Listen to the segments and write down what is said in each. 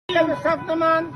Nag-stop naman.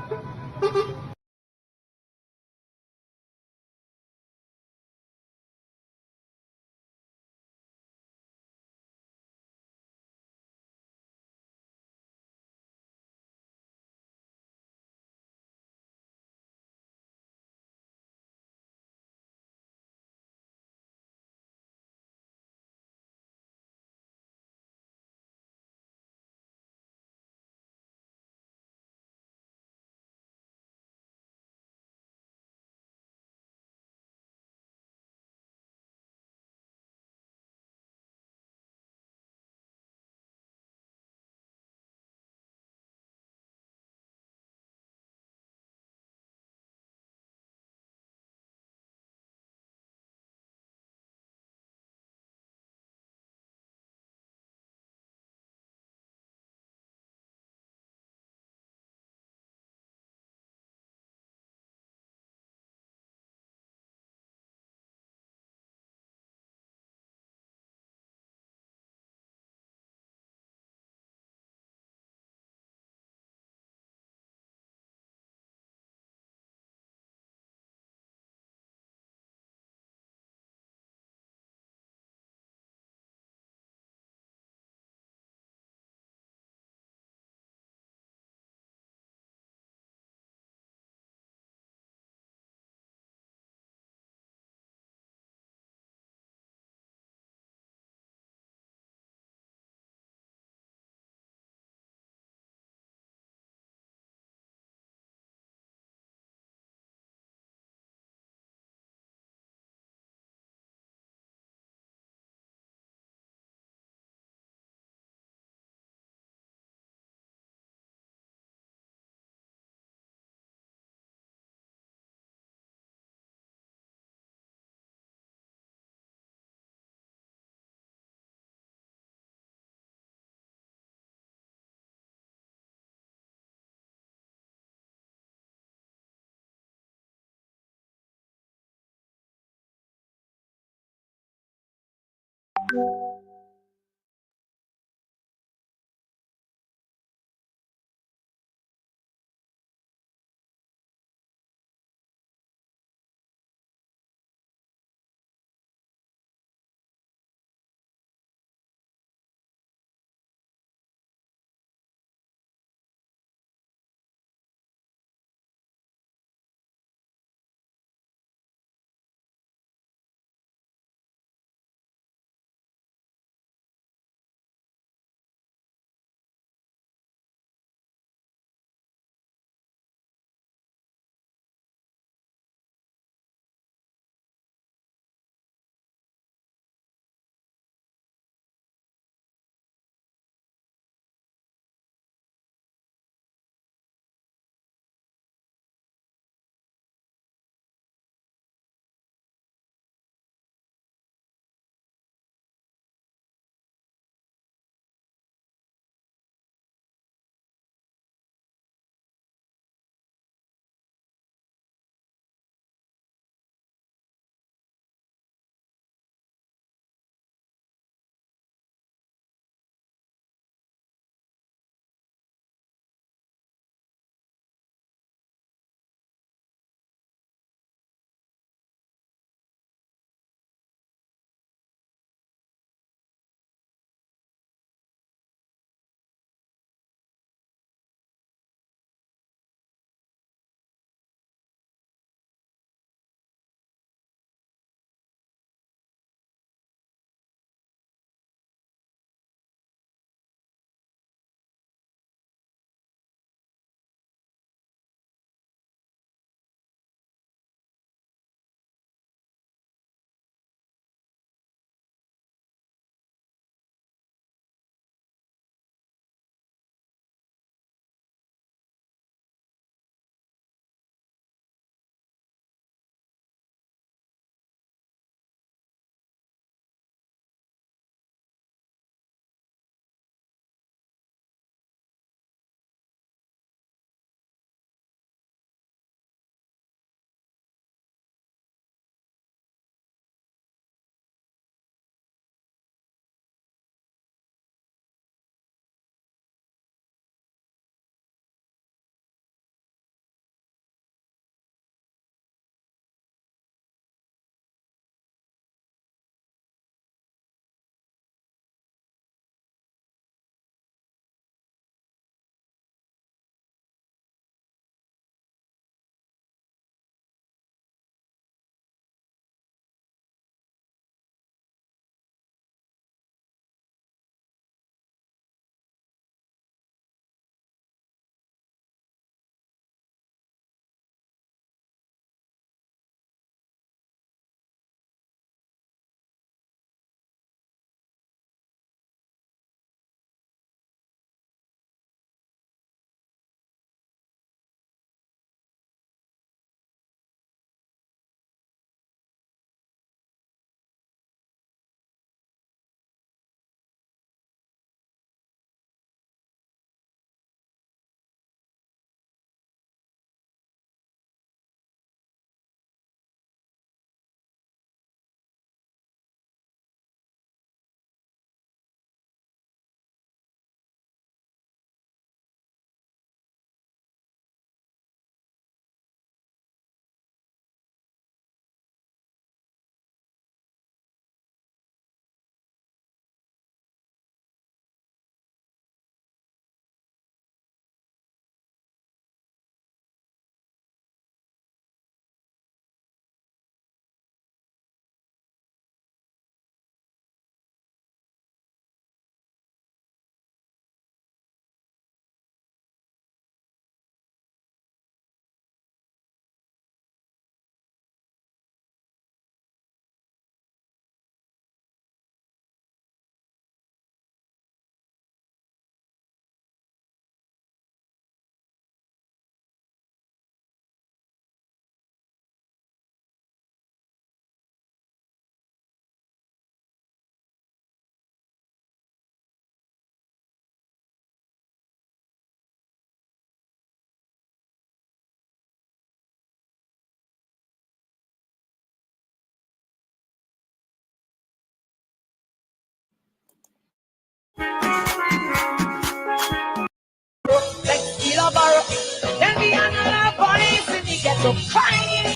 So fine.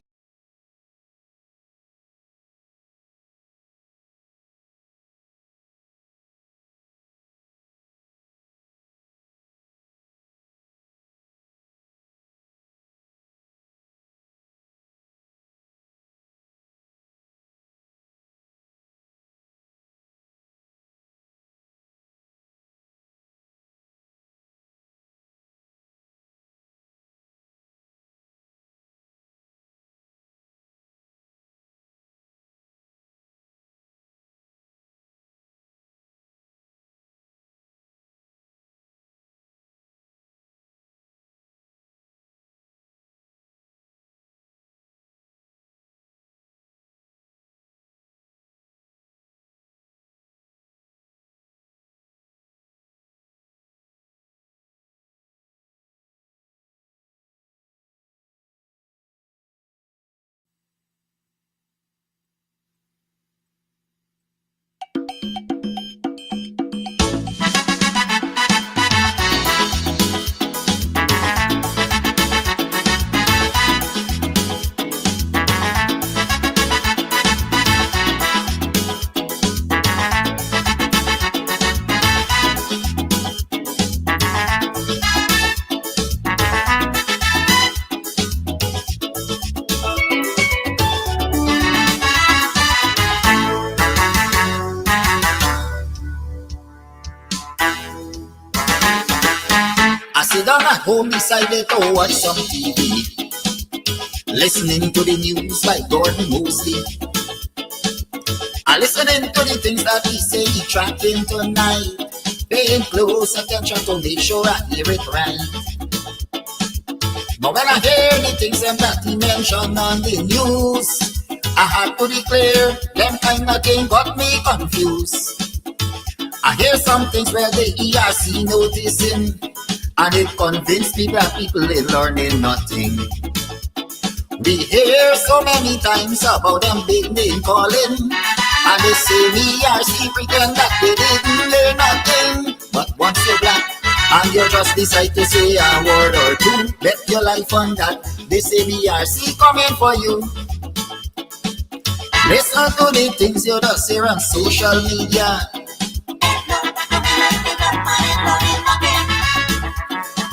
I sit down at home decided to watch some TV, listening to the news by Gordon Mosley. I listening to the things that he say he tracking tonight, paying close attention to make sure I hear it right. But when I hear the things that he mentioned on the news, I had to declare them kind of thing got me confused. I hear some things where the ERC noticing, and it convinced me that people ain't learning nothing. We hear so many times about them big name calling, and they say ERC pretend that they didn't learn nothing. But once you're black and you just decide to say a word or two, bet your life on that they say ERC coming for you. Listen to the things you just hear on social media.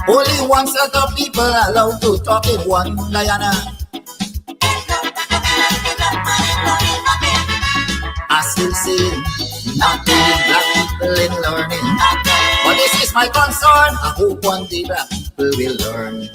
Only one set of people allowed to talk in one Guyana. I still say nothing, black people in learning. But this is my concern. I hope one day black people will learn.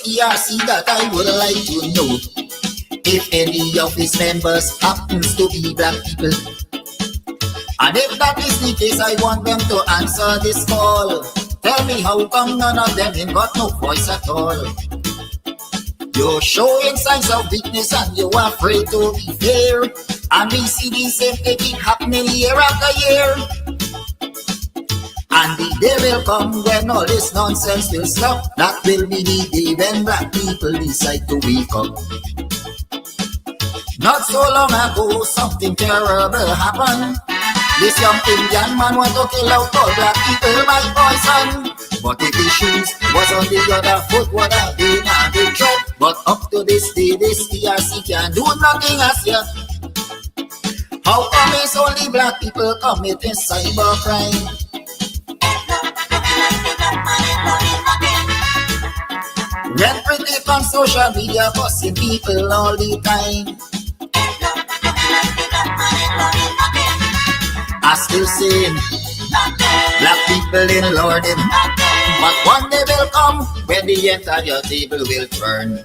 ERC that I would like to know, if any of its members happens to be black people. And if that is the case, I want them to answer this call. Tell me how come none of them ain't got no voice at all. You're showing signs of weakness and you're afraid to be fair, and we see the same thing keep happening year after year. And the day will come when all this nonsense will stop. That will be the day when black people decide to wake up. Not so long ago, something terrible happened. This young Indian man want to kill out all black people by poison. But if his shoes was on the other foot, would have been a big threat. But up to this day, this ERC can do nothing as yet. How come it's only black people committing cybercrime? When pretty on social media busting people all the time, I still saying black people in learning. But one day will come when the entire table will turn.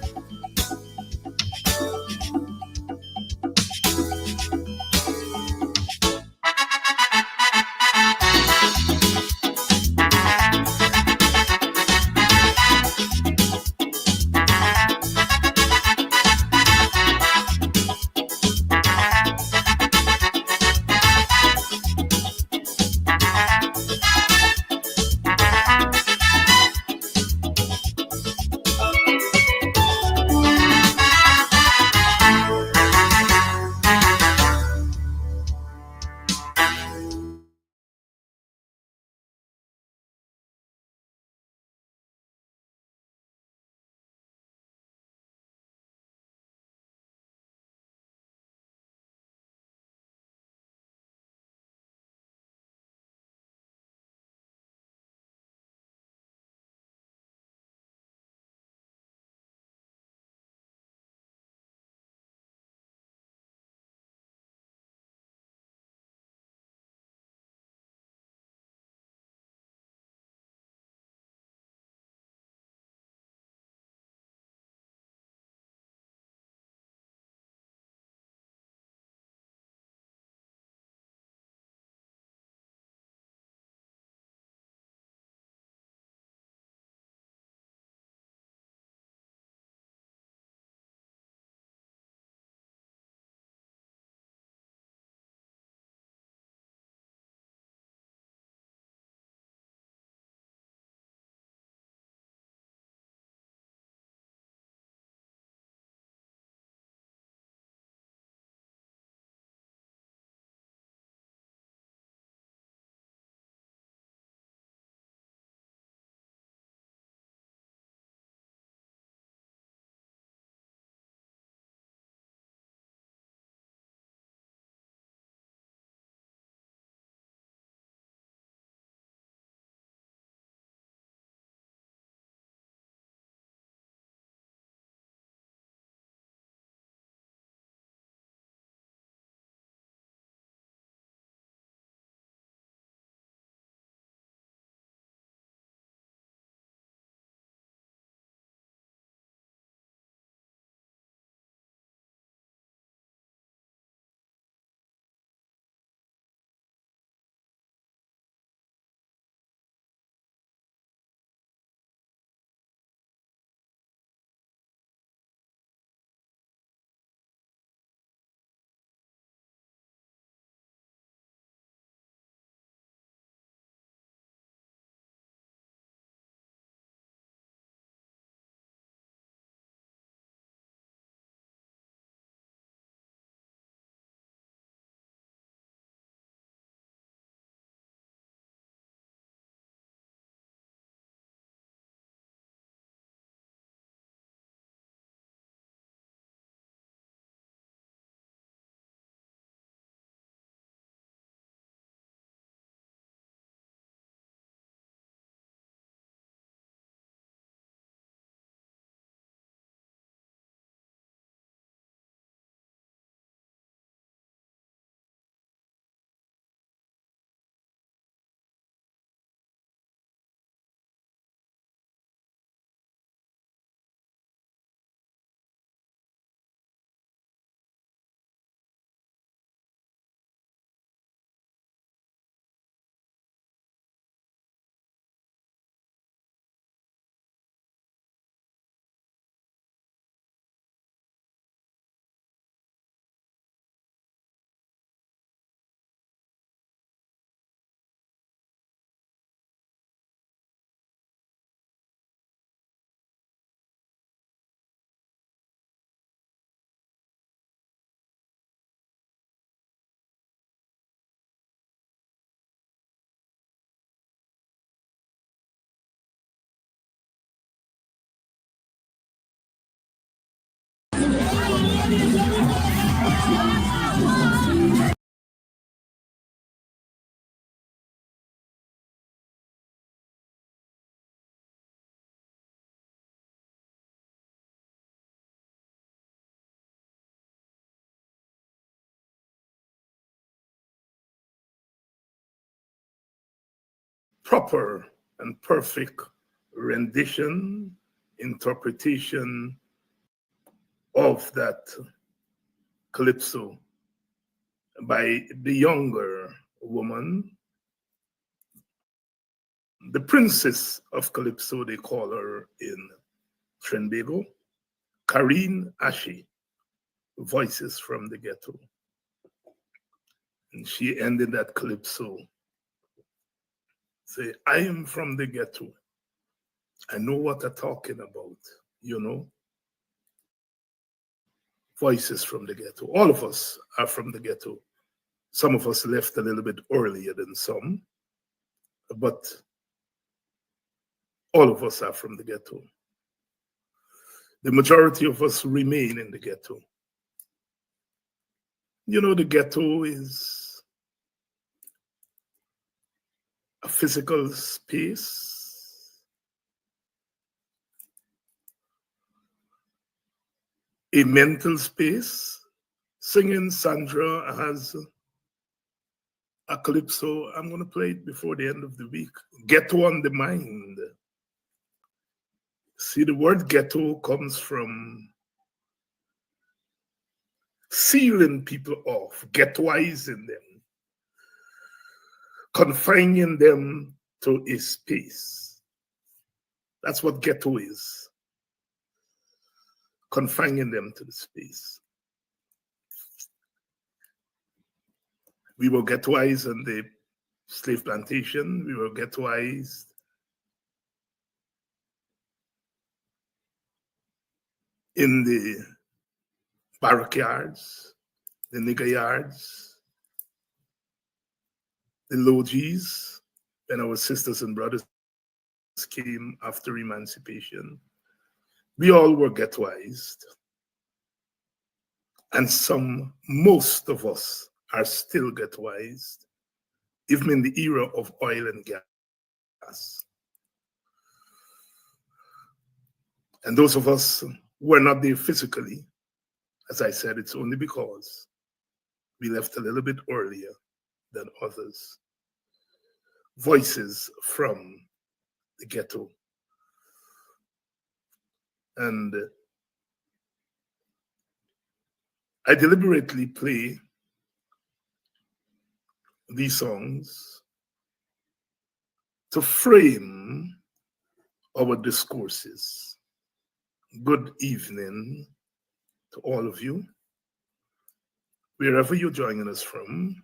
proper and perfect rendition, interpretation of that calypso by the younger woman, the princess of calypso, they call her in Trinbago, Karine Ashe, Voices from the Ghetto. And she ended that calypso, say, I am from the ghetto. I know what I'm talking about, you know. Voices from the ghetto. All of us are from the ghetto. Some of us left a little bit earlier than some, but all of us are from the ghetto. The majority of us remain in the ghetto. You know, the ghetto is a physical space, a mental space. Singing Sandra has a calypso. I'm going to play it before the end of the week. Ghetto on the mind. See, the word ghetto comes from sealing people off, ghettoizing them, confining them to a space. That's what ghetto is. Confining them to the space. We were ghettoized on the slave plantation. We were ghettoized in the barrack yards, the nigger yards, the lodges, when our sisters and brothers came after emancipation. We all were ghettoized. And most of us are still ghettoized, even in the era of oil and gas. And those of us who are not there physically, as I said, it's only because we left a little bit earlier than others. Voices from the ghetto. And I deliberately play these songs to frame our discourses. Good evening to all of you, wherever you're joining us from,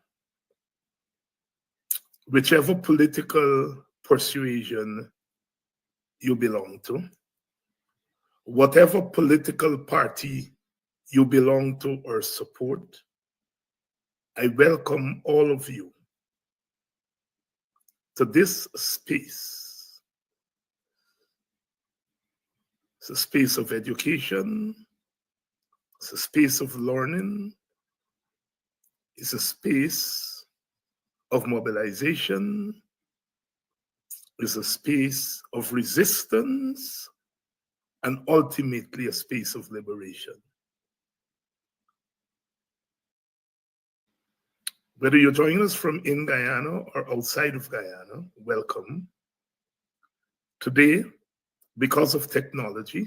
whichever political persuasion you belong to, whatever political party you belong to or support, I welcome all of you to this space. It's a space of education, it's a space of learning, it's a space of mobilization, it's a space of resistance, and ultimately a space of liberation. Whether you're joining us from in Guyana or outside of Guyana, welcome. Today, because of technology,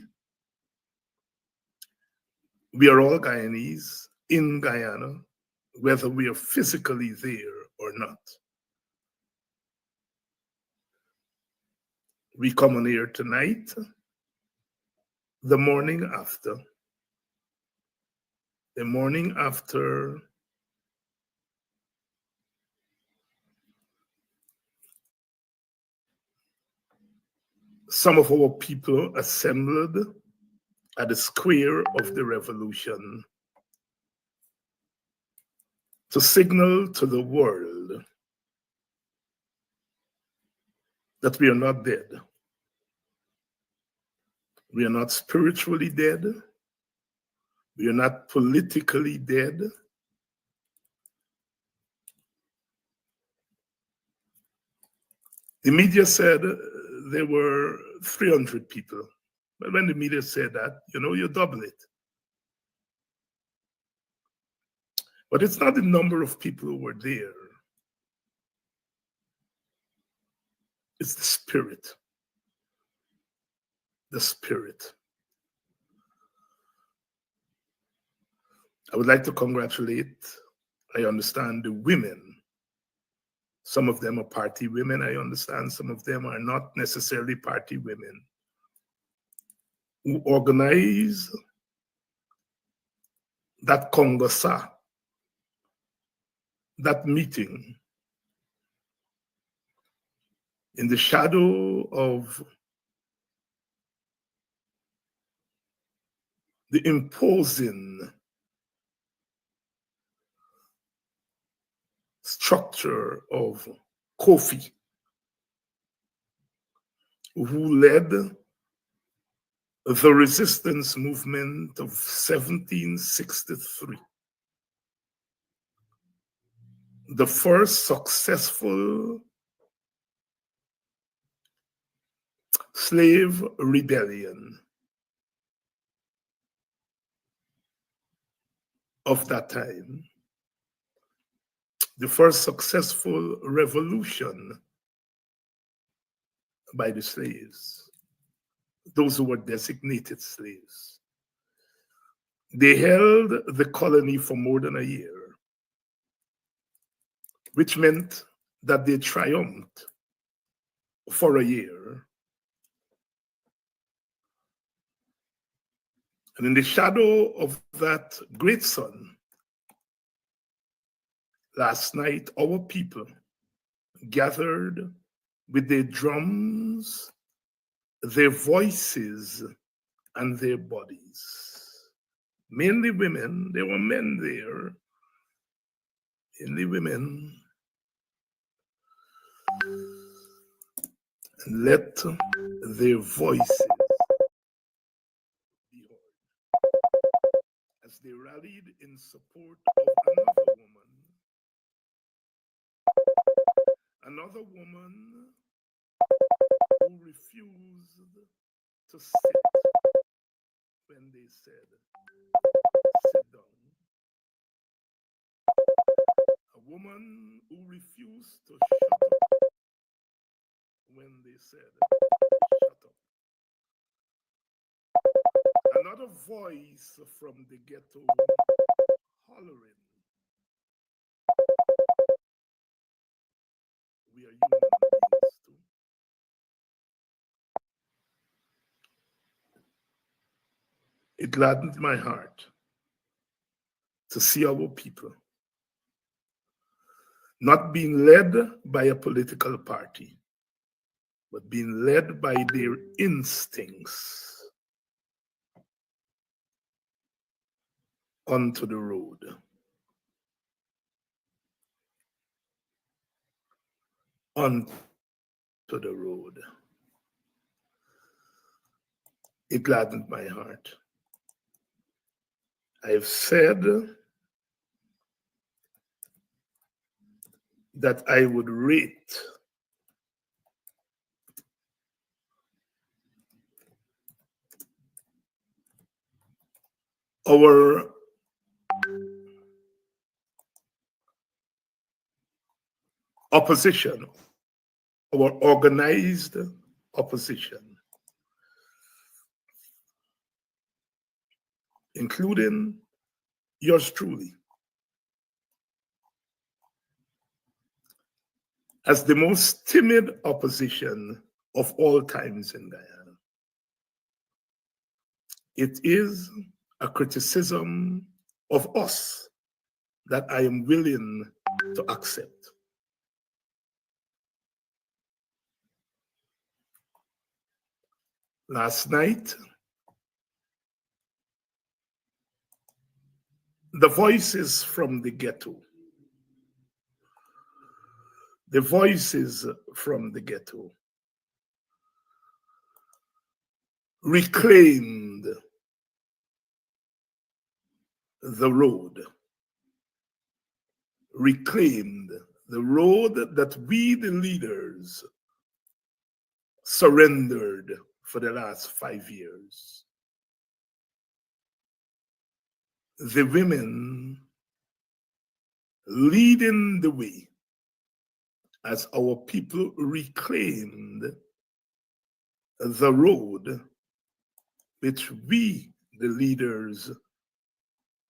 we are all Guyanese in Guyana, whether we are physically there or not. We come on air tonight, the morning after some of our people assembled at the square of the revolution to signal to the world that we are not dead. We are not spiritually dead. We are not politically dead. The media said there were 300 people. But when the media said that, you double it. But it's not the number of people who were there. It's the spirit. The spirit. I would like to congratulate, I understand, the women. Some of them are party women, I understand. Some of them are not necessarily party women, who organize that Congasa, that meeting, in the shadow of the imposing structure of Kofi, who led the resistance movement of 1763. The first successful slave rebellion of that time. The first successful revolution by the slaves, those who were designated slaves. They held the colony for more than a year, which meant that they triumphed for a year. And in the shadow of that great sun, last night, our people gathered with their drums, their voices, and their bodies. Mainly women, there were men there, mainly women. And let their voices be heard as they rallied in support of another woman who refused to sit when they said, sit down. A woman who refused to shut up when they said, shut up. Another voice from the ghetto hollering, we are human beings too. It gladdened my heart to see our people not being led by a political party, but being led by their instincts onto the road. Onto the road. It gladdened my heart. I have said that I would rate our opposition, our organized opposition, including yours truly, as the most timid opposition of all times in Guyana. It is a criticism of us that I am willing to accept. Last night, the voices from the ghetto, the voices from the ghetto reclaimed the road, reclaimed the road that we, the leaders, surrendered for the last 5 years. The women leading the way as our people reclaimed the road which we, the leaders,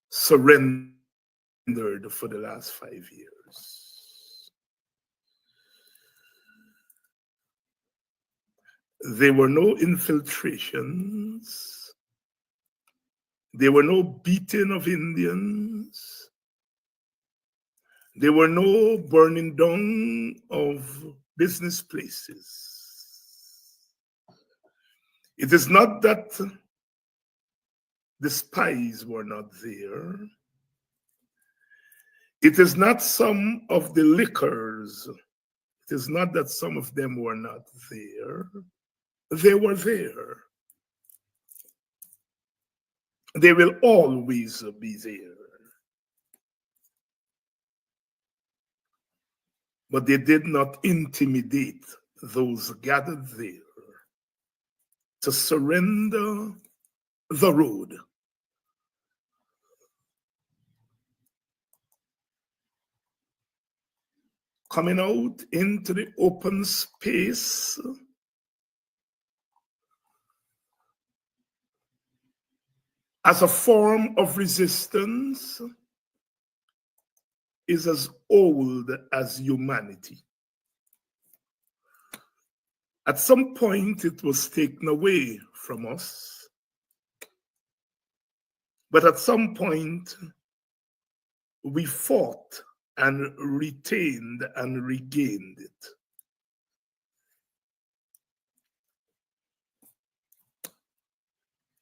surrendered for the last 5 years. There were no infiltrations. There were no beating of Indians. There were no burning down of business places. It is not that the spies were not there. It is not some of the liquors. It is not that some of them were not there. They were there. They will always be there. But they did not intimidate those gathered there to surrender the road. Coming out into the open space as a form of resistance is as old as humanity. At some point, it was taken away from us. But at some point, we fought and retained and regained it.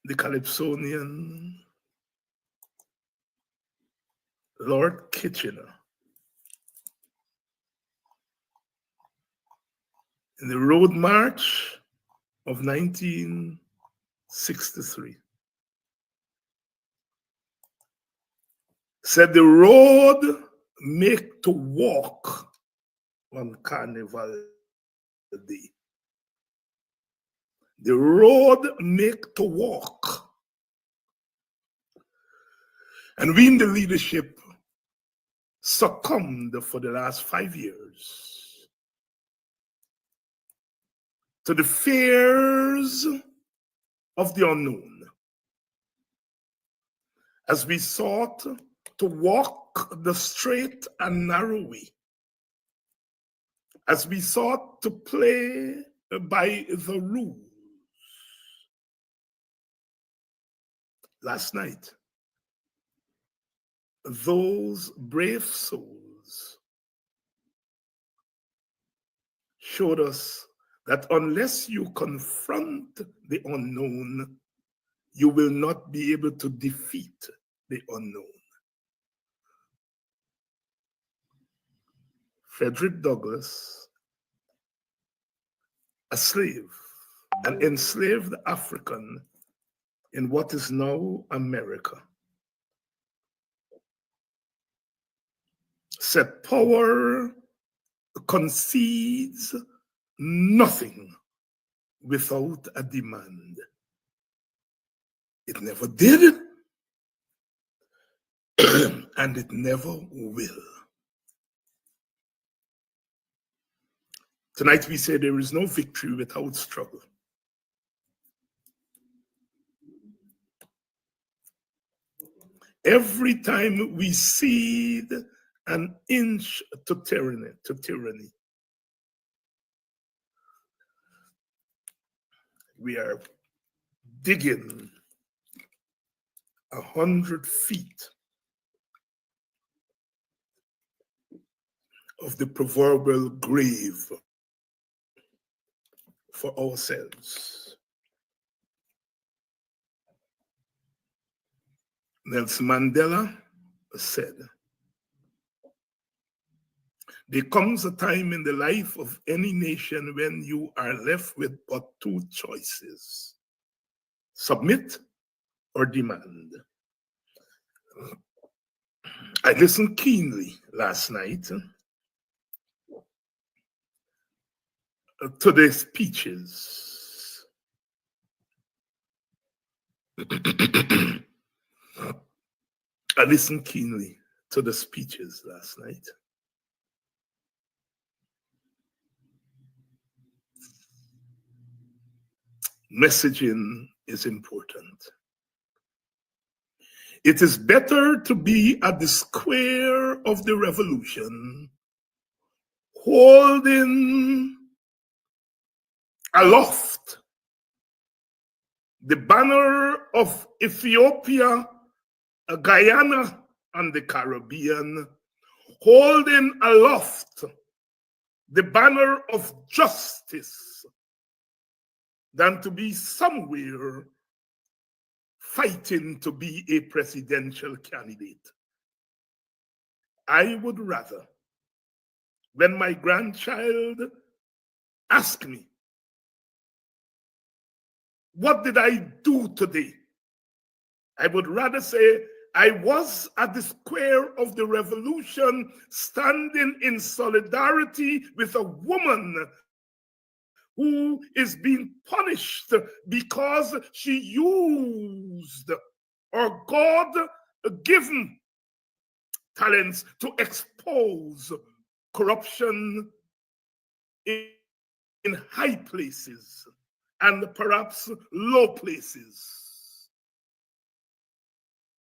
The Calypsonian Lord Kitchener, in the Road March of 1963, said the road make to walk on Carnival Day. The road make to walk. And we in the leadership succumbed for the last 5 years to the fears of the unknown as we sought to walk the straight and narrow way, as we sought to play by the rules. Last night, those brave souls showed us that unless you confront the unknown, you will not be able to defeat the unknown. Frederick Douglass, a slave, an enslaved African in what is now America, said power concedes nothing without a demand. It never did, and it never will. Tonight we say there is no victory without struggle. Every time we cede an inch to tyranny, we are digging 100 feet of the proverbial grave for ourselves. Nelson Mandela said, there comes a time in the life of any nation when you are left with but two choices: submit or demand. I listened keenly last night to the speeches. I listened keenly to the speeches last night. Messaging is important. It is better to be at the square of the revolution, holding aloft the banner of Ethiopia, Guyana, and the Caribbean, holding aloft the banner of justice, than to be somewhere fighting to be a presidential candidate. I would rather, when my grandchild asks me, what did I do today? I would rather say, I was at the square of the revolution, standing in solidarity with a woman who is being punished because she used her God-given talents to expose corruption in high places and perhaps low places.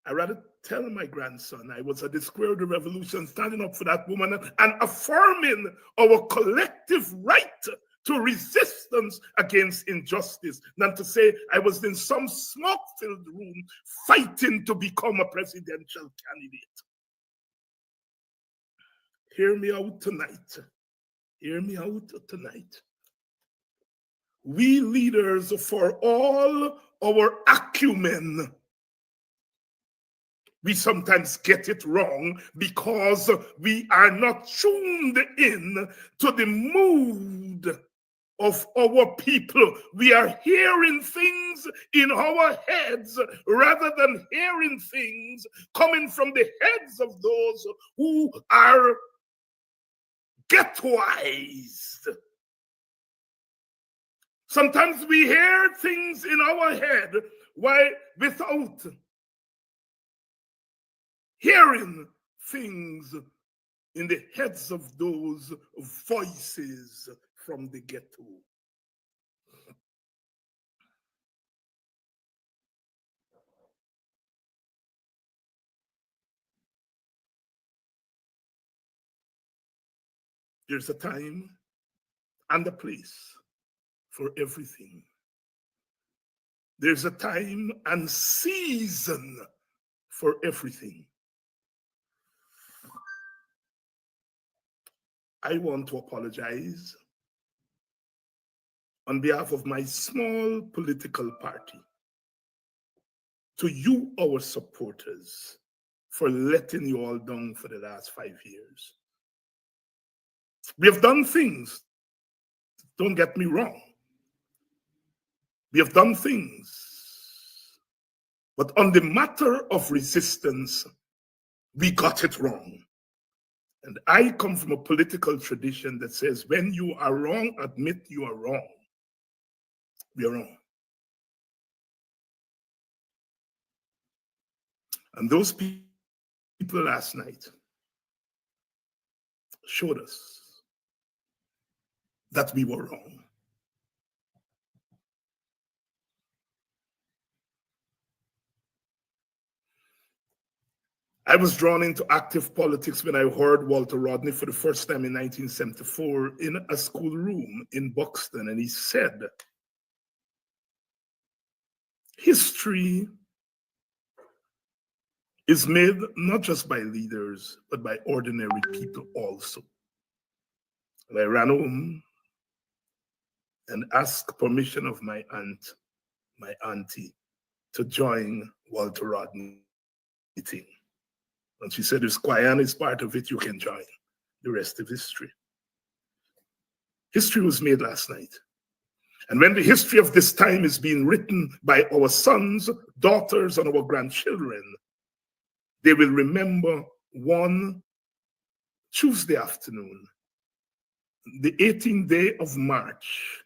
I rather tell my grandson I was at the square of the revolution, standing up for that woman and affirming our collective right to resistance against injustice, than to say I was in some smoke-filled room fighting to become a presidential candidate. Hear me out tonight. Hear me out tonight. We leaders, for all our acumen, we sometimes get it wrong because we are not tuned in to the mood of our people. We are hearing things in our heads rather than hearing things coming from the heads of those who are ghettoized. Sometimes we hear things in our head without hearing things in the heads of those voices from the ghetto. There's a time and a place for everything. There's a time and season for everything. I want to apologize on behalf of my small political party to you, our supporters, for letting you all down for the last 5 years. We have done things, don't get me wrong. We have done things, but on the matter of resistance, we got it wrong. And I come from a political tradition that says when you are wrong, admit you are wrong. We are wrong. And those people last night showed us that we were wrong. I was drawn into active politics when I heard Walter Rodney for the first time in 1974 in a schoolroom in Buxton, and he said, history is made not just by leaders, but by ordinary people also. And I ran home and asked permission of my auntie, to join Walter Rodney meeting. And she said, if Guyana is part of it, you can join. The rest of history. History was made last night. And when the history of this time is being written by our sons, daughters, and our grandchildren, they will remember one Tuesday afternoon, the 18th day of March,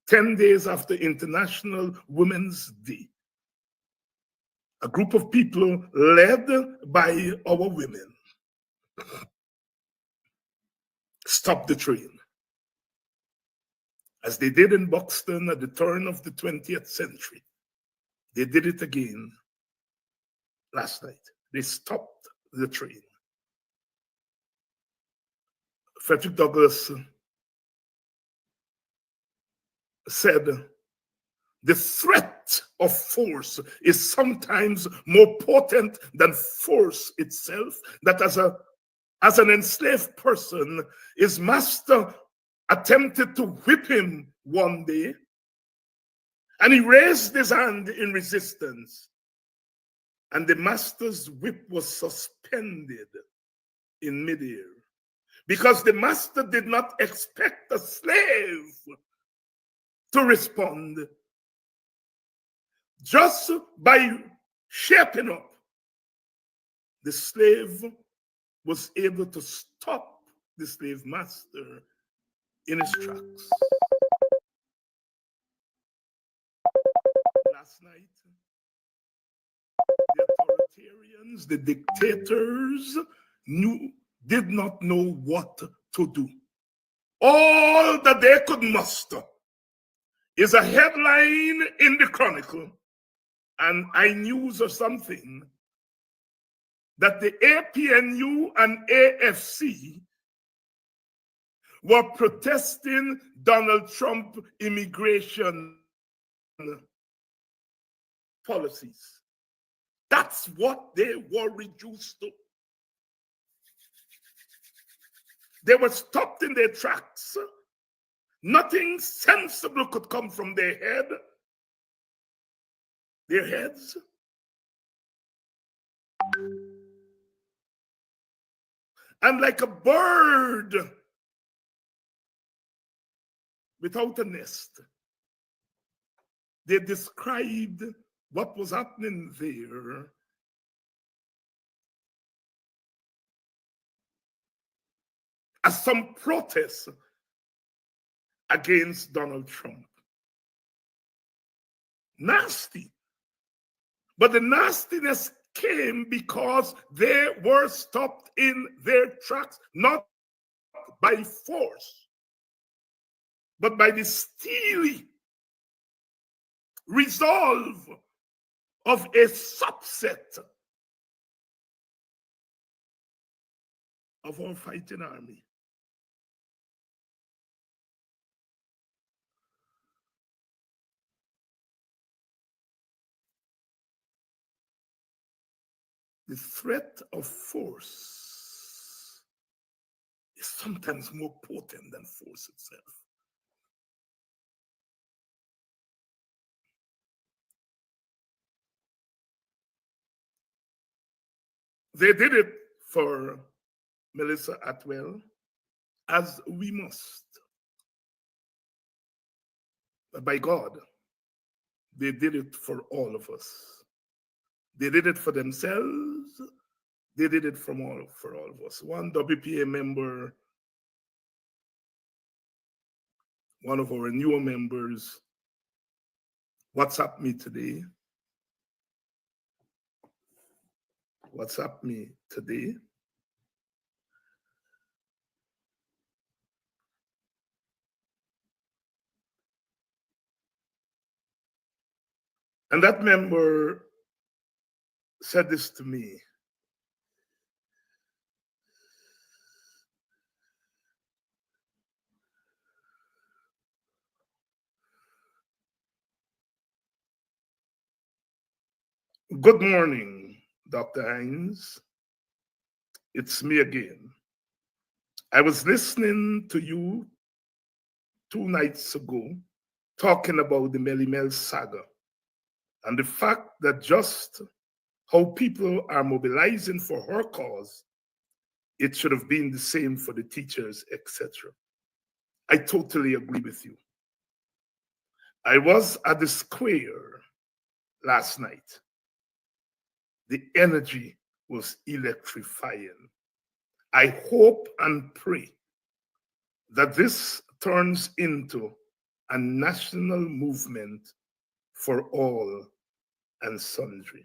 10 days after International Women's Day, a group of people led by our women stopped the train, as they did in Buxton at the turn of the 20th century. They did it again last night. They stopped the train. Frederick Douglass said, the threat of force is sometimes more potent than force itself, that as an enslaved person, his master attempted to whip him one day, and he raised his hand in resistance, and the master's whip was suspended in midair, because the master did not expect the slave to respond. Just by shaping up, the slave was able to stop the slave master in his tracks. Last night, the authoritarians, the dictators, did not know what to do. All that they could muster is a headline in the Chronicle and iNews or something, that the APNU and AFC were protesting Donald Trump immigration policies. That's what they were reduced to. They were stopped in their tracks. Nothing sensible could come from their heads. And like a bird without a nest, they described what was happening there as some protest against Donald Trump. Nasty. But the nastiness came because they were stopped in their tracks, not by force, but by the steely resolve of a subset of our fighting army. The threat of force is sometimes more potent than force itself. They did it for Melissa Atwell, as we must. But by God, they did it for all of us. They did it for themselves. They did it for all of us. One WPA member, one of our newer members, WhatsApp me today. And that member said this to me. Good morning, Dr. Hines. It's me again. I was listening to you 2 nights ago talking about the Melly Mel saga and the fact that just how people are mobilizing for her cause, it should have been the same for the teachers, etc. I totally agree with you. I was at the square last night. The energy was electrifying. I hope and pray that this turns into a national movement for all and sundry.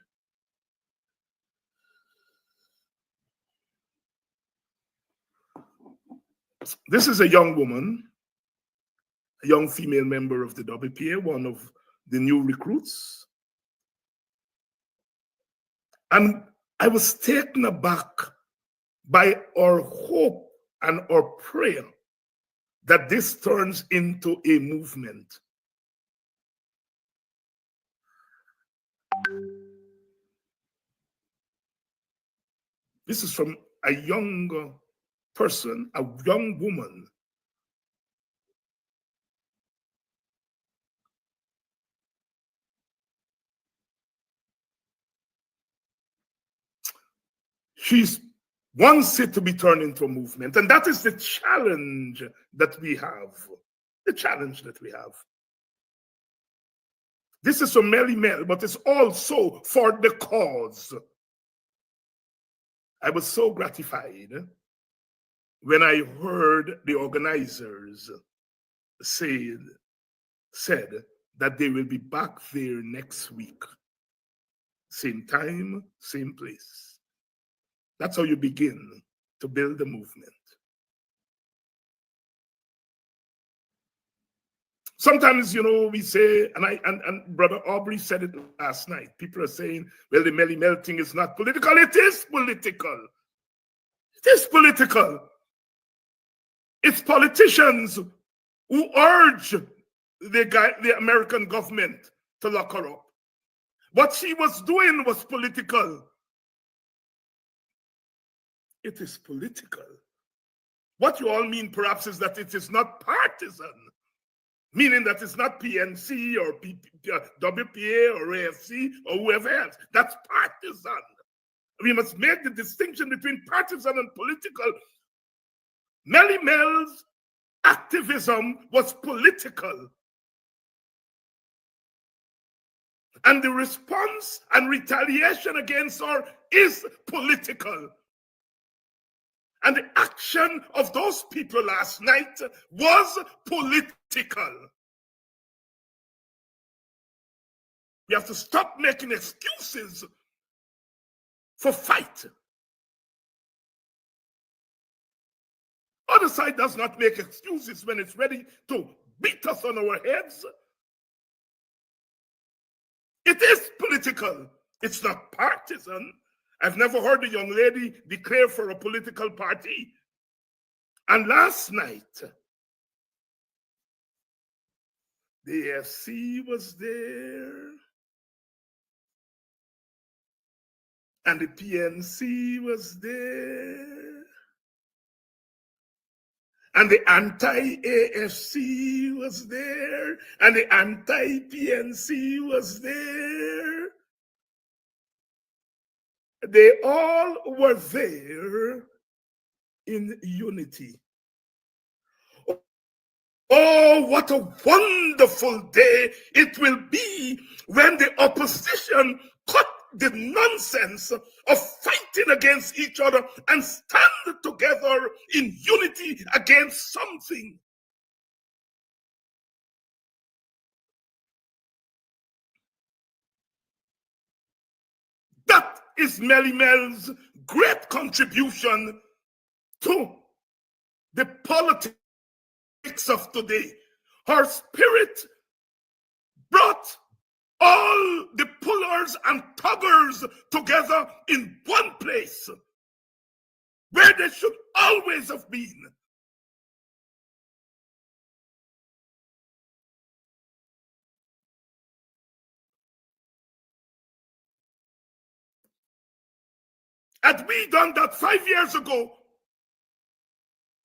This is a young woman, a young female member of the WPA, one of the new recruits. And I was taken aback by our hope and our prayer that this turns into a movement. This is from a young person, a young woman. She wants it to be turned into a movement. And that is the challenge that we have. The challenge that we have. This is for Melly Mel, but it's also for the cause. I was so gratified when I heard the organizers said that they will be back there next week. Same time, same place. That's how you begin to build a movement. Sometimes, we say, and Brother Aubrey said it last night, people are saying, well, the Melly Mel thing is not political. It is political. It is political. It's politicians who urge the American government to lock her up. What she was doing was political. It is political. What you all mean, perhaps, is that it is not partisan, meaning that it's not PNC or WPA or AFC or whoever else. That's partisan. We must make the distinction between partisan and political. Melly Mel's activism was political. And the response and retaliation against her is political. And the action of those people last night was political. We have to stop making excuses for fight. Other side does not make excuses when it's ready to beat us on our heads. It is political. It's not partisan. I've never heard a young lady declare for a political party. And last night, the AFC was there, and the PNC was there, and the anti-AFC was there, and the anti-PNC was there. They all were there in unity. Oh, what a wonderful day it will be when the opposition cut the nonsense of fighting against each other and stand together in unity against something. That is Melly Mel's great contribution to the politics of today. Her spirit brought all the pullers and tuggers together in one place where they should always have been. Had we done that 5 years ago,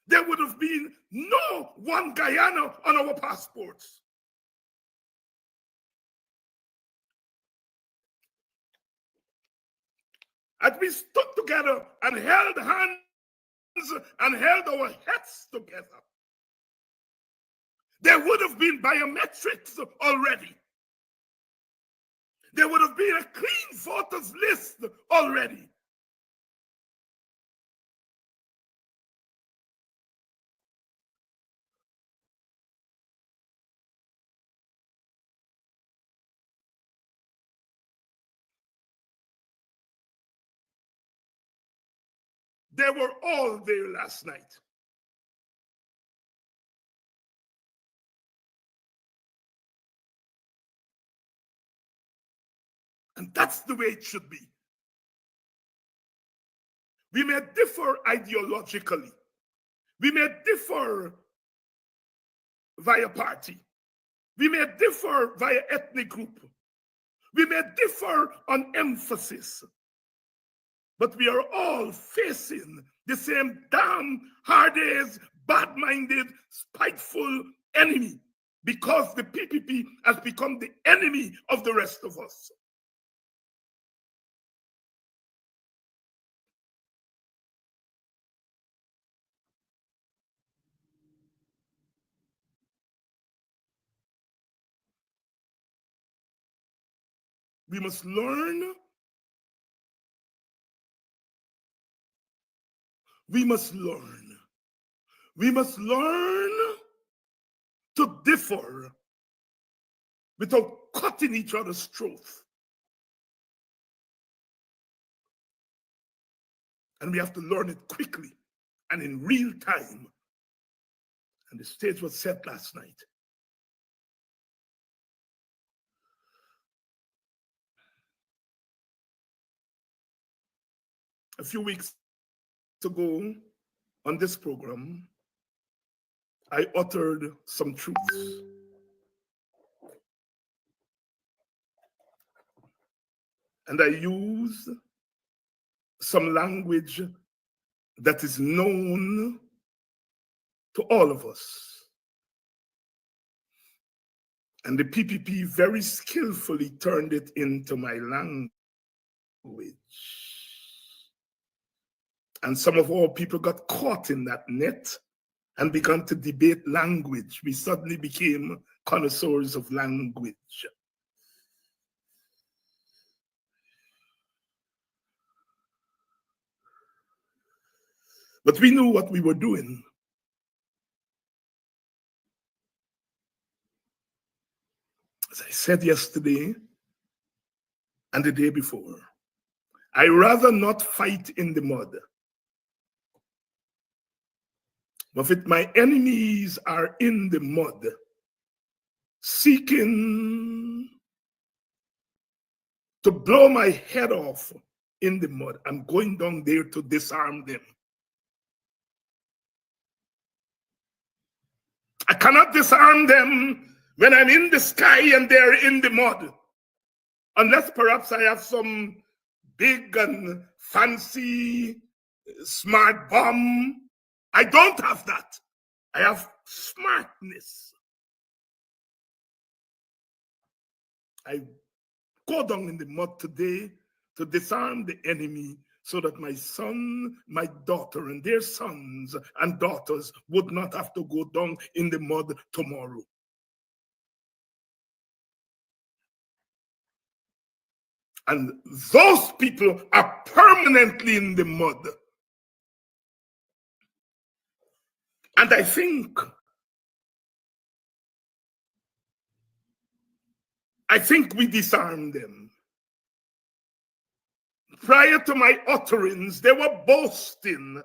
there would have been no one Guyana on our passports. Had we stood together and held hands and held our heads together, there would have been biometrics already. There would have been a clean voters list already. They were all there last night. And that's the way it should be. We may differ ideologically. We may differ via party. We may differ via ethnic group. We may differ on emphasis. But we are all facing the same damn hard-ass, bad-minded, spiteful enemy, because the PPP has become the enemy of the rest of us. We must learn. We must learn. We must learn to differ without cutting each other's throats. And we have to learn it quickly and in real time. And the stage was set last night. A few weeks ago on this program, I uttered some truths. And I used some language that is known to all of us. And the PPP very skillfully turned it into my language. And some of our people got caught in that net and began to debate language. We suddenly became connoisseurs of language. But we knew what we were doing. As I said yesterday and the day before, I rather not fight in the mud. But if my enemies are in the mud, seeking to blow my head off in the mud, I'm going down there to disarm them. I cannot disarm them when I'm in the sky and they're in the mud, unless perhaps I have some big and fancy smart bomb. I don't have that. I have smartness. I go down in the mud today to disarm the enemy so that my son, my daughter, and their sons and daughters would not have to go down in the mud tomorrow. And those people are permanently in the mud. And I think we disarmed them. Prior to my utterance, they were boasting.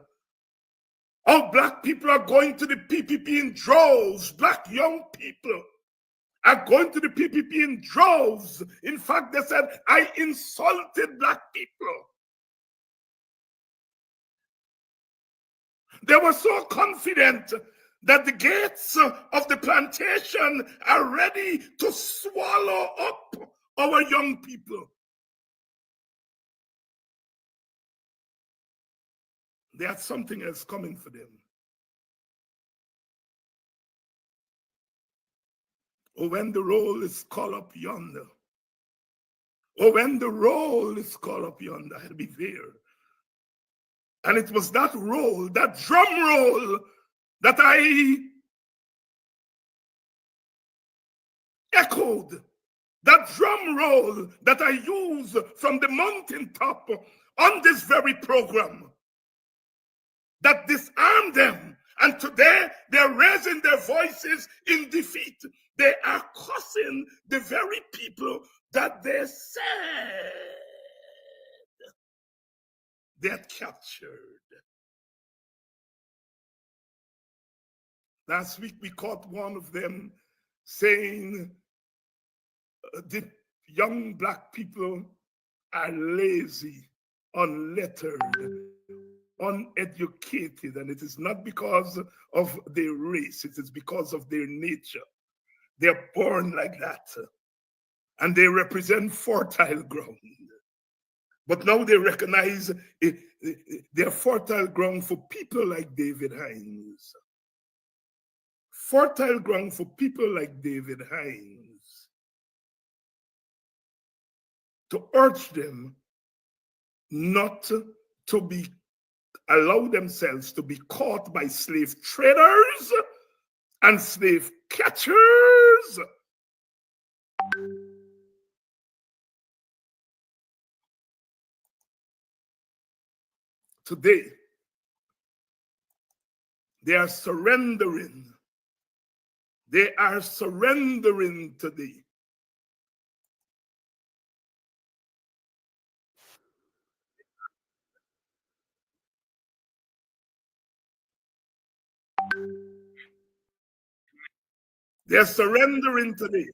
Oh, black people are going to the PPP in droves. Black young people are going to the PPP in droves. In fact, they said, I insulted black people. They were so confident that the gates of the plantation are ready to swallow up our young people. They had something else coming for them. Oh, when the roll is called up yonder. Oh, when the roll is called up yonder, I'll be there. And it was that roll, that drum roll, that I echoed, that drum roll that I used from the mountaintop on this very program, that disarmed them. And today they're raising their voices in defeat. They are cursing the very people that they said they had captured. Last week we caught one of them saying the young black people are lazy, unlettered, uneducated, and it is not because of their race, it is because of their nature. They're born like that, and they represent fertile ground. But now they recognize they're fertile ground for people like David Hines. Fertile ground for people like David Hines, to urge them not to be allow themselves to be caught by slave traders and slave catchers. Today, they are surrendering. They are surrendering today. They are surrendering today.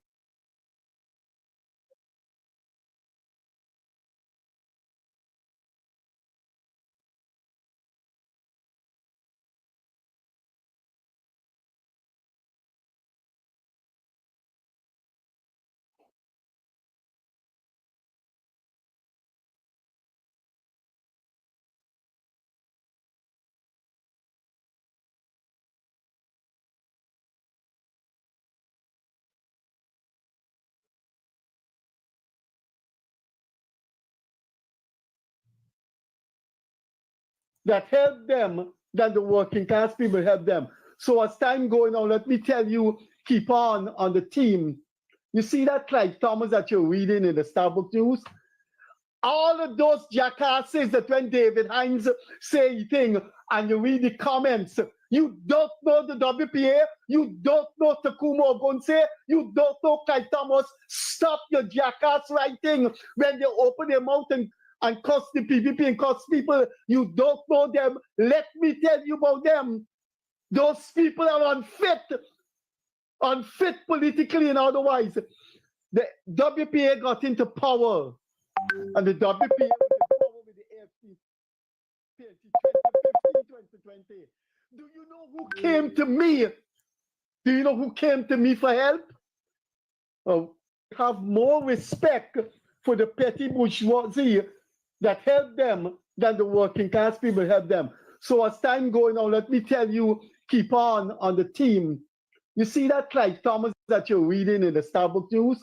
That help them than the working class people help them. So as time going on, let me tell you, keep on the team. You see that Clive Thomas that you're reading in the Starbucks News? All of those jackasses that when David Hines say thing and you read the comments, you don't know the WPA, you don't know Takumo Ogunse, you don't know Clive Thomas. Stop your jackass writing when they open their mouth and curse the PPP and curse people. You don't know them. Let me tell you about them. Those people are unfit politically and otherwise. The WPA got into power, and the WPA was in power with the AFC 2020. Do you know who came to me? Do you know who came to me for help? Have more respect for the petty bourgeoisie that help them than the working class people help them. So as time going on, let me tell you, keep on the team. You see that Clive Thomas that you're reading in the Starbucks News?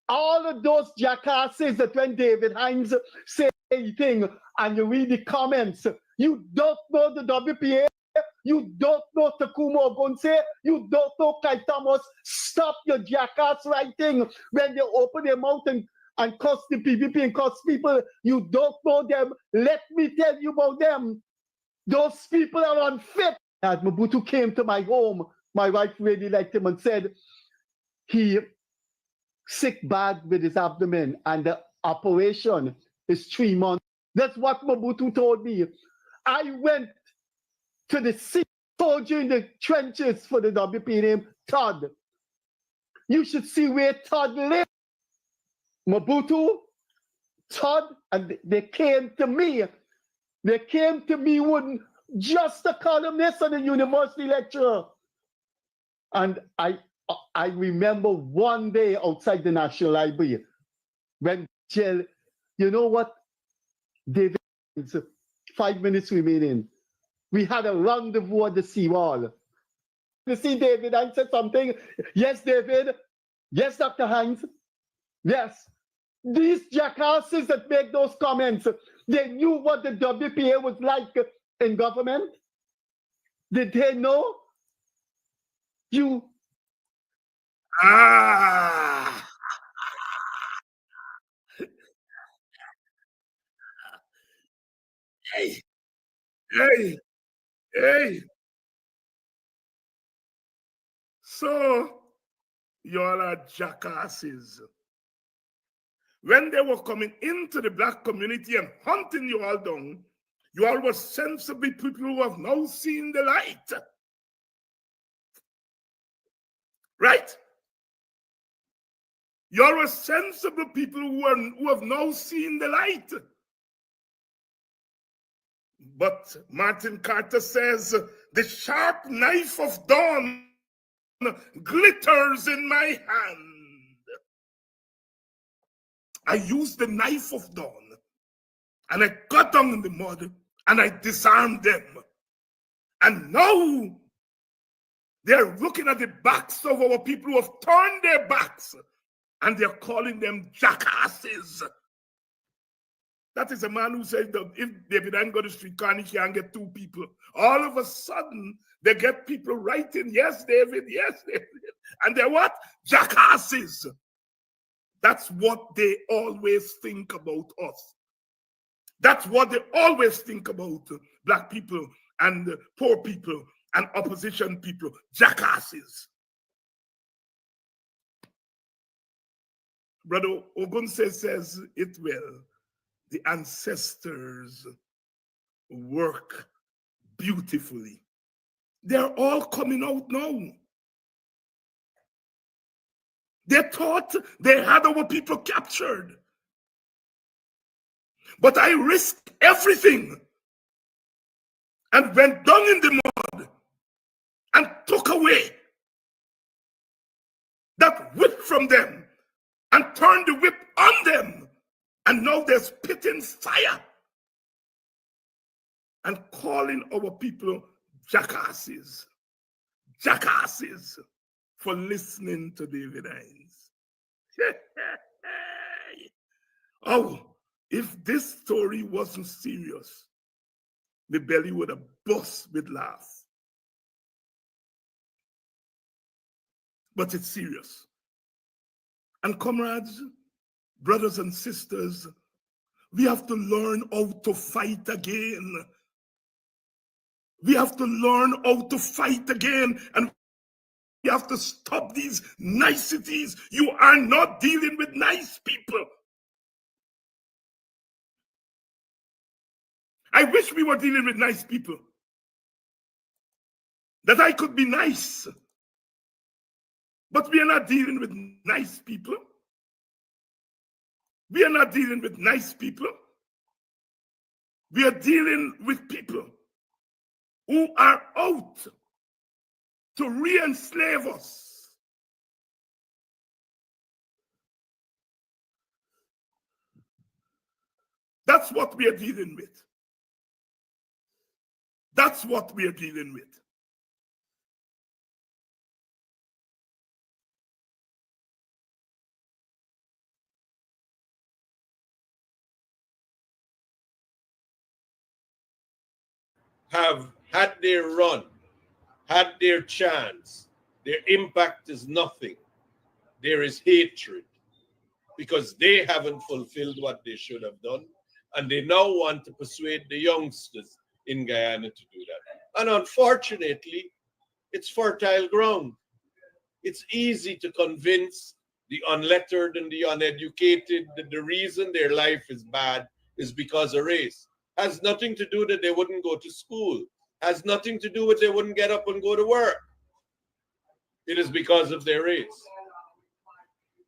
All of those jackasses that when David Hines say thing and you read the comments, you don't know the WPA, you don't know Takumo Ogunse, you don't know Clive Thomas. Stop your jackass writing when they open their mouth and curse the PPP and curse people. You don't know them. Let me tell you about them. Those people are unfit. As Mobutu came to my home, my wife really liked him and said he sick bad with his abdomen and the operation is 3 months. That's what Mobutu told me. I went to the sick soldier in the trenches for the WP named Todd. You should see where Todd lived. Mobutu, Todd, and they came to me. They came to me with just a columnist and a university lecturer. And I remember one day outside the National Library when you know what, David, 5 minutes remaining. We had a rendezvous at the seawall. You see, David, I said something. Yes, David. Yes, Dr. Hines. Yes. These jackasses that make those comments, they knew what the WPA was like in government. Did they know? You. Ah! Hey, hey, hey. So, you all are jackasses. When they were coming into the black community and hunting you all down, you all were sensible people who have now seen the light. Right? You're a sensible people who have now seen the light. But Martin Carter says, the sharp knife of dawn glitters in my hand. I used the knife of dawn and I got down in the mud and I disarmed them. And now they're looking at the backs of our people who have turned their backs and they're calling them jackasses. That is a man who said that if David ain't got a streetcar, he can't get two people. All of a sudden, they get people writing, yes, David, yes, David. And they're what? Jackasses. That's what they always think about us. That's what they always think about black people and poor people and opposition people. Jackasses. Brother Ogunse says it well. The ancestors work beautifully. They're all coming out now. They thought they had our people captured. But I risked everything and went down in the mud and took away that whip from them and turned the whip on them. And now they're spitting fire and calling our people jackasses. Jackasses for listening to David Hines. Oh, if this story wasn't serious, the belly would have burst with laughs. But it's serious. And comrades, brothers and sisters, we have to learn how to fight again. We have to learn how to fight again, and we have to stop these niceties. You are not dealing with nice people. I wish we were dealing with nice people, that I could be nice. But we are not dealing with nice people. We are not dealing with nice people. We are dealing with people who are out to re-enslave us. That's what we are dealing with. That's what we are dealing with. Have had their run, had their chance, their impact is nothing. There is hatred because they haven't fulfilled what they should have done, and they now want to persuade the youngsters in Guyana to do that. And unfortunately, it's fertile ground. It's easy to convince the unlettered and the uneducated that the reason their life is bad is because of race. Has nothing to do that they wouldn't go to school. Has nothing to do with they wouldn't get up and go to work. It is because of their race.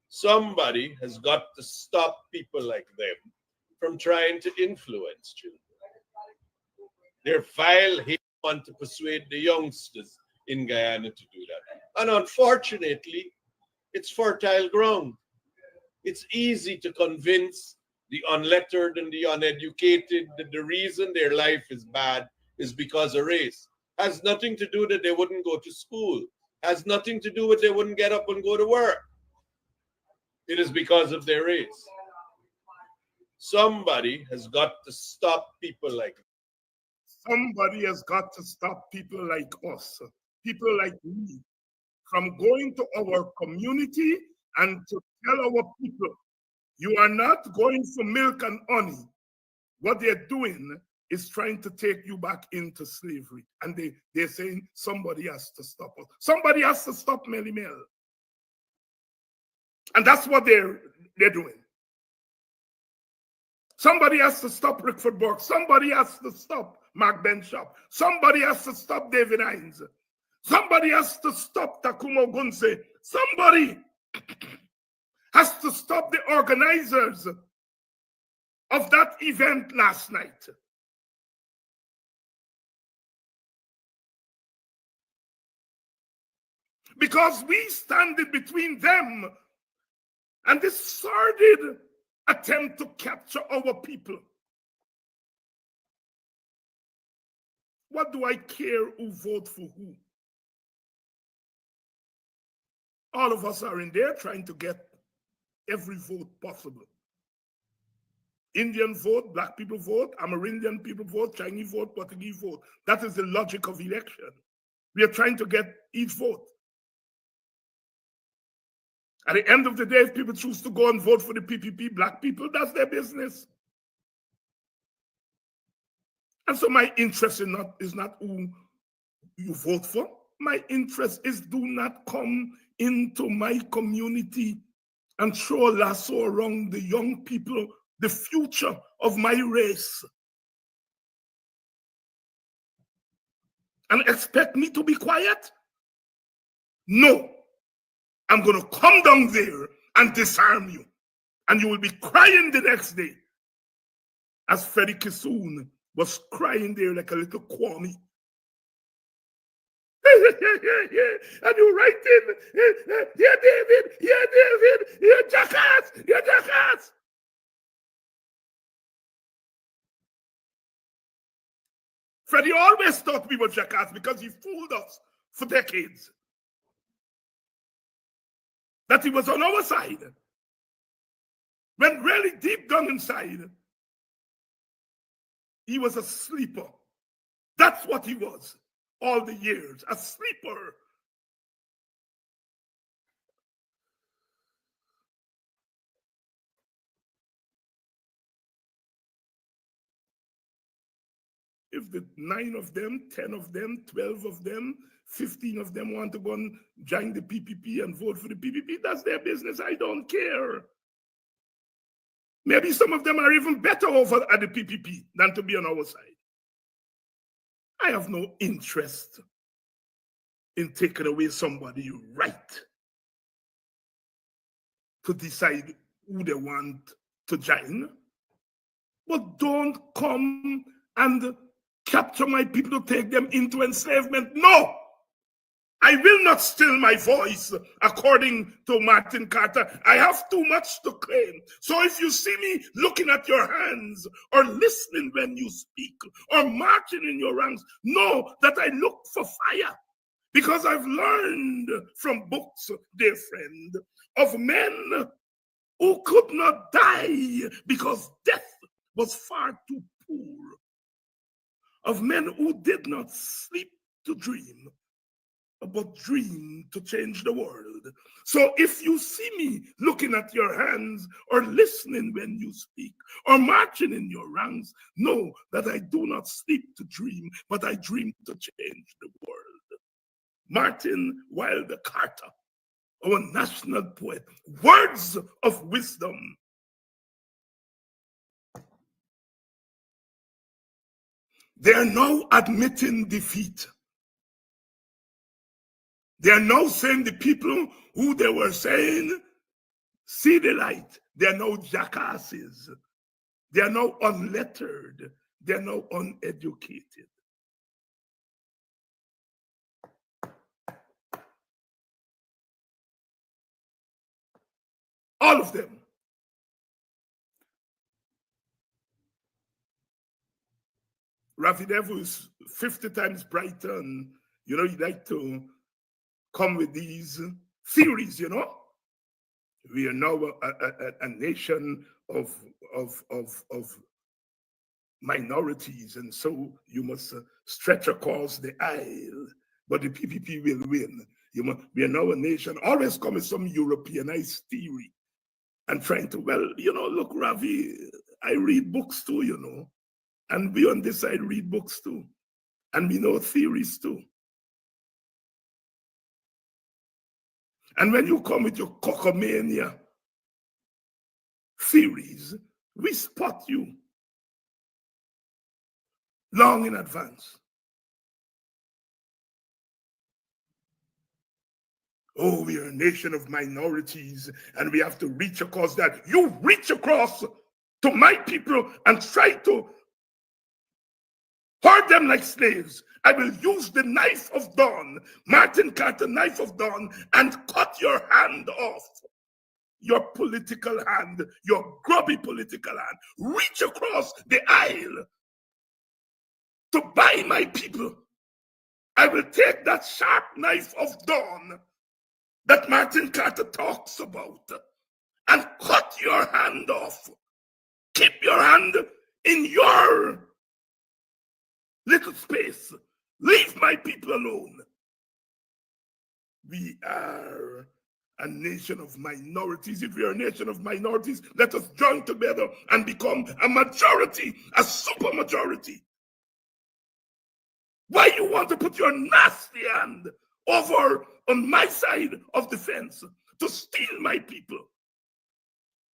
Somebody has got to stop people like them from trying to influence children. Their vile hate want to persuade the youngsters in Guyana to do that. And unfortunately, it's fertile ground. It's easy to convince the unlettered and the uneducated that the reason their life is bad is because of race. Has nothing to do that they wouldn't go to school. Has nothing to do with they wouldn't get up and go to work. It is because of their race. Somebody has got to stop people like that. Somebody has got to stop people like us, people like me, from going to our community and to tell our people, you are not going for milk and honey. What they're doing is trying to take you back into slavery. And they're saying somebody has to stop us. Somebody has to stop Melly Mel. And that's what they're doing. Somebody has to stop Rickford Burke. Somebody has to stop Mark Benshop. Somebody has to stop David Hines. Somebody has to stop Takuma Gunse. Somebody has to stop the organizers of that event last night. Because we stand in between them and this sordid attempt to capture our people. What do I care who vote for who? All of us are in there trying to get every vote possible. Indian vote, black people vote, Amerindian people vote, Chinese vote, Portuguese vote. That is the logic of election. We are trying to get each vote. At the end of the day, if people choose to go and vote for the PPP, black people, that's their business. And so my interest is not who you vote for. My interest is do not come into my community and throw a lasso around the young people, the future of my race, and expect me to be quiet? No. I'm going to come down there and disarm you. And you will be crying the next day. As Freddie Kissoon was crying there like a little Kwame. And you writing, yeah, David, you're jackass, you're jackass. Freddie always thought we were jackass because he fooled us for decades. That he was on our side. When really deep down inside, he was a sleeper. That's what he was all the years, a sleeper. If the 9 of them, 10 of them, 12 of them, 15 of them want to go and join the PPP and vote for the PPP, that's their business. I don't care. Maybe some of them are even better over at the PPP than to be on our side. I have no interest in taking away somebody's right to decide who they want to join. But don't come and capture my people to take them into enslavement. No! I will not still my voice, according to Martin Carter. I have too much to claim. So if you see me looking at your hands or listening when you speak or marching in your ranks, know that I look for fire. Because I've learned from books, dear friend, of men who could not die because death was far too poor. Of men who did not sleep to dream, but dream to change the world. So if you see me looking at your hands or listening when you speak or marching in your ranks, know that I do not sleep to dream, but I dream to change the world. Martin Wilder Carter, our national poet, words of wisdom. They are now admitting defeat. They are now saying the people who they were saying, see the light. They are now jackasses. They are now unlettered. They are now uneducated. All of them. Rafi Devil is 50 times brighter, and you know, he'd like to come with these theories, you know. We are now a nation of minorities, and so you must stretch across the aisle, but the PPP will win. We are now a nation, always come with some Europeanized theory and trying to, well, you know, look, Ravi, I read books too, you know, and we on this side read books too, and we know theories too. And when you come with your cockamania theories, we spot you long in advance. oh, we are a nation of minorities and we have to reach across that. You reach across to my people and try to hurt them like slaves. I will use the knife of dawn, Martin Carter knife of dawn, and cut your hand off. Your political hand, your grubby political hand. Reach across the aisle to buy my people. I will take that sharp knife of dawn that Martin Carter talks about and cut your hand off. Keep your hand in your little space. Leave my people alone. We are a nation of minorities. If we are a nation of minorities, let us join together and become a majority, a super majority. Why you want to put your nasty hand over on my side of the fence to steal my people?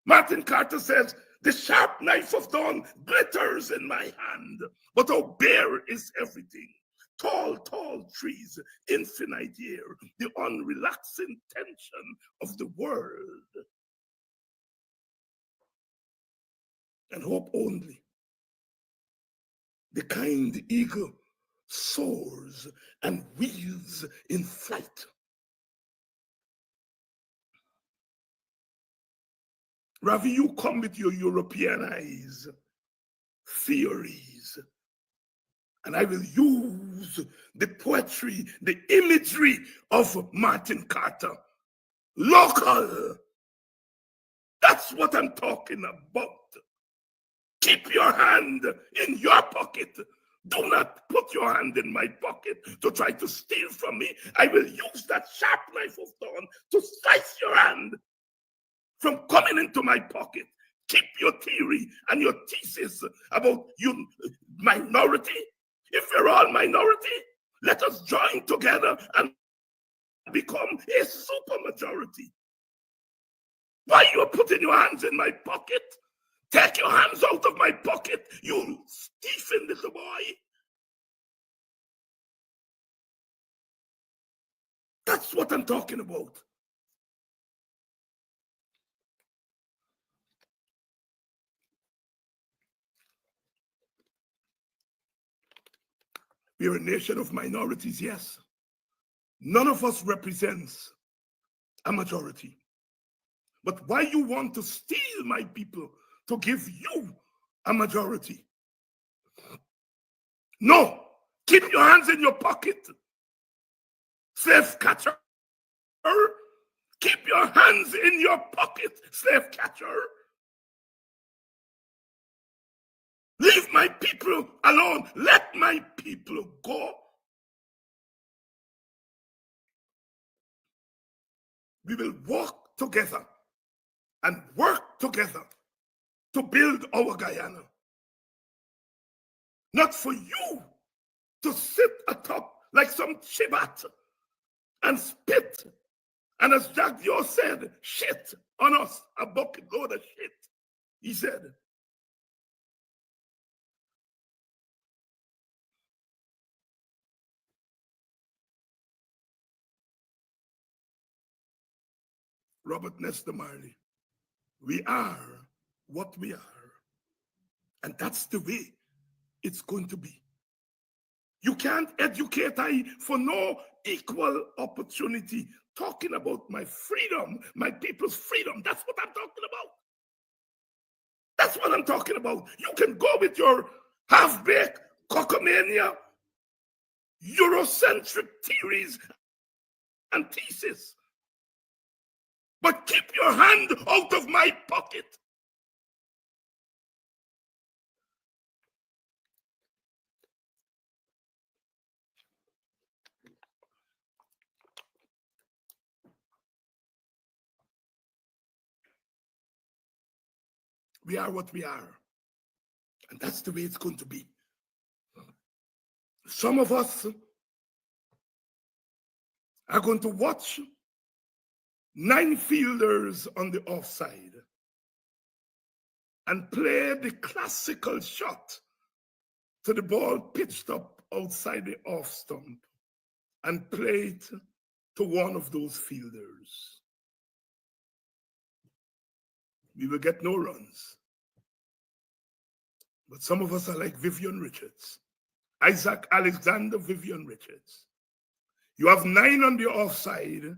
Martin Carter says, the sharp knife of dawn glitters in my hand, but how bare is everything. Tall, tall trees, infinite air, the unrelaxing tension of the world. And hope only. The kind eagle soars and wheels in flight. Ravi, you come with your Europeanized theories, and I will use the poetry, the imagery of Martin Carter. Local. That's what I'm talking about. Keep your hand in your pocket. Do not put your hand in my pocket to try to steal from me. I will use that sharp knife of dawn to slice your hand from coming into my pocket. Keep your theory and your thesis about you minority. If you're all minority, let us join together and become a super majority. Why you are putting your hands in my pocket? Take your hands out of my pocket, you Stephen little boy. That's what I'm talking about. We are a nation of minorities, yes. None of us represents a majority. But why you want to steal my people to give you a majority? No, keep your hands in your pocket. Slave catcher. Keep your hands in your pocket, slave catcher. Leave my people alone. Let my people go. We will walk together and work together to build our Guyana. Not for you to sit atop like some chibat and spit. And as Jack Dio said, shit on us, a bucket load of shit. He said, Robert Nesta Marley, we are what we are. And that's the way it's going to be. You can't educate I for no equal opportunity. Talking about my freedom, my people's freedom. That's what I'm talking about. That's what I'm talking about. You can go with your half-baked cockamania, Eurocentric theories and thesis. But keep your hand out of my pocket. We are what we are. And that's the way it's going to be. Some of us are going to watch 9 fielders on the offside and play the classical shot to the ball pitched up outside the off stump and play it to one of those fielders, we will get no runs. But some of us are like Vivian Richards, Isaac Alexander Vivian Richards. You have 9 on the offside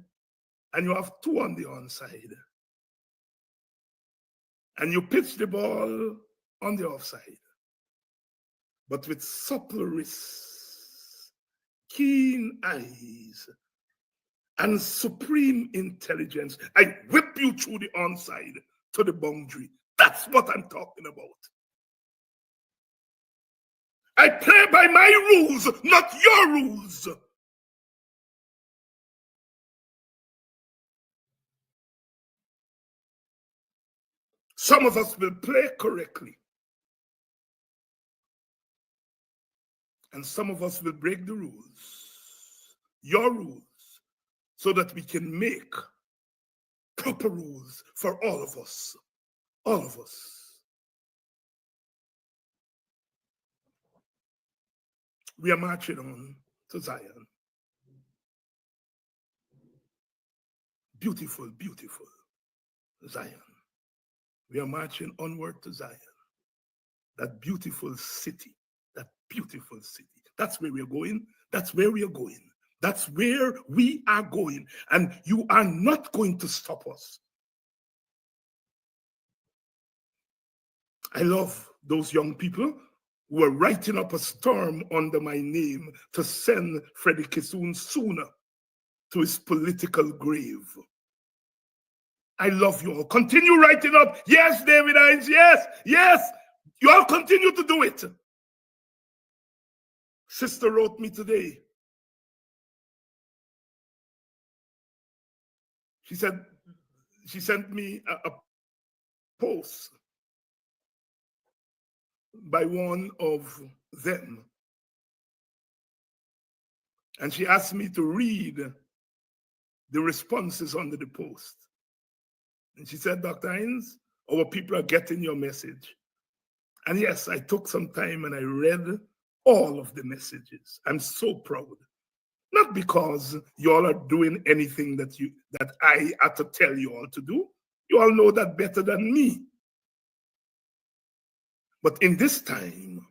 and you have 2 on the onside. And you pitch the ball on the offside. But with supple wrists, keen eyes, and supreme intelligence, I whip you through the onside to the boundary. That's what I'm talking about. I play by my rules, not your rules. Some of us will play correctly. And some of us will break the rules, your rules, so that we can make proper rules for all of us. All of us. We are marching on to Zion. Beautiful, beautiful Zion. We are marching onward to Zion. That beautiful city, that beautiful city. That's where we are going. That's where we are going. That's where we are going. And you are not going to stop us. I love those young people who are writing up a storm under my name to send Freddie Kissoon sooner to his political grave. I love you all. Continue writing up. Yes, David Hines. Yes, yes. You all continue to do it. Sister wrote me today. She said, she sent me a post by one of them. And she asked me to read the responses under the post. And she said, Dr. Hines, our people are getting your message. And yes, I took some time and I read all of the messages. I'm so proud. Not because you all are doing anything that I had to tell you all to do. You all know that better than me. But in this time,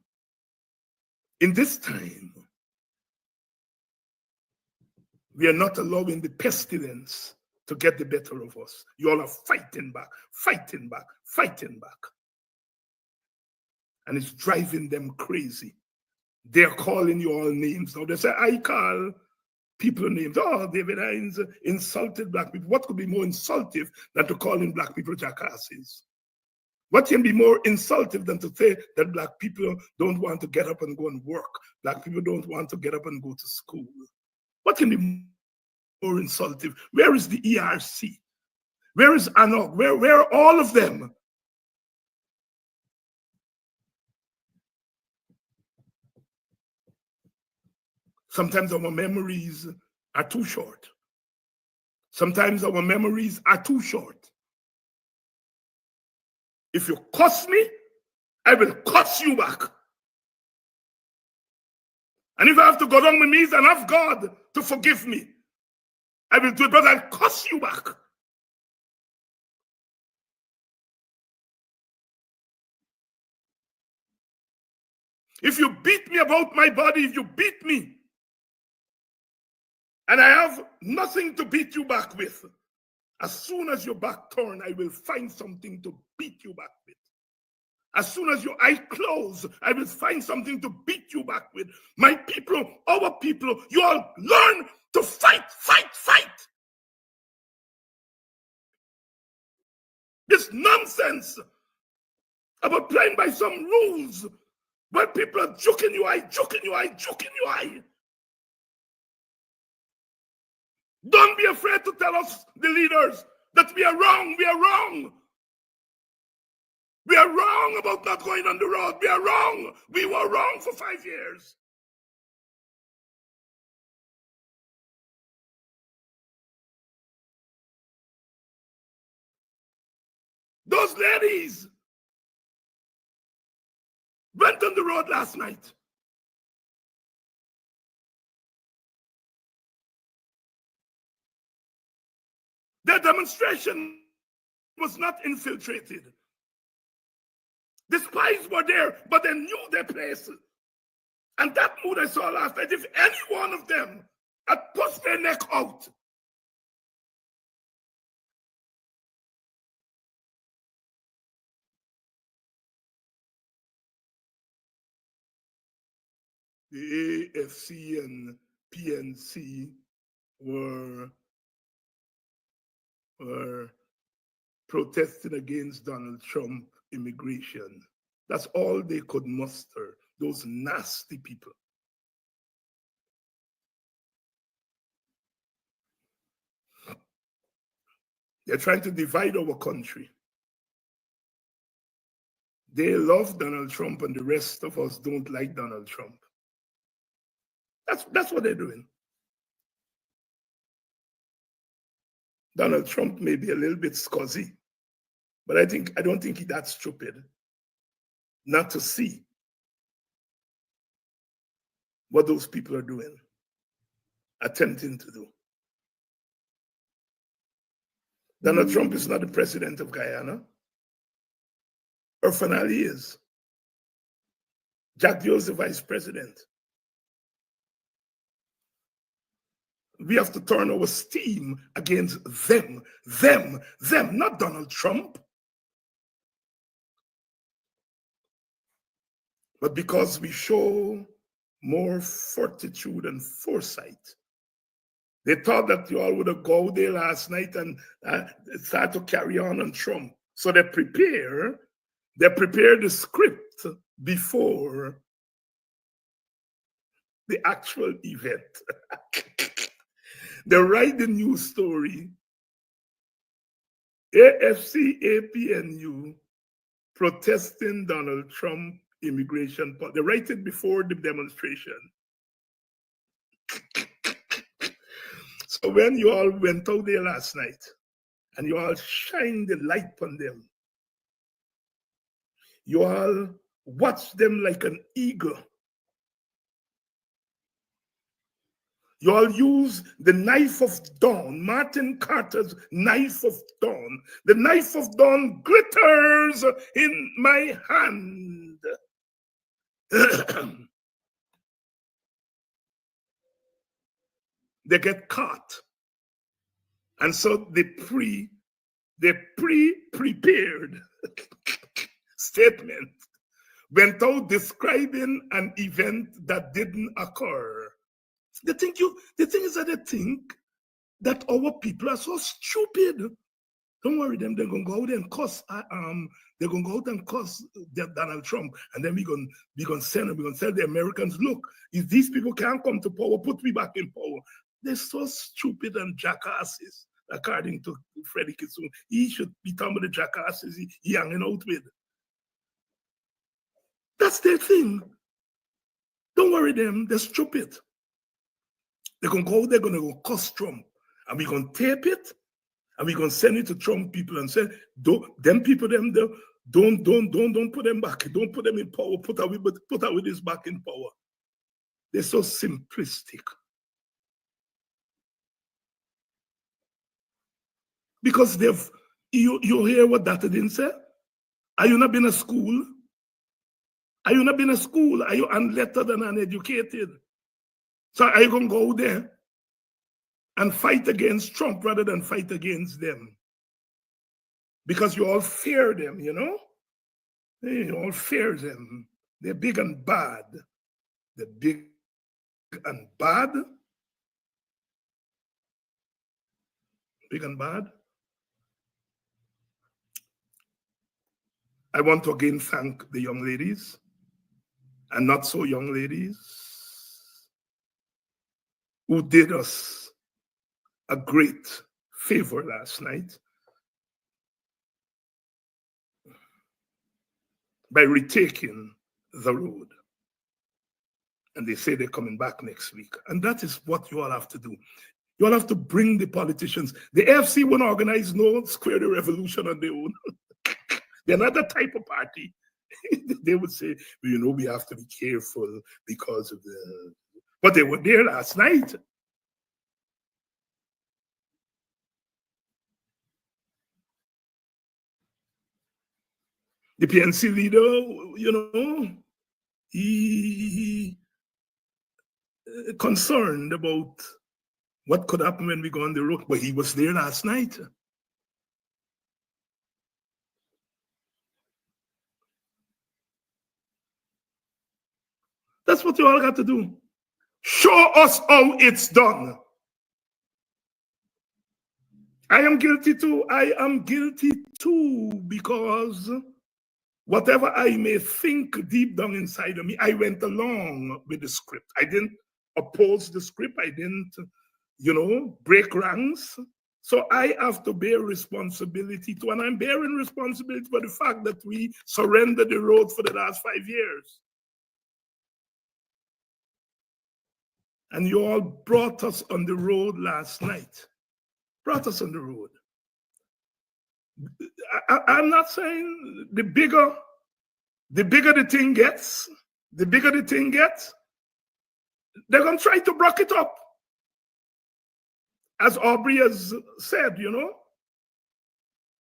we are not allowing the pestilence to get the better of us. You all are fighting back, fighting back, fighting back. And it's driving them crazy. They're calling you all names. Now they say, I call people names. Oh, David Hines insulted black people. What could be more insultive than to call in black people jackasses? What can be more insultive than to say that black people don't want to get up and go and work? Black people don't want to get up and go to school. What can be more insultive? Where is the ERC? Where is ANOG? Where are all of them? Sometimes our memories are too short. Sometimes our memories are too short. If you curse me, I will curse you back. And if I have to go down my knees and ask God to forgive me, I will do it, but I'll curse you back. If you beat me about my body, if you beat me, and I have nothing to beat you back with, as soon as your back turn, I will find something to beat you back with. As soon as your eye close, I will find something to beat you back with. My people, our people, you all learn to fight, fight, fight. This nonsense about playing by some rules where people are joking you eye, joking you eye, joking you eye. Don't be afraid to tell us, the leaders, that we are wrong. We are wrong. We are wrong about not going on the road. We are wrong. We were wrong for 5 years. Those ladies went on the road last night. Their demonstration was not infiltrated. The spies were there, but they knew their place. And that mood I saw last night, if any one of them had pushed their neck out, the AFC and PNC were protesting against Donald Trump immigration. That's all they could muster, those nasty people. They're trying to divide our country. They love Donald Trump and the rest of us don't like Donald Trump. That's what they're doing. Donald Trump may be a little bit scuzzy, but I don't think he's that stupid not to see what those people are doing, attempting to do. Donald Trump is not the president of Guyana. Or finally is. Jack Jones, the vice president. We have to turn our steam against them, not Donald Trump. But because we show more fortitude and foresight, they thought that you all would have gone there last night and start to carry on Trump. So they prepare the script before the actual event. They write the news story. AFC, APNU protesting Donald Trump immigration. They write it before the demonstration. So when you all went out there last night and you all shined the light on them, you all watched them like an eagle. You all use the knife of dawn, Martin Carter's knife of dawn. The knife of dawn glitters in my hand. They get caught. And so they pre-prepared statement went out describing an event that didn't occur. They think that our people are so stupid. Don't worry them, they're gonna go out and cuss they're gonna go out and cuss Donald Trump, and then we're gonna send them, we're gonna tell the Americans, look, if these people can't come to power, put me back in power. They're so stupid and jackasses, according to Freddie Kitsun. He should be talking about the jackasses he hanging out with. That's their thing. Don't worry them, they're stupid. They're gonna go, they're gonna go cuss Trump, and we're gonna tape it, and we're gonna send it to Trump people and say, don't put them back, don't put them in power, put away this back in power. They're so simplistic. Because you hear what that didn't say? Are you not been to school? Are you not been to school? Are you unlettered and uneducated? So are you going to go there and fight against Trump rather than fight against them? Because you all fear them, you know? You all fear them. They're big and bad. They're big and bad. Big and bad. I want to again thank the young ladies and not so young ladies who did us a great favor last night by retaking the road. And they say they're coming back next week. And that is what you all have to do. You all have to bring the politicians. The AFC won't organize no square the revolution on their own. They're not that type of party. They would say, well, you know, we have to be careful because of the... But they were there last night. The PNC leader, you know, he concerned about what could happen when we go on the road, but he was there last night. That's what you all got to do. Show us how it's done. I am guilty too. I am guilty too, because whatever I may think deep down inside of me, I went along with the script. I didn't oppose the script. I didn't, you know, break ranks. So I have to bear responsibility too. And I'm bearing responsibility for the fact that we surrendered the road for the last 5 years. And you all brought us on the road last night. Brought us on the road. I'm not saying the bigger the thing gets, they're going to try to block it up. As Aubrey has said, you know.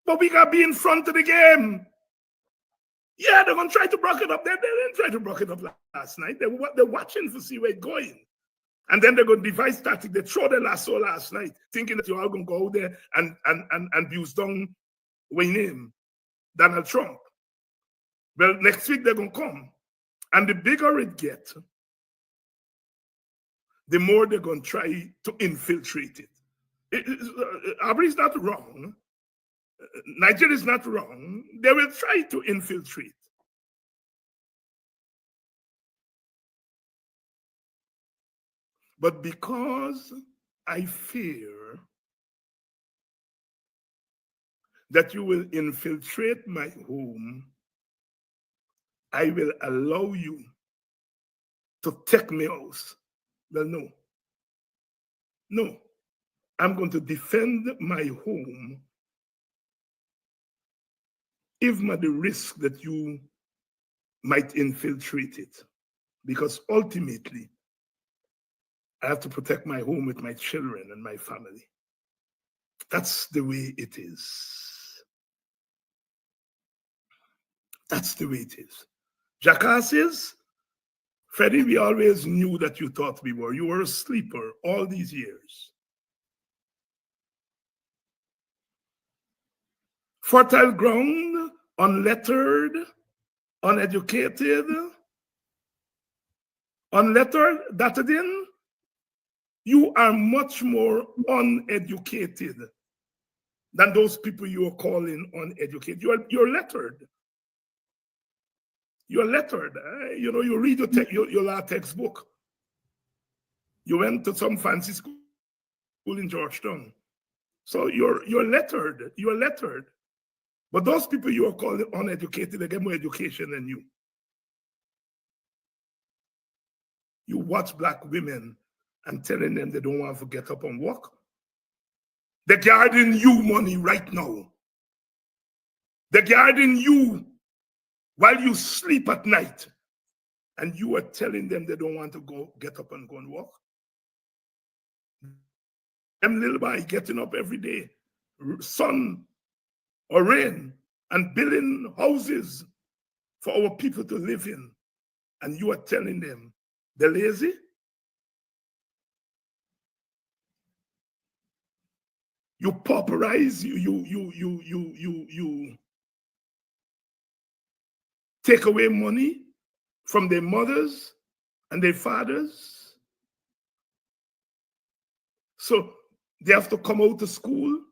But we got to be in front of the game. Yeah, they're going to try to block it up. They didn't try to block it up last night. They're watching to see where it's going. And then they're going to devise tactics. They throw the lasso last night, thinking that you're all going to go out there and abuse down Wayne name, Donald Trump. Well, next week they're going to come. And the bigger it gets, the more they're going to try to infiltrate it. Aubrey's not wrong. Nigeria is not wrong. They will try to infiltrate. But because I fear that you will infiltrate my home, I will allow you to take me house. Well, no. No. I'm going to defend my home, even at the risk that you might infiltrate it. Because ultimately, I have to protect my home with my children and my family. That's the way it is. That's the way it is. Jackasses, Freddie, we always knew that you thought we were. You were a sleeper all these years. Fertile ground, unlettered, uneducated, datted in. You are much more uneducated than those people you are calling uneducated. You're lettered. You're lettered. You know, you read your law textbook. You went to some fancy school in Georgetown. So you're lettered. You're lettered. But those people you are calling uneducated, they get more education than you. You watch black women and telling them they don't want to get up and walk. They're guarding you money right now. They're guarding you while you sleep at night. And you are telling them they don't want to go get up and go and walk. Them little boy getting up every day, sun or rain, and building houses for our people to live in. And you are telling them they're lazy? You pauperize, you take away money from their mothers and their fathers. So they have to come out of school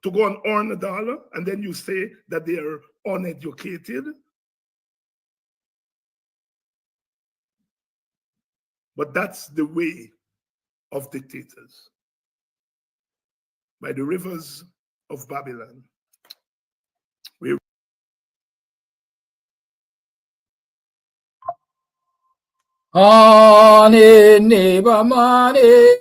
to go and earn $1, and then you say that they are uneducated. But that's the way of dictators. By the rivers of Babylon. Morning, neighbor, morning.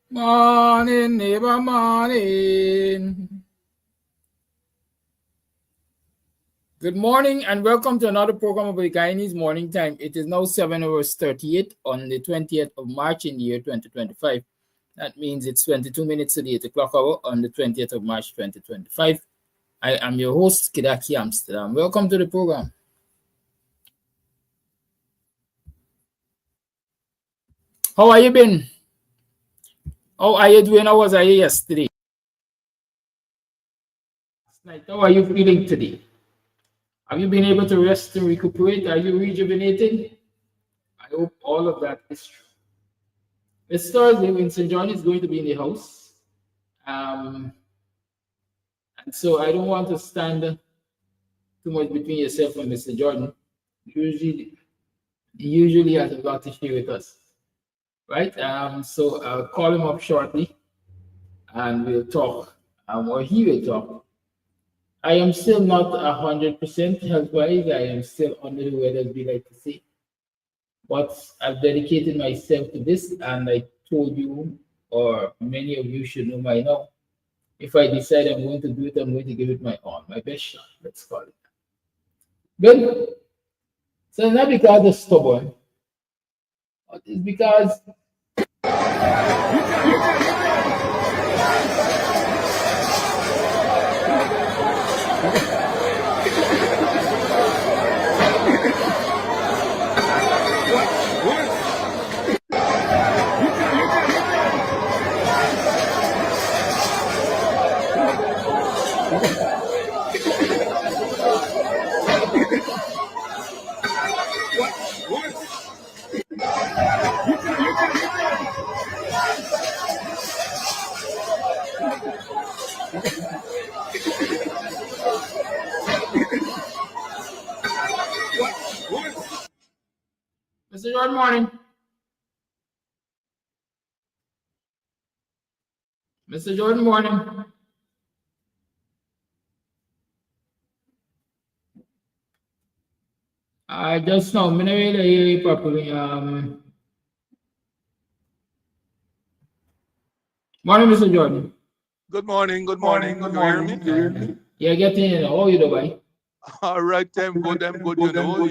Morning, neighbor, morning. Good morning and welcome to another program of the Guyanese Morning Time. It is now 7:38 on the 20th of March in the year 2025. That means it's 22 minutes to the 8 o'clock hour on the 20th of March 2025. I am your host, Kidaki Amsterdam. Welcome to the program. How are you been? How are you doing? How was I yesterday? How are you feeling today? Have you been able to rest and recuperate? Are you rejuvenated? I hope all of that is true. It's Thursday when St. John is going to be in the house. And so I don't want to stand too much between yourself and Mr. Jordan. He usually has a lot to share with us. Right? So I'll call him up shortly and we'll talk, or he will talk. I am still not 100% health-wise. I am still under the weather, as we like to say. But I've dedicated myself to this, and I told you, or many of you should know by now, if I decide I'm going to do it, I'm going to give it my all, my best shot, let's call it. Good. So not because I'm stubborn, but it's because Mr. Jordan, morning. Mr. Jordan, morning. I just know, I'm not really hear you properly. Morning, Mr. Jordan. Good morning. Good morning. You hear me? Yeah, getting in. How are you doing? All right, them good. You know,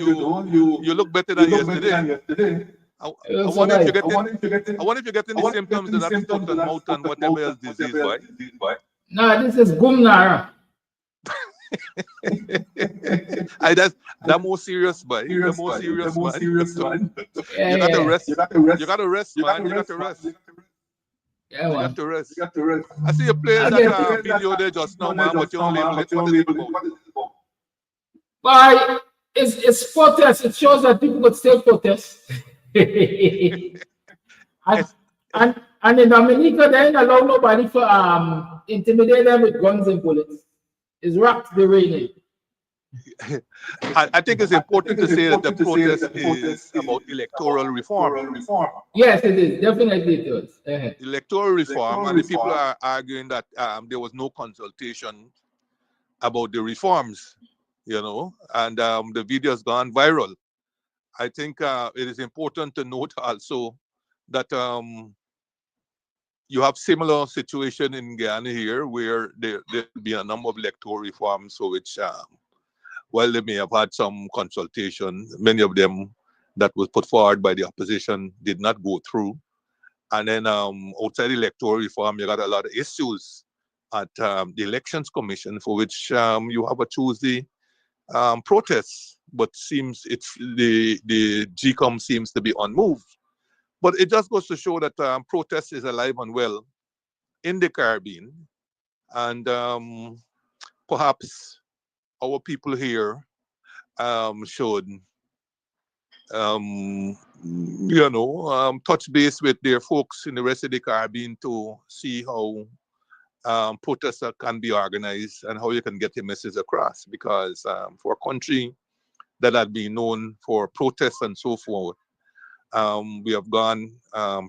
you look better than yesterday. I wonder if you're getting the symptoms of that foot and mouth and whatever else disease, boy. No, this is Gumnara. That more serious, boy. The more serious, man. Yeah, You got to yeah. rest. You got to rest, man. You got to rest. Yeah, You man. got to rest. I see you playing that video there just now, man, but you don't label it. What is it about? But it's protest. It shows that people could still protest. and in Dominica, they ain't allow nobody for intimidate them with guns and bullets. It's rocked the raining. I think it's important to say that the protest is about electoral reform. Yes, it is. Definitely it is. Electoral reform, and the people are arguing that there was no consultation about the reforms, you know, and the video has gone viral. I think it is important to note also that you have similar situation in Guyana here, where there'll be a number of electoral reforms for which, while they may have had some consultation, many of them that was put forward by the opposition did not go through. And then outside electoral reform, you got a lot of issues at the Elections Commission, for which you have a Tuesday protest, but seems it's the GCOM seems to be unmoved. But it just goes to show that protest is alive and well in the Caribbean, and perhaps our people here should touch base with their folks in the rest of the Caribbean to see how protests can be organized and how you can get your message across. Because for a country that had been known for protests and so forth, we have gone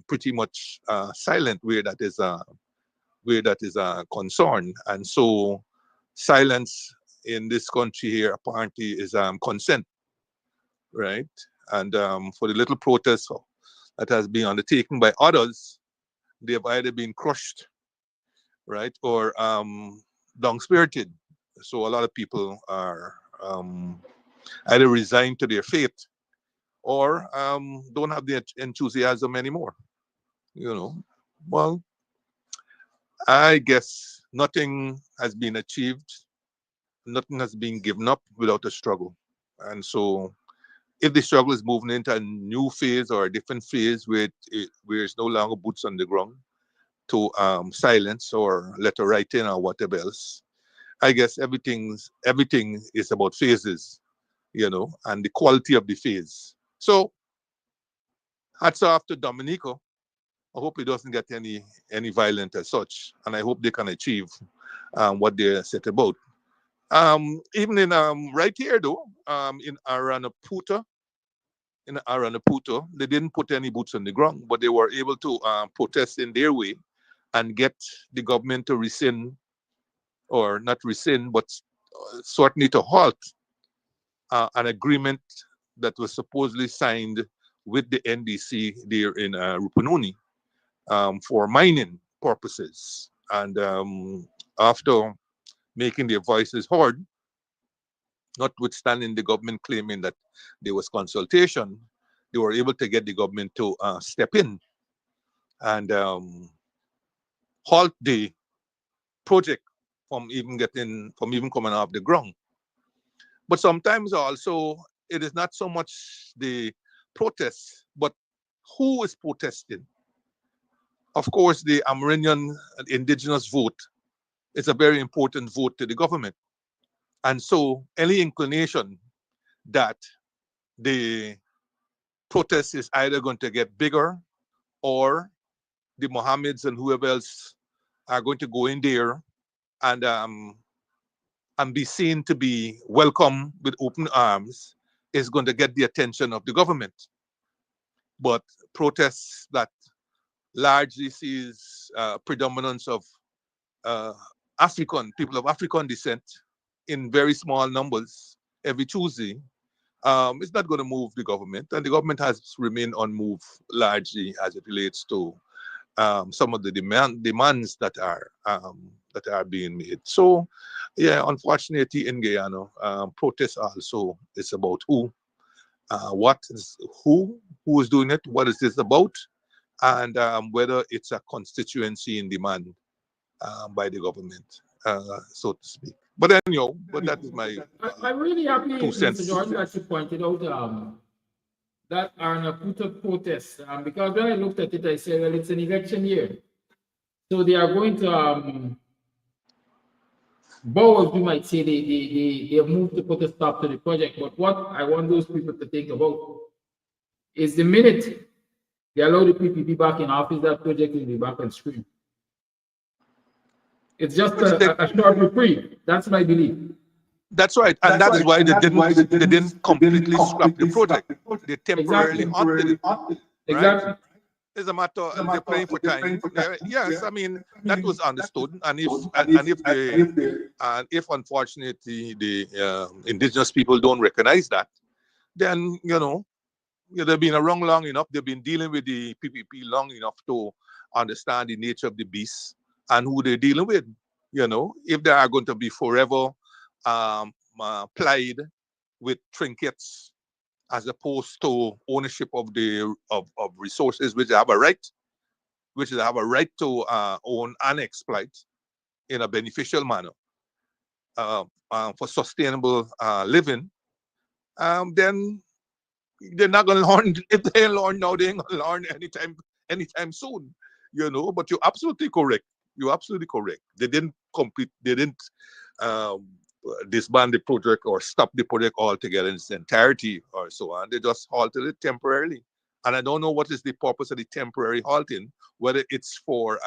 pretty much silent where that is a concern. And so silence in this country here apparently is consent, right? And for the little protest that has been undertaken by others, they have either been crushed, right, or down-spirited. So a lot of people are either resigned to their fate or don't have the enthusiasm anymore. You know, well, I guess nothing has been achieved, nothing has been given up without a struggle. And so if the struggle is moving into a new phase or a different phase where it's no longer boots on the ground to silence or letter writing or whatever else, I guess everything is about phases, and the quality of the phase. So hats off to Dominico. I hope he doesn't get any violent as such, and I hope they can achieve what they're set about. Even in right here though, in Aranaputo, they didn't put any boots on the ground, but they were able to protest in their way and get the government to rescind, or not rescind, but certainly to halt an agreement that was supposedly signed with the NDC there in Rupununi for mining purposes. And after making their voices heard, notwithstanding the government claiming that there was consultation, they were able to get the government to step in and halt the project from even coming off the ground. But sometimes also it is not so much the protest, but who is protesting. Of course, the Amerindian indigenous vote is a very important vote to the government. And so any inclination that the protest is either going to get bigger, or the Mohammeds and whoever else are going to go in there and be seen to be welcome with open arms, is going to get the attention of the government. But protests that largely sees predominance of people of African descent in very small numbers every Tuesday, it's not going to move the government, and the government has remained unmoved largely as it relates to some of the demands that are being made. So, yeah, unfortunately, in Guyana, protest also is about who is doing it, what is this about, and whether it's a constituency in demand by the government, so to speak. But anyhow, that is my I'm really happy, 2 cents. Mr. Jordan, that you pointed out that Aranaputa protest, because when I looked at it, I said, well, it's an election year. So they are going to, both you might say they have moved to put a stop to the project. But what I want those people to think about is the minute they allow the PPP back in office, that project will be back on screen. It's just a short reprieve. That's my belief. That's right, and that is why they didn't completely scrap the project. They temporarily halted it. Exactly. It's a matter they're playing for time. Yes, I mean that was understood, and if unfortunately the indigenous people don't recognize that, then they've been around long enough. They've been dealing with the PPP long enough to understand the nature of the beast and who they're dealing with. If they are going to be forever plied with trinkets as opposed to ownership of the of resources which they have a right to own and exploit in a beneficial manner for sustainable living, then they're not going to learn. If they learn now, they ain't going to learn anytime soon. But you're absolutely correct. They didn't complete. They didn't disband the project or stop the project altogether in its entirety or so on. They just halted it temporarily. And I don't know what is the purpose of the temporary halting, whether it's for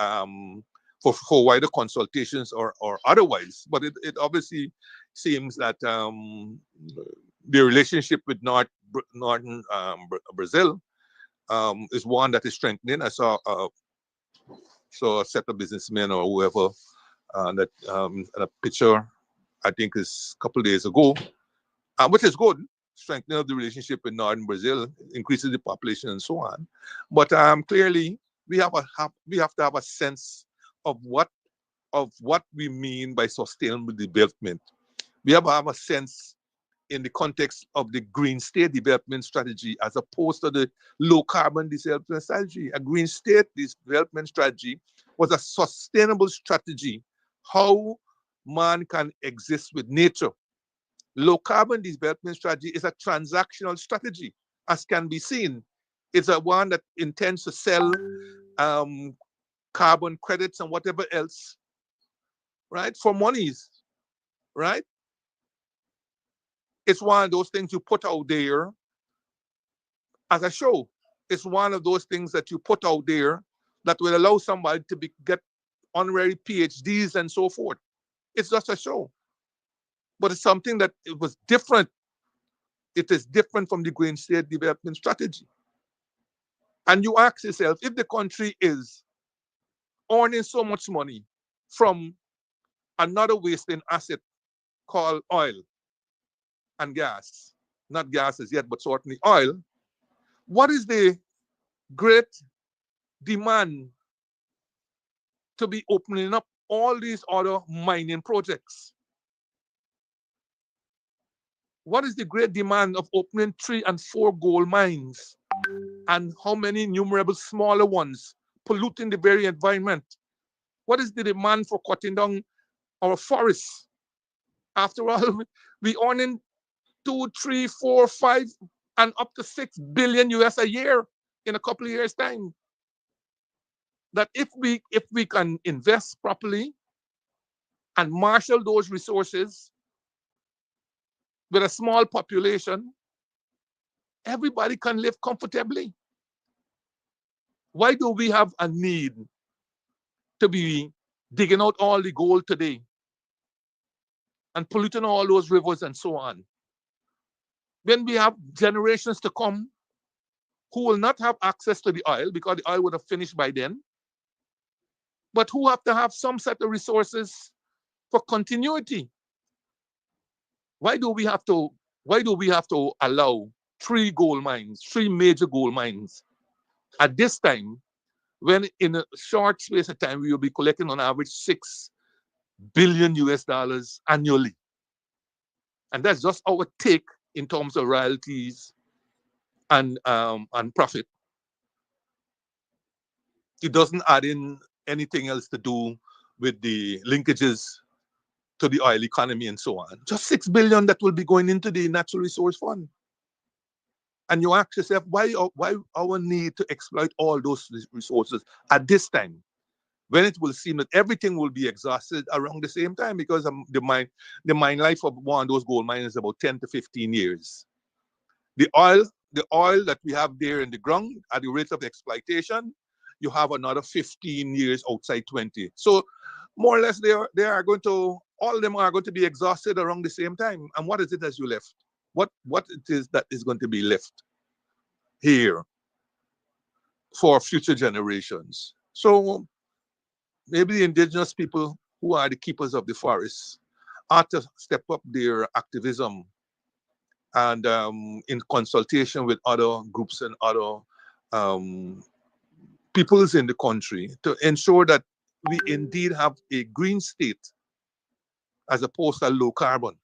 wider consultations or otherwise. But it obviously seems that the relationship with northern Brazil is one that is strengthening. I saw a set of businessmen or whoever that a picture, I think is a couple of days ago, which is good, strengthening of the relationship with northern Brazil, increases the population and so on. But clearly, we have to have a sense of what we mean by sustainable development. We have to have a sense in the context of the green state development strategy as opposed to the low carbon development strategy. A green state development strategy was a sustainable strategy, how man can exist with nature. Low carbon development strategy is a transactional strategy, as can be seen. It's a one that intends to sell carbon credits and whatever else, right, for monies, right? It's one of those things you put out there as a show. It's one of those things that you put out there that will allow somebody to get honorary PhDs and so forth. It's just a show. But it's something that it was different. It is different from the green state development strategy. And you ask yourself, if the country is earning so much money from another wasting asset called oil and gas, not gas as yet, but certainly oil, what is the great demand to be opening up all these other mining projects? What is the great demand of opening 3 and 4 gold mines? And how many innumerable smaller ones polluting the very environment? What is the demand for cutting down our forests? After all, we earning 2, 3, 4, 5, and up to 6 billion US a year in a couple of years' time. That if we can invest properly and marshal those resources with a small population, everybody can live comfortably. Why do we have a need to be digging out all the gold today and polluting all those rivers and so on, when we have generations to come who will not have access to the oil because the oil would have finished by then, but who have to have some set of resources for continuity? Why do we have to allow 3 gold mines, 3 major gold mines at this time, when in a short space of time we will be collecting on average $6 billion US annually? And that's just our take in terms of royalties and profit. It doesn't add in anything else to do with the linkages to the oil economy and so on. Just 6 billion that will be going into the natural resource fund. And you ask yourself, why our need to exploit all those resources at this time, when it will seem that everything will be exhausted around the same time, because the mine life of one of those gold mines is about 10 to 15 years. The oil that we have there in the ground at the rate of exploitation, you have another 15 years outside 20. So more or less all of them are going to be exhausted around the same time. And what is it as you left? What it is that is going to be left here for future generations? So maybe the indigenous people who are the keepers of the forests ought to step up their activism and in consultation with other groups and other peoples in the country to ensure that we indeed have a green state as opposed to low carbon.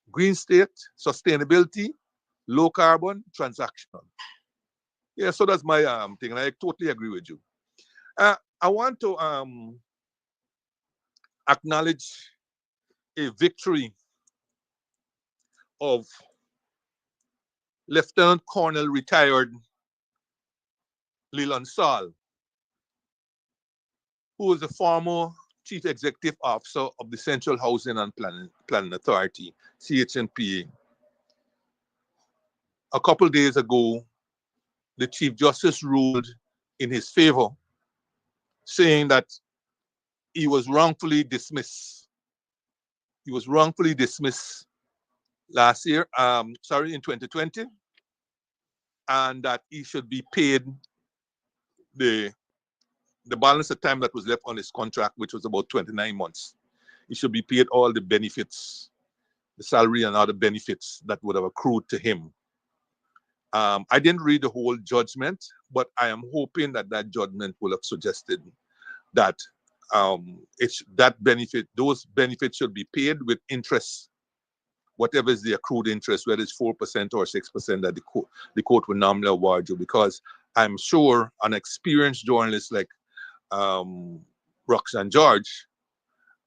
Green state, sustainability, low carbon, transactional. Yeah, so that's my thing, and I totally agree with you. I want to acknowledge a victory of Lieutenant Colonel retired Leland Saul, who is the former Chief Executive Officer of the Central Housing and Planning Authority, CHNPA. A couple days ago, the Chief Justice ruled in his favor, saying that he was wrongfully dismissed. He was wrongfully dismissed last year, in 2020, and that he should be paid the balance of time that was left on his contract, which was about 29 months. He should be paid all the benefits, the salary and other benefits that would have accrued to him. I didn't read the whole judgment, but I am hoping that that judgment will have suggested that those benefits should be paid with interest whatever is the accrued interest, whether it's 4% or 6% that the court will normally award you, because I'm sure an experienced journalist like Roxanne George,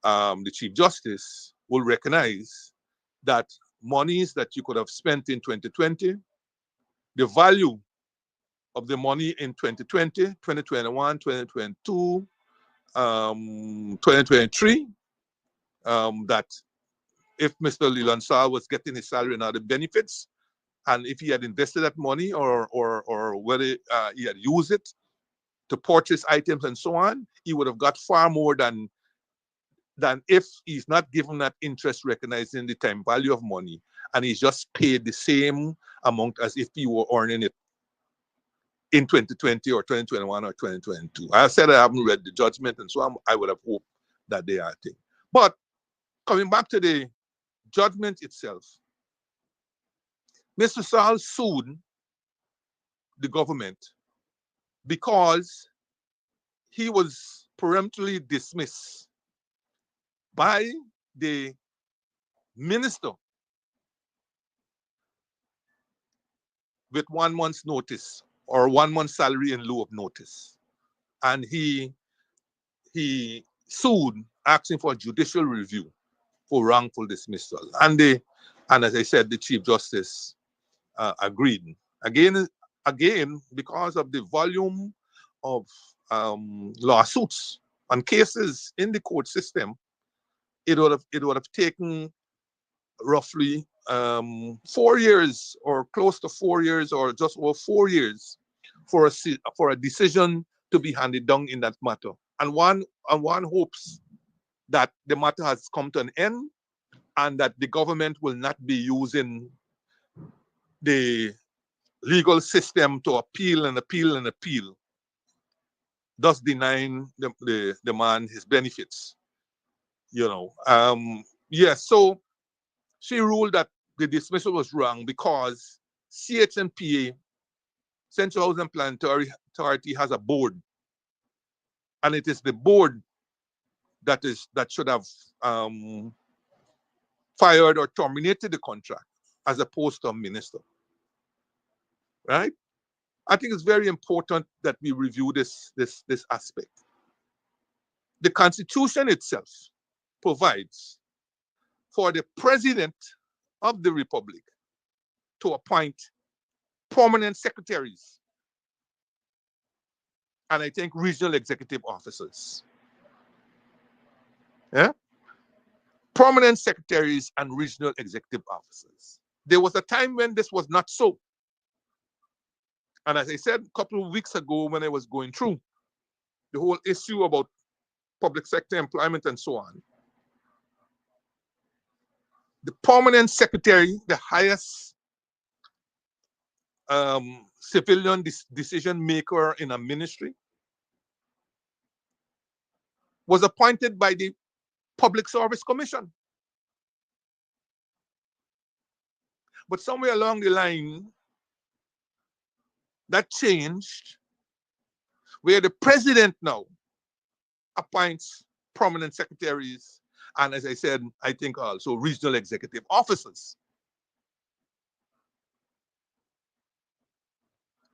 the Chief Justice, will recognize that monies that you could have spent in 2020, the value of the money in 2020, 2021, 2022, 2023, that if Mr. Leland Saul was getting his salary and other benefits, and if he had invested that money or whether he had used it to purchase items and so on, he would have got far more than if he's not given that interest recognizing the time value of money, and he's just paid the same amount as if he were earning it in 2020 or 2021 or 2022. I said I haven't read the judgment and so on. I would have hoped that they are thing. But coming back to the judgment itself, Mr. Saul sued the government because he was peremptorily dismissed by the minister with 1 month's notice or 1 month's salary in lieu of notice. And he sued, asking for a judicial review for wrongful dismissal. And as I said, the Chief Justice agreed. Again, because of the volume of lawsuits and cases in the court system, it would have taken roughly 4 years or close to 4 years or just over 4 years for a decision to be handed down in that matter. And one hopes that the matter has come to an end and that the government will not be using the legal system to appeal and appeal and appeal, thus denying the man his benefits. Yes, so she ruled that the dismissal was wrong because CHNPA, Central Housing Planning Authority, has a board, and it is the board that should have fired or terminated the contract as opposed to a minister. Right? I think it's very important that we review this aspect. The Constitution itself provides for the President of the Republic to appoint permanent secretaries and I think regional executive officers. Yeah? Permanent secretaries and regional executive officers. There was a time when this was not so. And as I said a couple of weeks ago when I was going through the whole issue about public sector employment and so on, the permanent secretary, the highest civilian decision maker in a ministry, was appointed by the Public Service Commission. But somewhere along the line, that changed, where the president now appoints permanent secretaries and, as I said, I think also regional executive officers.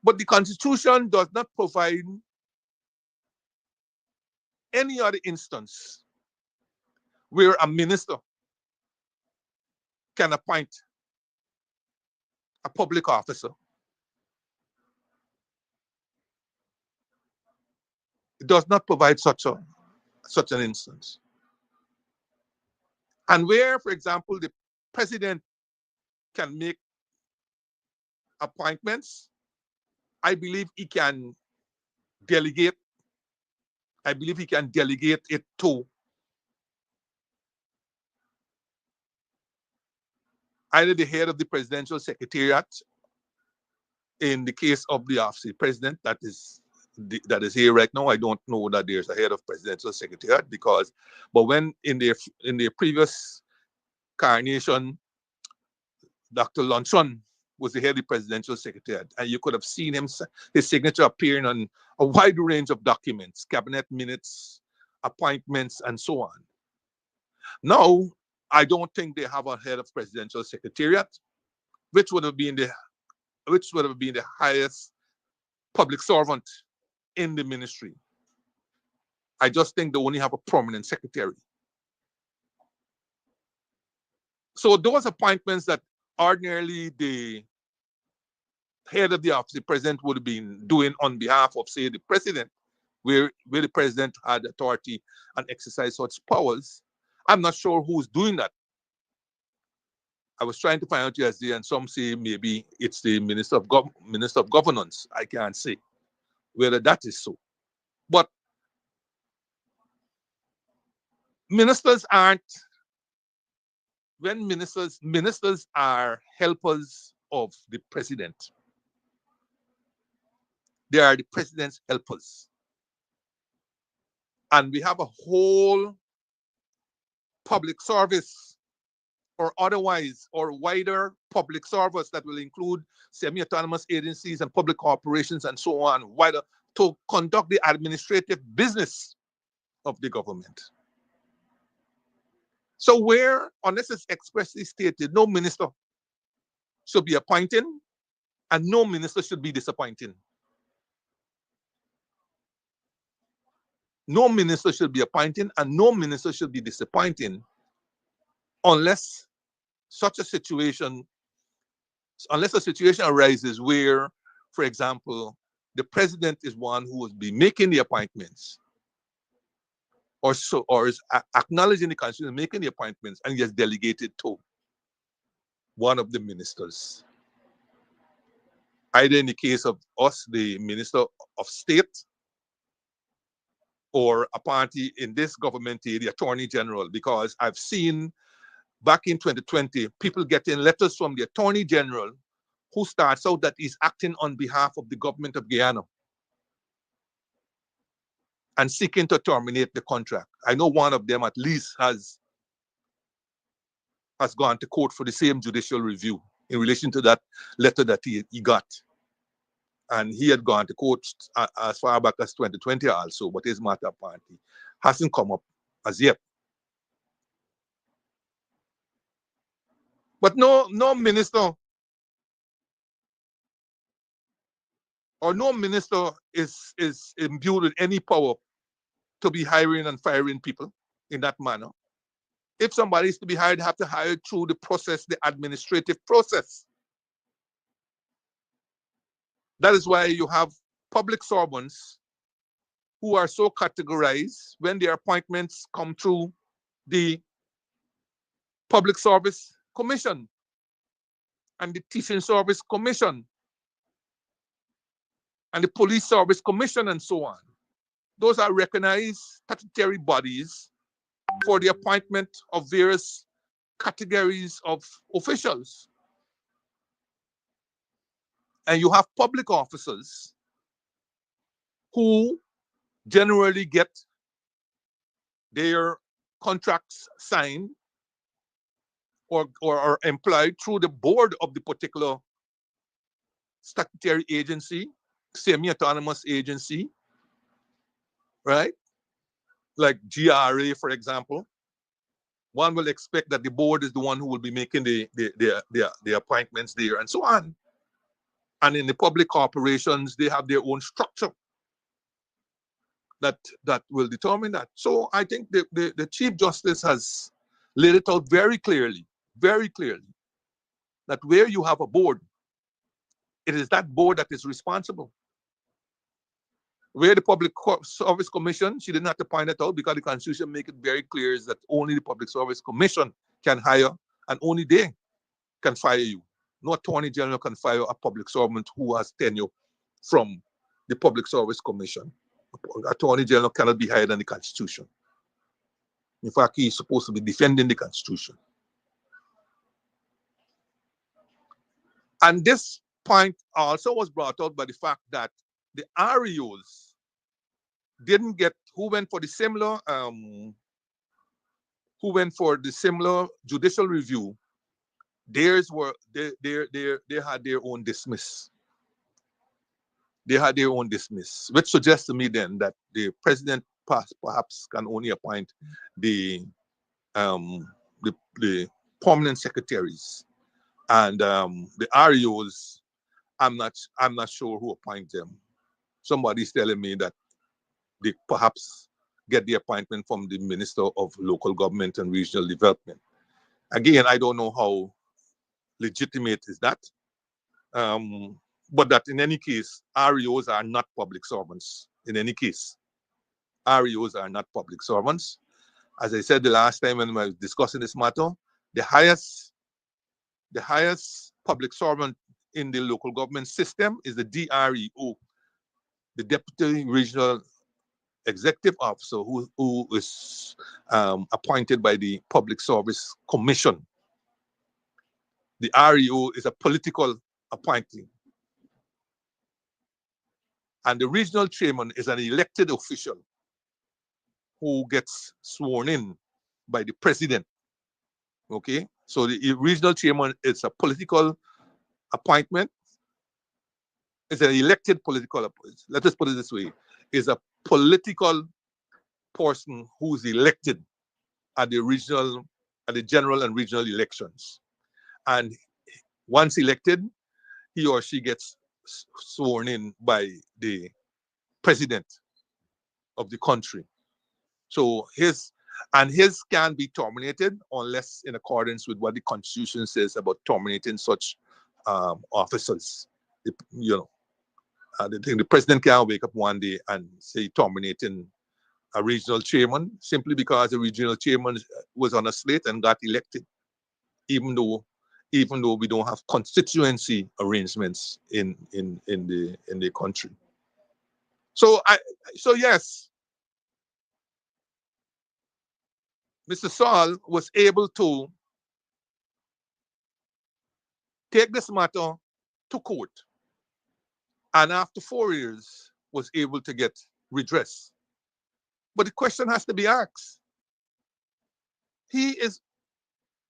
But the Constitution does not provide any other instance where a minister can appoint a public officer. It does not provide such an instance. And where, for example, the president can make appointments, I believe he can delegate. I believe he can delegate it to either the head of the presidential secretariat, in the case of the office president that is here right now. I don't know that there's a head of presidential secretariat but when in their previous coronation, Dr. Lunchon was the head of the presidential secretariat, and you could have seen his signature appearing on a wide range of documents, cabinet minutes, appointments, and so on. Now, I don't think they have a head of presidential secretariat, which would have been the highest public servant in the ministry. I just think they only have a prominent secretary. So those appointments that ordinarily the head of the office, the president, would have been doing on behalf of, say, the president, where the president had authority and exercised such powers, I'm not sure who's doing that. I was trying to find out yesterday, and some say maybe it's the Minister of Governance. I can't say whether that is so. But ministers aren't, when ministers are helpers of the president. They are the president's helpers. And we have a whole public service or otherwise, or wider public service that will include semi-autonomous agencies and public corporations and so on, wider, to conduct the administrative business of the government. So where, unless it's expressly stated, no minister should be appointing and no minister should be disappointing. No minister should be appointing and no minister should be disappointing unless a situation arises where, for example, the president is one who will be making the appointments or is acknowledging the constitution, making the appointments, and he has delegated to one of the ministers. Either in the case of us, the Minister of State, or a party in this government, the Attorney General, because I've seen back in 2020, people getting letters from the Attorney General who starts out that he's acting on behalf of the government of Guyana and seeking to terminate the contract. I know one of them at least has gone to court for the same judicial review in relation to that letter that he got. And he had gone to court as far back as 2020 also, but his matter apparently hasn't come up as yet. But no minister or no minister is imbued with any power to be hiring and firing people in that manner. If somebody is to be hired, they have to hire through the process, the administrative process. That is why you have public servants who are so categorized when their appointments come through the Public Service Commission and the Teaching Service Commission and the Police Service Commission and so on. Those are recognized statutory bodies for the appointment of various categories of officials. And you have public officers who generally get their contracts signed or are employed through the board of the particular statutory agency, semi-autonomous agency, right? Like GRA, for example. One will expect that the board is the one who will be making the appointments there and so on. And in the public corporations, they have their own structure that will determine that. So I think the Chief Justice has laid it out very clearly, that where you have a board, it is that board that is responsible. Where the Public Service Commission, she didn't have to point it out because the Constitution makes it very clear is that only the Public Service Commission can hire and only they can fire you. No Attorney General can fire a public servant who has tenure from the Public Service Commission. Attorney General cannot be higher than the Constitution. In fact, he is supposed to be defending the Constitution. And this point also was brought out by the fact that the REOs didn't get, who went for the similar judicial review, they had their own dismiss. They had their own dismiss, which suggests to me then that the president perhaps can only appoint the the permanent secretaries and the REOs. I'm not sure who appoint them. Somebody's telling me that they perhaps get the appointment from the Minister of Local Government and Regional Development. Again, I don't know how legitimate is that. But that in any case, REOs are not public servants. In any case, REOs are not public servants. As I said the last time when I was discussing this matter, the highest public servant in the local government system is the DREO, the Deputy Regional Executive Officer, who is appointed by the Public Service Commission. The REO is a political appointee. And the regional chairman is an elected official who gets sworn in by the president. Okay? So the regional chairman is a political appointment. It's an elected political appointment. Let us put it this way. Is a political person who's elected at the general and regional elections. And once elected, he or she gets sworn in by the president of the country. So his can be terminated unless in accordance with what the Constitution says about terminating such officers. The president can't wake up one day and say terminating a regional chairman simply because the regional chairman was on a slate and got elected, even though we don't have constituency arrangements in the country. So yes, Mr. Saul was able to take this matter to court, and after 4 years was able to get redress. But the question has to be asked.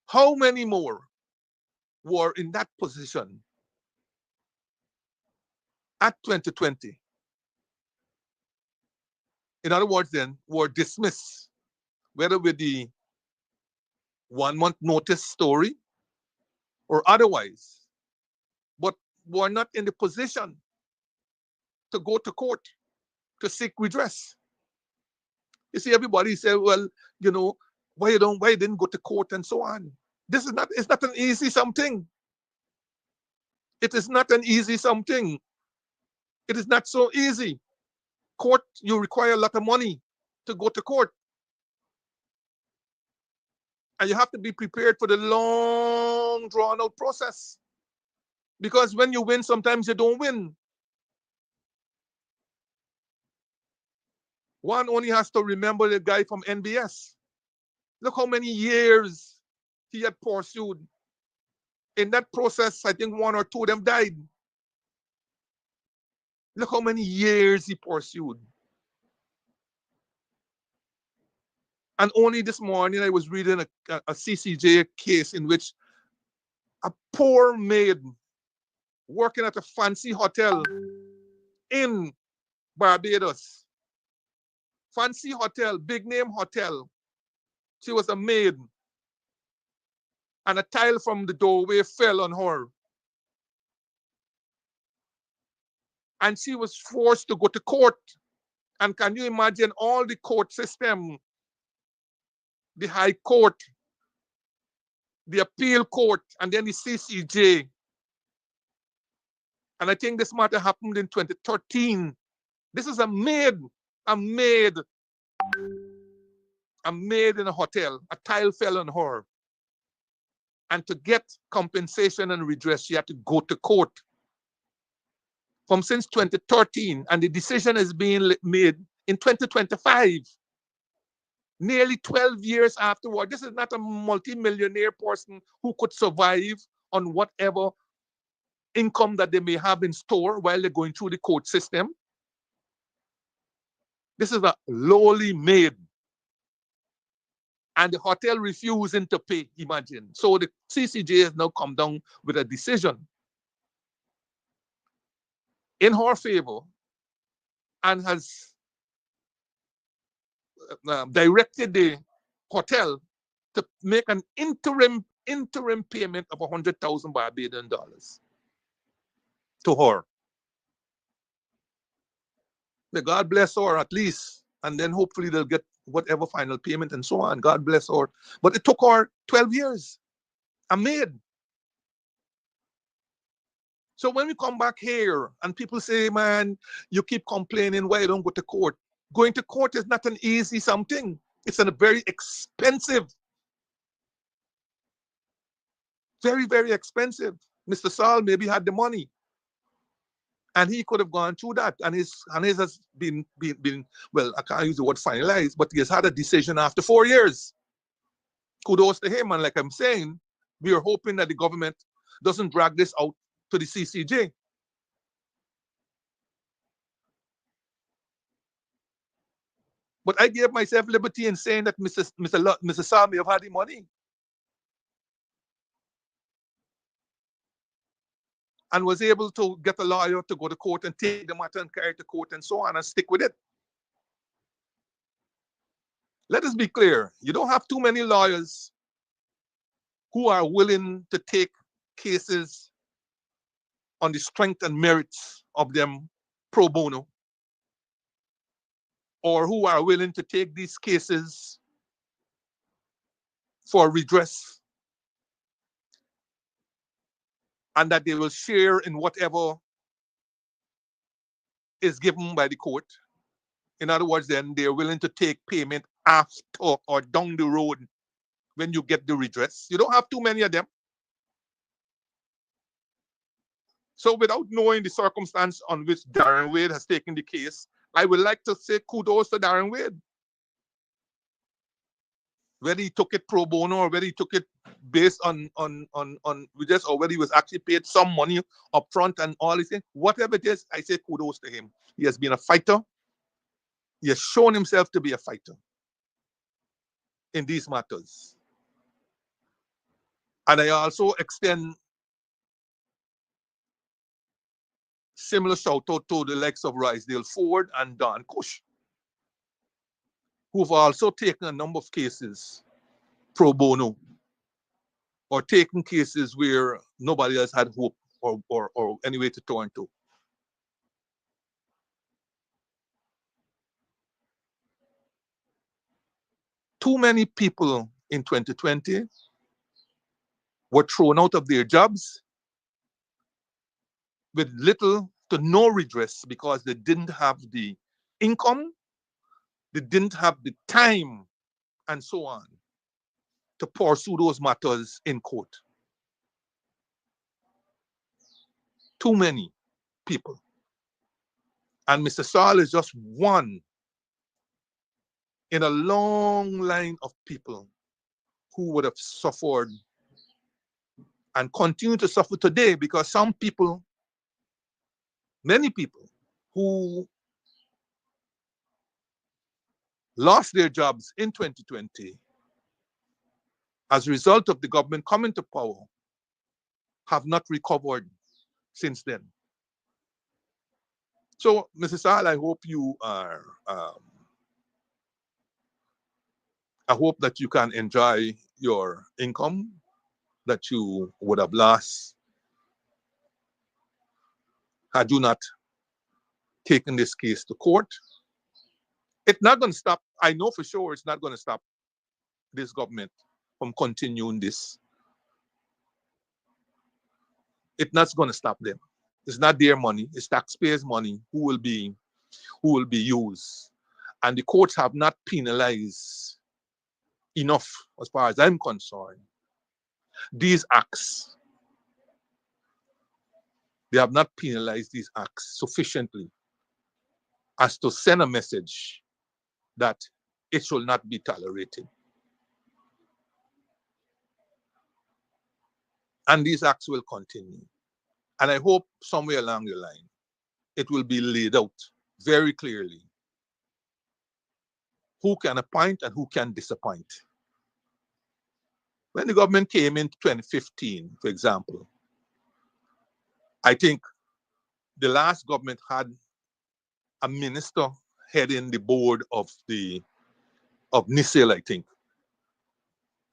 How many more were in that position at 2020? In other words, then, were dismissed, whether with the 1 month notice story or otherwise, but were not in the position to go to court to seek redress. You see, everybody said, well, why you didn't go to court and so on. It's not an easy something. It is not an easy something. It is not so easy. Court, you require a lot of money to go to court. And you have to be prepared for the long, drawn-out process. Because when you win, sometimes you don't win. One only has to remember the guy from NBS. Look how many years he had pursued. In that process, I think 1 or 2 of them died. Look how many years he pursued. And only this morning I was reading a CCJ case in which a poor maid working at a fancy hotel in Barbados, fancy hotel, big name hotel. She was a maid, and a tile from the doorway fell on her. And she was forced to go to court. And can you imagine all the court system, the High Court, the Appeal Court, and then the CCJ. And I think this matter happened in 2013. This is a maid in a hotel. A tile fell on her. And to get compensation and redress, she had to go to court. From since 2013, and the decision is being made in 2025. Nearly 12 years afterward. This is not a multi-millionaire person who could survive on whatever income that they may have in store while they're going through the court system. This is a lowly maid. And the hotel refusing to pay, imagine. So the CCJ has now come down with a decision in her favor and has directed the hotel to make an interim payment of 100,000 Barbadian dollars to her. May God bless her at least, and then hopefully they'll get whatever final payment and so on. God bless her. But it took her 12 years. A maid. So when we come back here and people say, man, you keep complaining why you don't go to court. Going to court is not an easy something. It's a very expensive. Very, very expensive. Mr. Saul maybe had the money. And he could have gone through that. And his has been, well, I can't use the word finalized, but he has had a decision after 4 years. Kudos to him. And like I'm saying, we are hoping that the government doesn't drag this out to the CCJ. But I gave myself liberty in saying that Mr. Saul may have had the money. And was able to get a lawyer to go to court and take the matter and carry it to court and so on and stick with it. Let us be clear. You don't have too many lawyers who are willing to take cases on the strength and merits of them pro bono, or who are willing to take these cases for redress, and that they will share in whatever is given by the court. In other words, then they're willing to take payment after or down the road when you get the redress. You don't have too many of them. So without knowing the circumstance on which Darren Wade has taken the case, I would like to say kudos to Darren Wade. Whether he took it pro bono or whether he took it based on redress, or whether he was actually paid some money up front and all these things, whatever it is, I say kudos to him. He has been a fighter. He has shown himself to be a fighter in these matters. And I also extend similar shout out to the likes of Risedale Ford and Don Cush, who've also taken a number of cases pro bono, or taken cases where nobody else had hope or any way to turn to. Too many people in 2020 were thrown out of their jobs with little to no redress because they didn't have the income, they didn't have the time, and so on, to pursue those matters in court. Too many people. And Mr. Saul is just one in a long line of people who would have suffered and continue to suffer today, because some people, many people who lost their jobs in 2020 as a result of the government coming to power have not recovered since then. So, Mrs. Saul, I hope you are, I hope that you can enjoy your income that you would have lost had you not taken this case to court. It's not going to stop. I know for sure it's not going to stop this government from continuing this. It's not going to stop them. It's not their money. It's taxpayers' money who will be used. And the courts have not penalized enough, as far as I'm concerned, these acts. They have not penalized these acts sufficiently as to send a message that it shall not be tolerated. And these acts will continue. And I hope somewhere along the line, it will be laid out very clearly who can appoint and who can disappoint. When the government came in 2015, for example, I think the last government had a minister heading the board of NISIL, I think.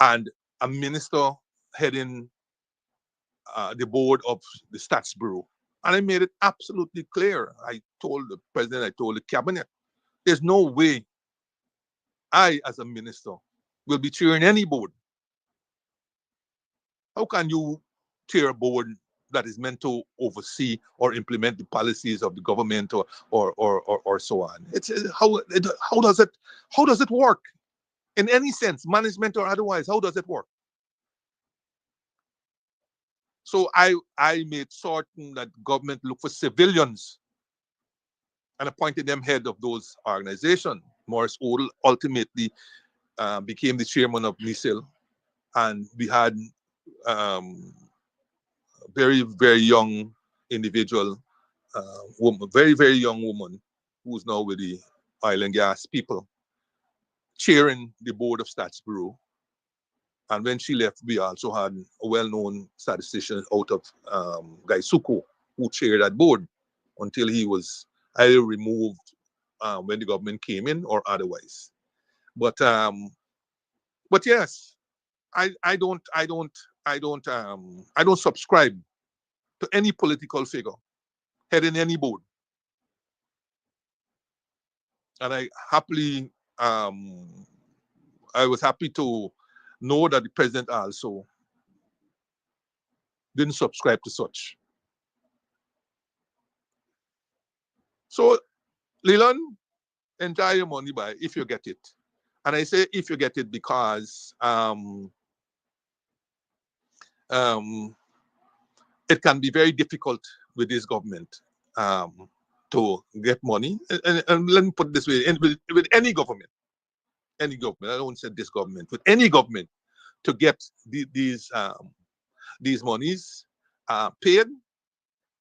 and a minister heading the board of the Stats Bureau. And I made it absolutely clear. I told the president, I told the cabinet, there's no way I, as a minister, will be chairing any board. How can you chair a board that is meant to oversee or implement the policies of the government or so on? How does it work in any sense, management or otherwise? How does it work? So I made certain that government look for civilians and appointed them head of those organizations. Morris Odell ultimately became the chairman of NISIL, and we had very, very young individual, woman, very, very young woman, who's now with the oil and gas people, chairing the board of Stats Bureau. And when she left, we also had a well-known statistician out of Guy Suko, who chaired that board until he was either removed when the government came in or otherwise. But yes, I don't subscribe to any political figure heading any board. And I was happy to know that the president also didn't subscribe to such. So, Leland, enjoy your money if you get it. And I say if you get it because it can be very difficult with this government to get money. And let me put it this way, with any government, I don't say this government, with any government, to get these monies paid,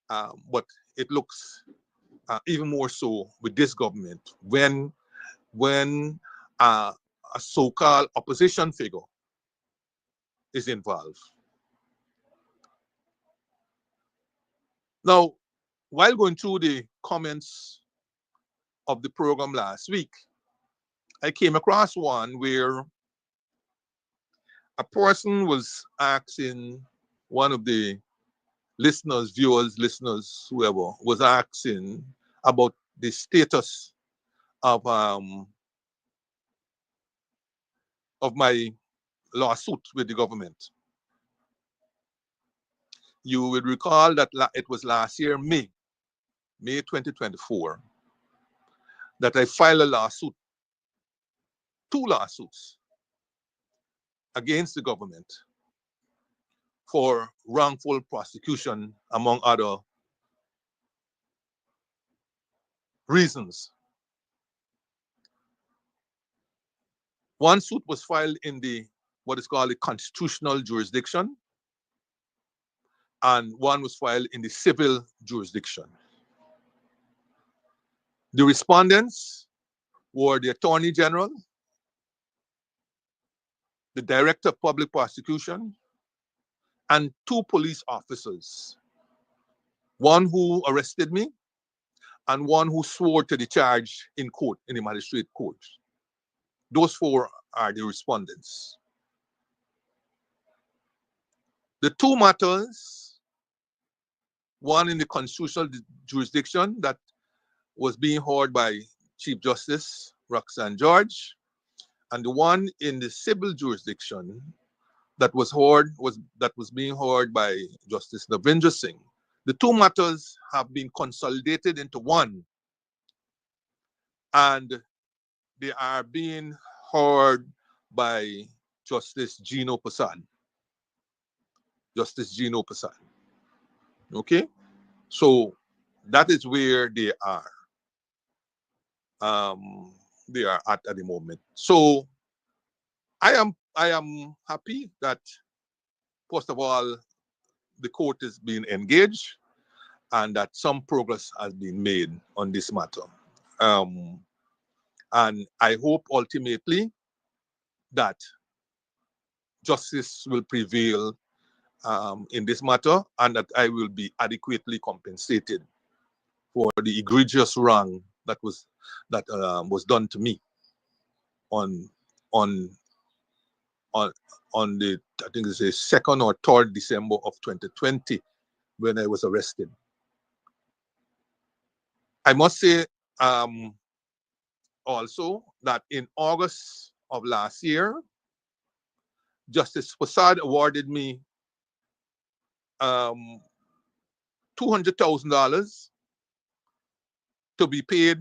but it looks even more so with this government when a so-called opposition figure is involved. Now, while going through the comments of the program last week, I came across one where a person was asking, one of the listeners, viewers, whoever, was asking about the status of my lawsuit with the government. You will recall that it was last year, May 2024, that I filed a lawsuit, 2 lawsuits against the government for wrongful prosecution, among other reasons. One suit was filed in what is called the constitutional jurisdiction, and one was filed in the civil jurisdiction. The respondents were the Attorney General, the Director of Public Prosecution, and 2 police officers, one who arrested me and one who swore to the charge in court, in the magistrate court. Those 4 are the respondents. The 2 matters, one in the constitutional jurisdiction that was being heard by Chief Justice Roxanne George, and the one in the civil jurisdiction that was being heard by Justice Navindra Singh. The 2 matters have been consolidated into one, and they are being heard by Justice Gino Prasad. Okay, so that is where they are. They are at the moment. So I am happy that, first of all, the court is being engaged and that some progress has been made on this matter. And I hope ultimately that justice will prevail in this matter, and that I will be adequately compensated for the egregious wrong that was done to me on on the, I think it's the 2nd or 3rd December of 2020 when I was arrested. I must say also that in August of last year, Justice Prasad awarded me $200,000 to be paid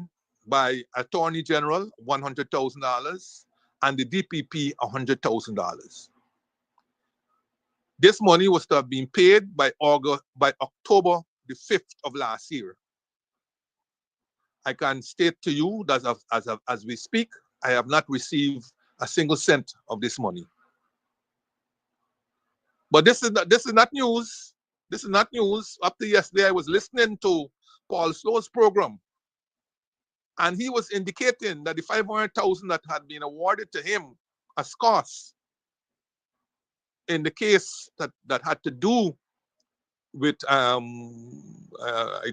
by Attorney General, $100,000, and the DPP, $100,000. This money was to have been paid by October the 5th of last year. I can state to you that as we speak, I have not received a single cent of this money. But this is not news. This is not news. Up to yesterday, I was listening to Paul Slow's program, and he was indicating that the $500,000 that had been awarded to him as costs in the case that had to do with I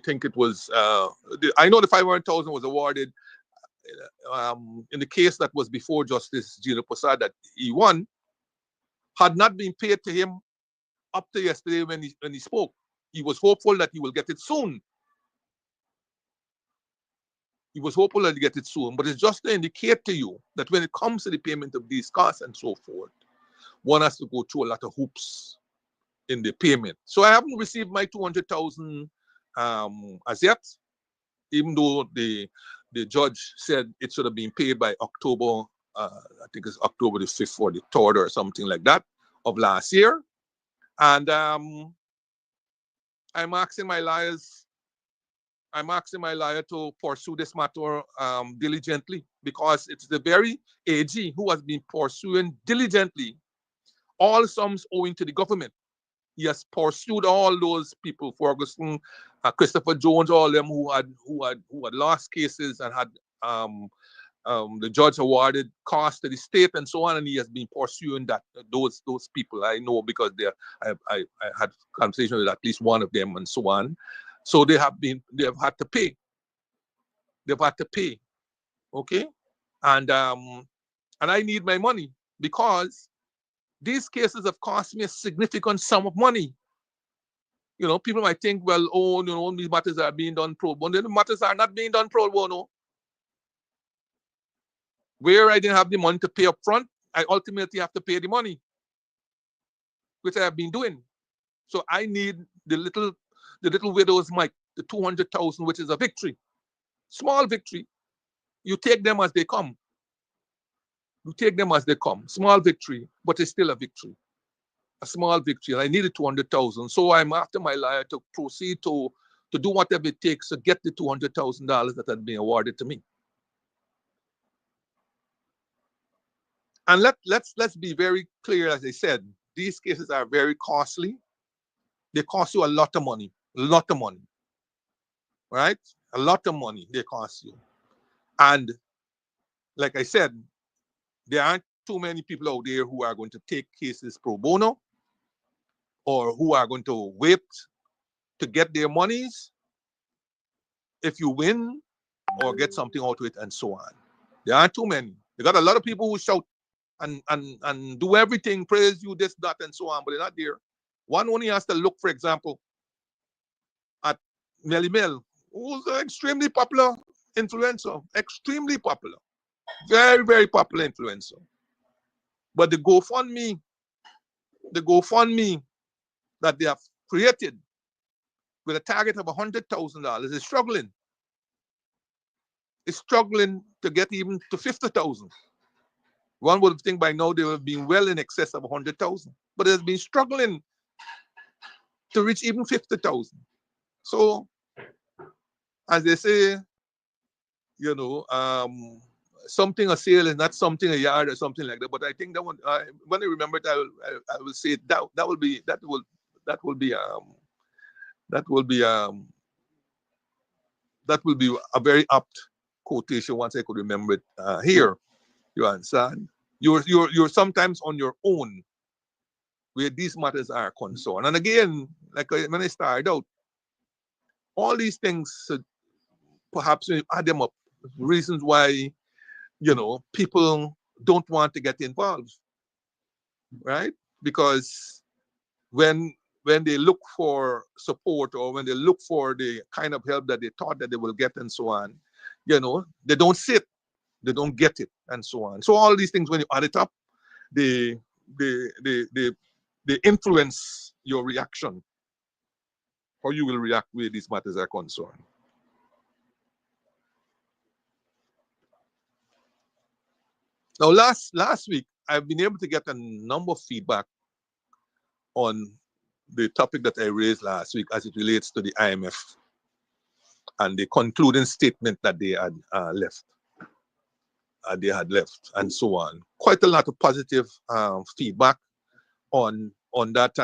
think it was I know the $500,000 was awarded in the case that was before Justice Gino Prasad that he won, had not been paid to him up to yesterday when he spoke. He was hopeful that he will get it soon. He was hopeful that he get it soon, but it's just to indicate to you that when it comes to the payment of these costs and so forth, one has to go through a lot of hoops in the payment. So I haven't received my $200,000 as yet, even though the judge said it should have been paid by October, I think it's October the 5th or the 3rd or something like that of last year. And I'm asking my lawyers, to pursue this matter diligently, because it's the very AG who has been pursuing diligently all sums owing to the government. He has pursued all those people, Ferguson, Christopher Jones, all of them who had lost cases and had the judge awarded costs to the state and so on, and he has been pursuing those people. I know because I had conversation with at least one of them and so on. So they have had to pay. They've had to pay. Okay? And I need my money, because these cases have cost me a significant sum of money. You know, people might think, well, oh, you know, these matters are being done pro bono. The matters are not being done pro bono. Where I didn't have the money to pay up front, I ultimately have to pay the money, which I have been doing. So I need the little widow's mite, the 200,000, which is a victory, small victory. You take them as they come. You take them as they come. Small victory, but it's still a victory. A small victory. And I needed 200,000. So I'm after my lawyer to proceed to do whatever it takes to get the $200,000 that had been awarded to me. And let's be very clear, as I said, these cases are very costly. They cost you a lot of money, right? A lot of money they cost you. And like I said, there aren't too many people out there who are going to take cases pro bono, or who are going to wait to get their monies if you win or get something out of it and so on. There aren't too many. You got a lot of people who shout and do everything, praise you, this, that, and so on, but they're not there. One only has to look, for example, at Melly Mel, who's an extremely popular influencer, extremely popular, very, very popular influencer. But the GoFundMe that they have created with a target of $100,000 is struggling. It's struggling to get even to 50,000. One would think by now they would have been well in excess of 100,000, but it has been struggling to reach even 50,000. So, as they say, you know, something a sale is not something a yard or something like that. But I think that one, when I remember it, I will say that will be a very apt quotation once I could remember it here. You understand? You're sometimes on your own where these matters are concerned. And again, like when I started out, all these things, perhaps when you add them up, reasons why, you know, people don't want to get involved. right? Because when they look for support or when they look for the kind of help that they thought that they will get and so on, they don't sit, they don't get it and so on. So all these things, when you add it up, they influence your reaction, how you will react where these matters are concerned. Now, last week, I've been able to get a number of feedback on the topic that I raised last week as it relates to the IMF and the concluding statement that they had left. And so on. Quite a lot of positive feedback on that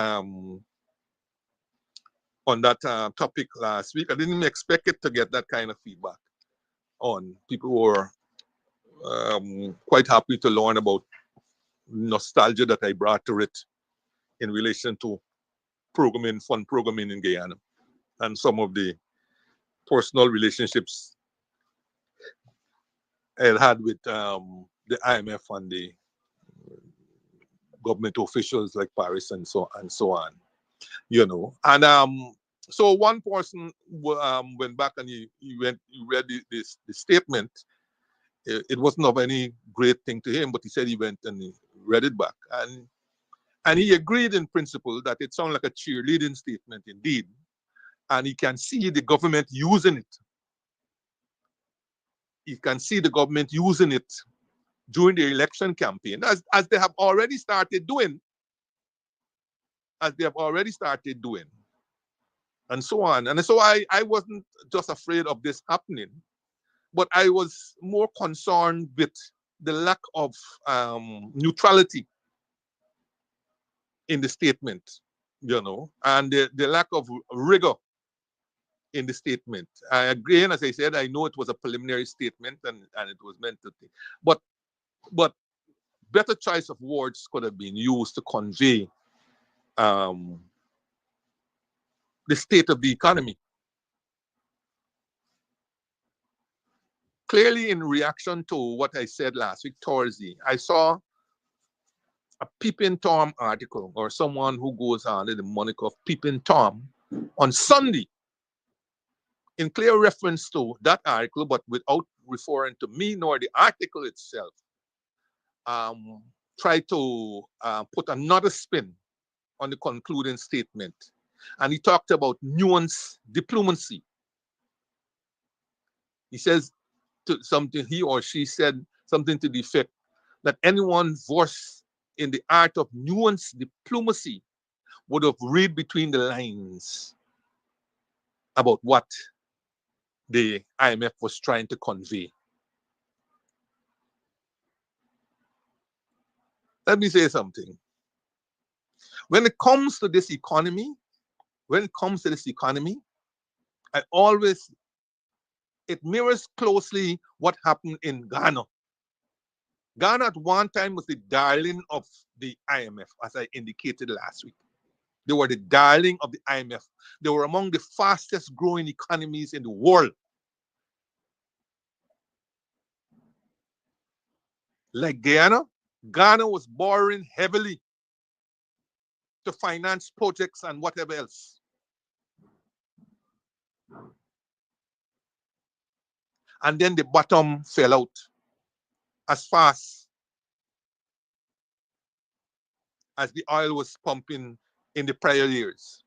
topic last week. I didn't even expect it to get that kind of feedback. People were quite happy to learn about nostalgia that I brought to it in relation to fund programming in Guyana, and some of the personal relationships I had with the IMF and the government officials like Paris and so on. And so one person went back and he read the statement. It wasn't of any great thing to him, but he said he went and he read it back, and he agreed in principle that it sounded like a cheerleading statement indeed, and he can see the government using it. You can see the government using it during the election campaign, as they have already started doing, and so on. And so I wasn't just afraid of this happening, but I was more concerned with the lack of neutrality in the statement, and the lack of rigor in the statement. Again, as I said, I know it was a preliminary statement and it was meant to think, but better choice of words could have been used to convey the state of the economy. Clearly, in reaction to what I said last week, Thursday, I saw a Peeping Tom article, or someone who goes under the moniker of Peeping Tom, on Sunday, in clear reference to that article, but without referring to me nor the article itself, try to put another spin on the concluding statement. And he talked about nuanced diplomacy. He says he or she said something to the effect that anyone versed in the art of nuanced diplomacy would have read between the lines about what the IMF was trying to convey. Let me say something. When it comes to this economy, it mirrors closely what happened in Ghana. Ghana at one time was the darling of the IMF, as I indicated last week. They were the darling of the IMF. They were among the fastest growing economies in the world. Like Guyana, Ghana was borrowing heavily to finance projects and whatever else. And then the bottom fell out as fast as the oil was pumping in the prior years.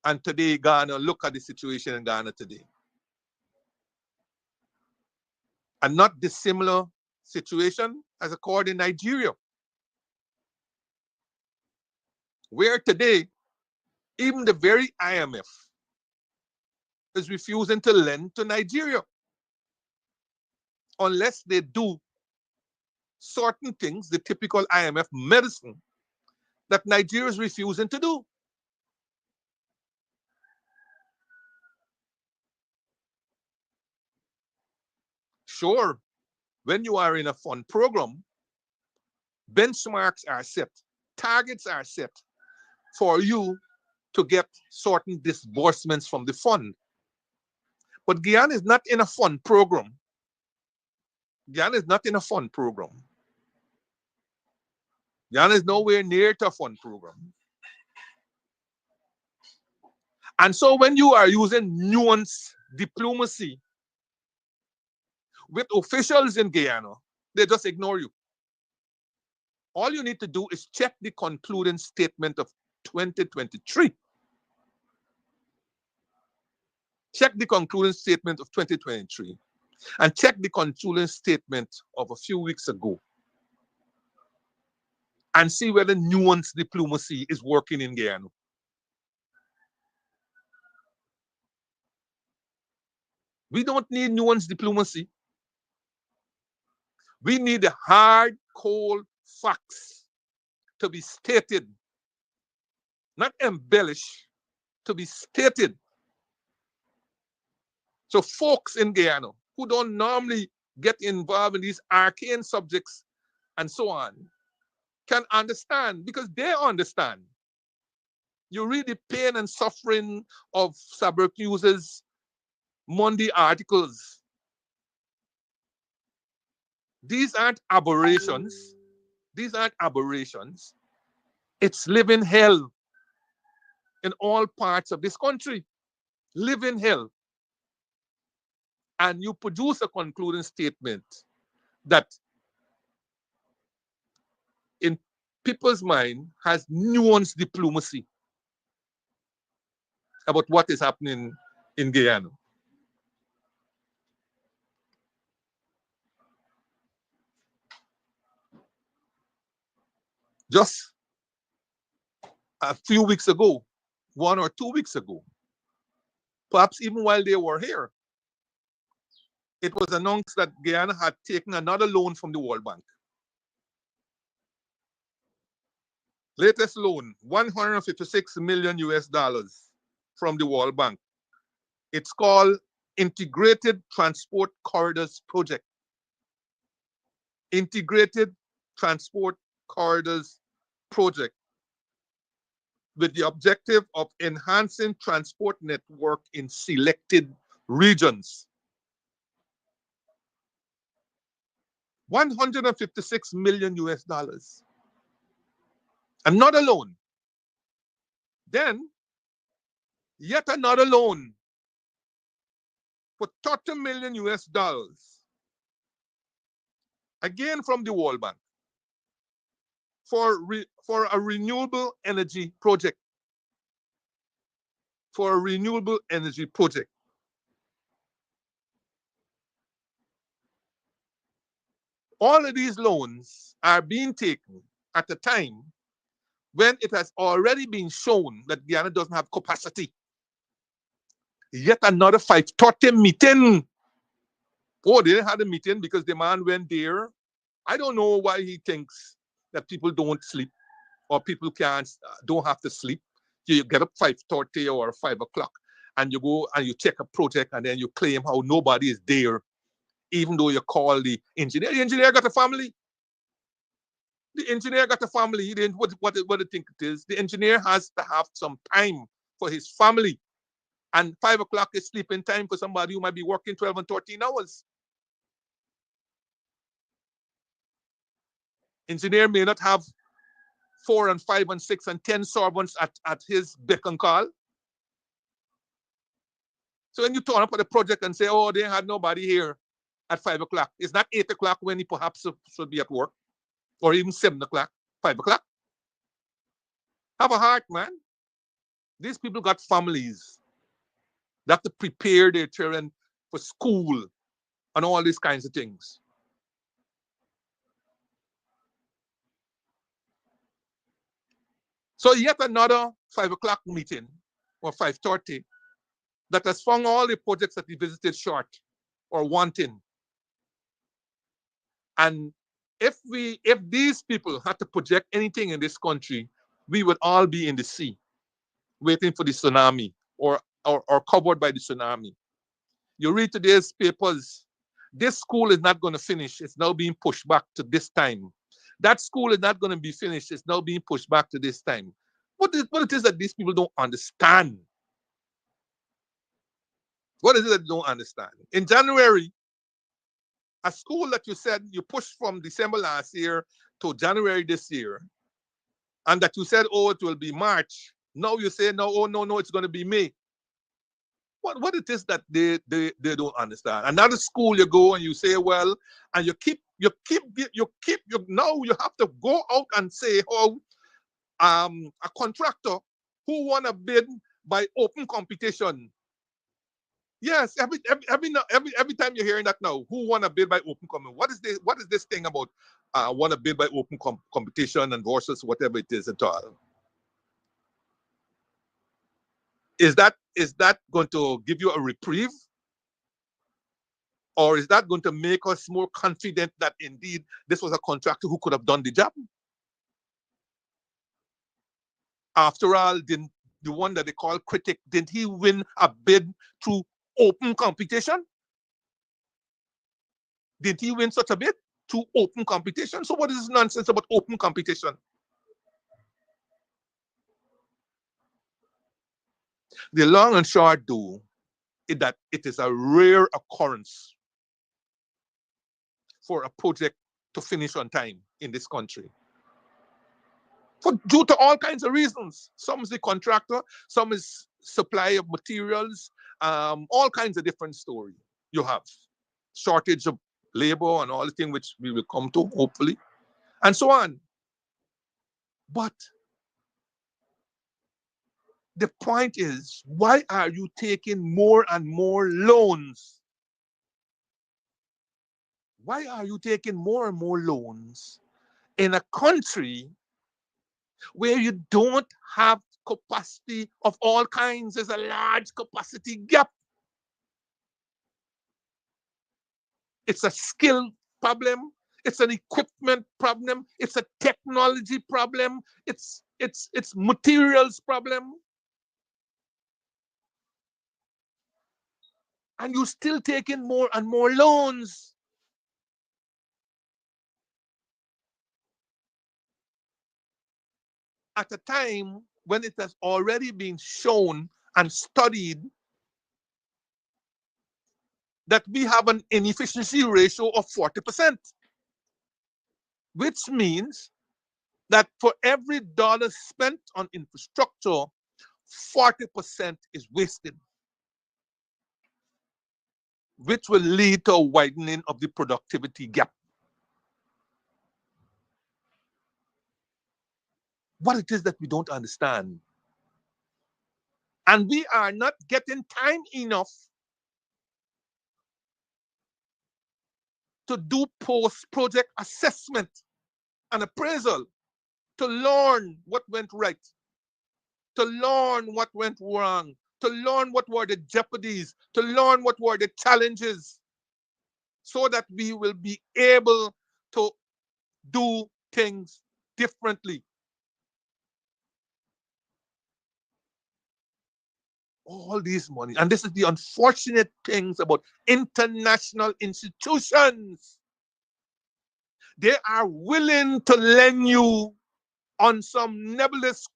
And today, Ghana, look at the situation in Ghana today. A not dissimilar situation as occurred in Nigeria, where today, even the very IMF is refusing to lend to Nigeria unless they do certain things, the typical IMF medicine, that Nigeria is refusing to do. Sure, when you are in a fund program, benchmarks are set, targets are set for you to get certain disbursements from the fund. But Guyana is not in a fund program. Guyana is not in a fund program. Guyana is nowhere near to a fund program. And so when you are using nuanced diplomacy with officials in Guyana, they just ignore you. All you need to do is check the concluding statement of 2023. Check the concluding statement of 2023 and check the concluding statement of a few weeks ago and see whether nuanced diplomacy is working in Guyana. We don't need nuanced diplomacy. We need the hard, cold facts to be stated, not embellished, to be stated. So folks in Guyana who don't normally get involved in these arcane subjects and so on can understand, because they understand. You read the pain and suffering of Sabre News's Monday articles. These aren't aberrations. These aren't aberrations. It's living hell in all parts of this country. Living hell. And you produce a concluding statement that in people's mind has nuanced diplomacy about what is happening in Guyana. Just a few weeks ago, 1 or 2 weeks ago, perhaps even while they were here, it was announced that Guyana had taken another loan from the World Bank. Latest loan, 156 million US dollars from the World Bank. It's called Integrated Transport Corridors Project. Integrated Transport Corridors Project, with the objective of enhancing transport network in selected regions. 156 million US dollars. Another loan. Then, yet another loan for 30 million US dollars. Again from the World Bank for a renewable energy project. For a renewable energy project. All of these loans are being taken at a time when it has already been shown that Guyana doesn't have capacity. Yet another 5:30 meeting. Oh, they didn't have a meeting because the man went there. I don't know why he thinks that people don't sleep or people don't have to sleep. You get up 5:30 or 5 o'clock and you go and you check a project and then you claim how nobody is there, even though you call the engineer. The engineer got a family. The engineer got a family. He didn't what do you think it is? The engineer has to have some time for his family. And 5 o'clock is sleeping time for somebody who might be working 12 and 13 hours. Engineer may not have 4 and 5 and 6 and 10 servants at his beck and call. So when you turn up at the project and say, oh, they had nobody here at 5 o'clock, it's not 8 o'clock when he perhaps should be at work, or even 7 o'clock, 5 o'clock. Have a heart, man. These people got families. They have to prepare their children for school and all these kinds of things. So yet another 5 o'clock meeting, or 5:30, that has found all the projects that he visited short or wanting. And if these people had to project anything in this country, we would all be in the sea, waiting for the tsunami or covered by the tsunami. You read today's papers, this school is not going to finish. It's now being pushed back to this time. That school is not going to be finished. It's now being pushed back to this time. What it is that these people don't understand? What is it that they don't understand? In January, a school that you said you pushed from December last year to January this year, and that you said, oh, it will be March. Now you say, no, oh, no, it's going to be May. What it is that they don't understand. Another school you go and you say, well, and now you have to go out and say how a contractor who won a bid by open competition. Yes, every time you're hearing that now, who won a bid by open competition? What is this thing about won a bid by open competition and versus whatever it is at all? Is that going to give you a reprieve? Or is that going to make us more confident that indeed this was a contractor who could have done the job? After all, didn't the one that they call critic, didn't he win a bid through open competition? Did he win such a bid through open competition? So what is this nonsense about open competition? The long and short do is that it is a rare occurrence for a project to finish on time in this country. Due to all kinds of reasons. Some is the contractor, some is supply of materials, all kinds of different stories you have. Shortage of labor and all the things which we will come to, hopefully, and so on. But the point is, why are you taking more and more loans? Why are you taking more and more loans in a country where you don't have capacity of all kinds? There's a large capacity gap. It's a skill problem. It's an equipment problem. It's a technology problem. It's materials problem. And you're still taking more and more loans. At a time when it has already been shown and studied that we have an inefficiency ratio of 40%, which means that for every dollar spent on infrastructure, 40% is wasted, which will lead to a widening of the productivity gap. What it is that we don't understand. And we are not getting time enough to do post-project assessment and appraisal, to learn what went right, to learn what went wrong, to learn what were the jeopardies, to learn what were the challenges, so that we will be able to do things differently. All these money, and this is the unfortunate things about international institutions. They are willing to lend you on some nebulous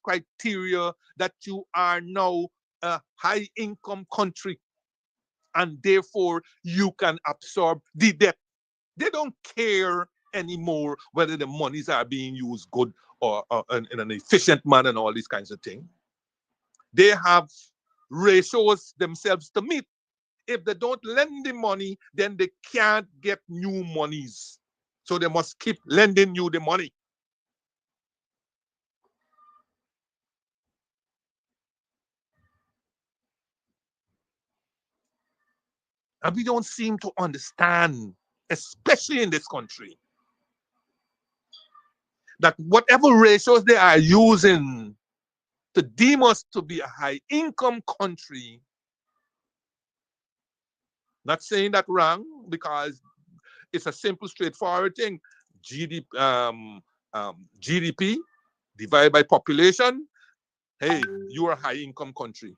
criteria that you are now a high income country, and therefore you can absorb the debt. They don't care anymore whether the monies are being used good or in an efficient manner and all these kinds of things. They have ratios themselves to meet. If they don't lend the money, then they can't get new monies. So they must keep lending you the money. And we don't seem to understand, especially in this country, that whatever ratios they are using to deem us to be a high income country, not saying that wrong, because it's a simple, straightforward thing. GDP divided by population. Hey, you're a high income country.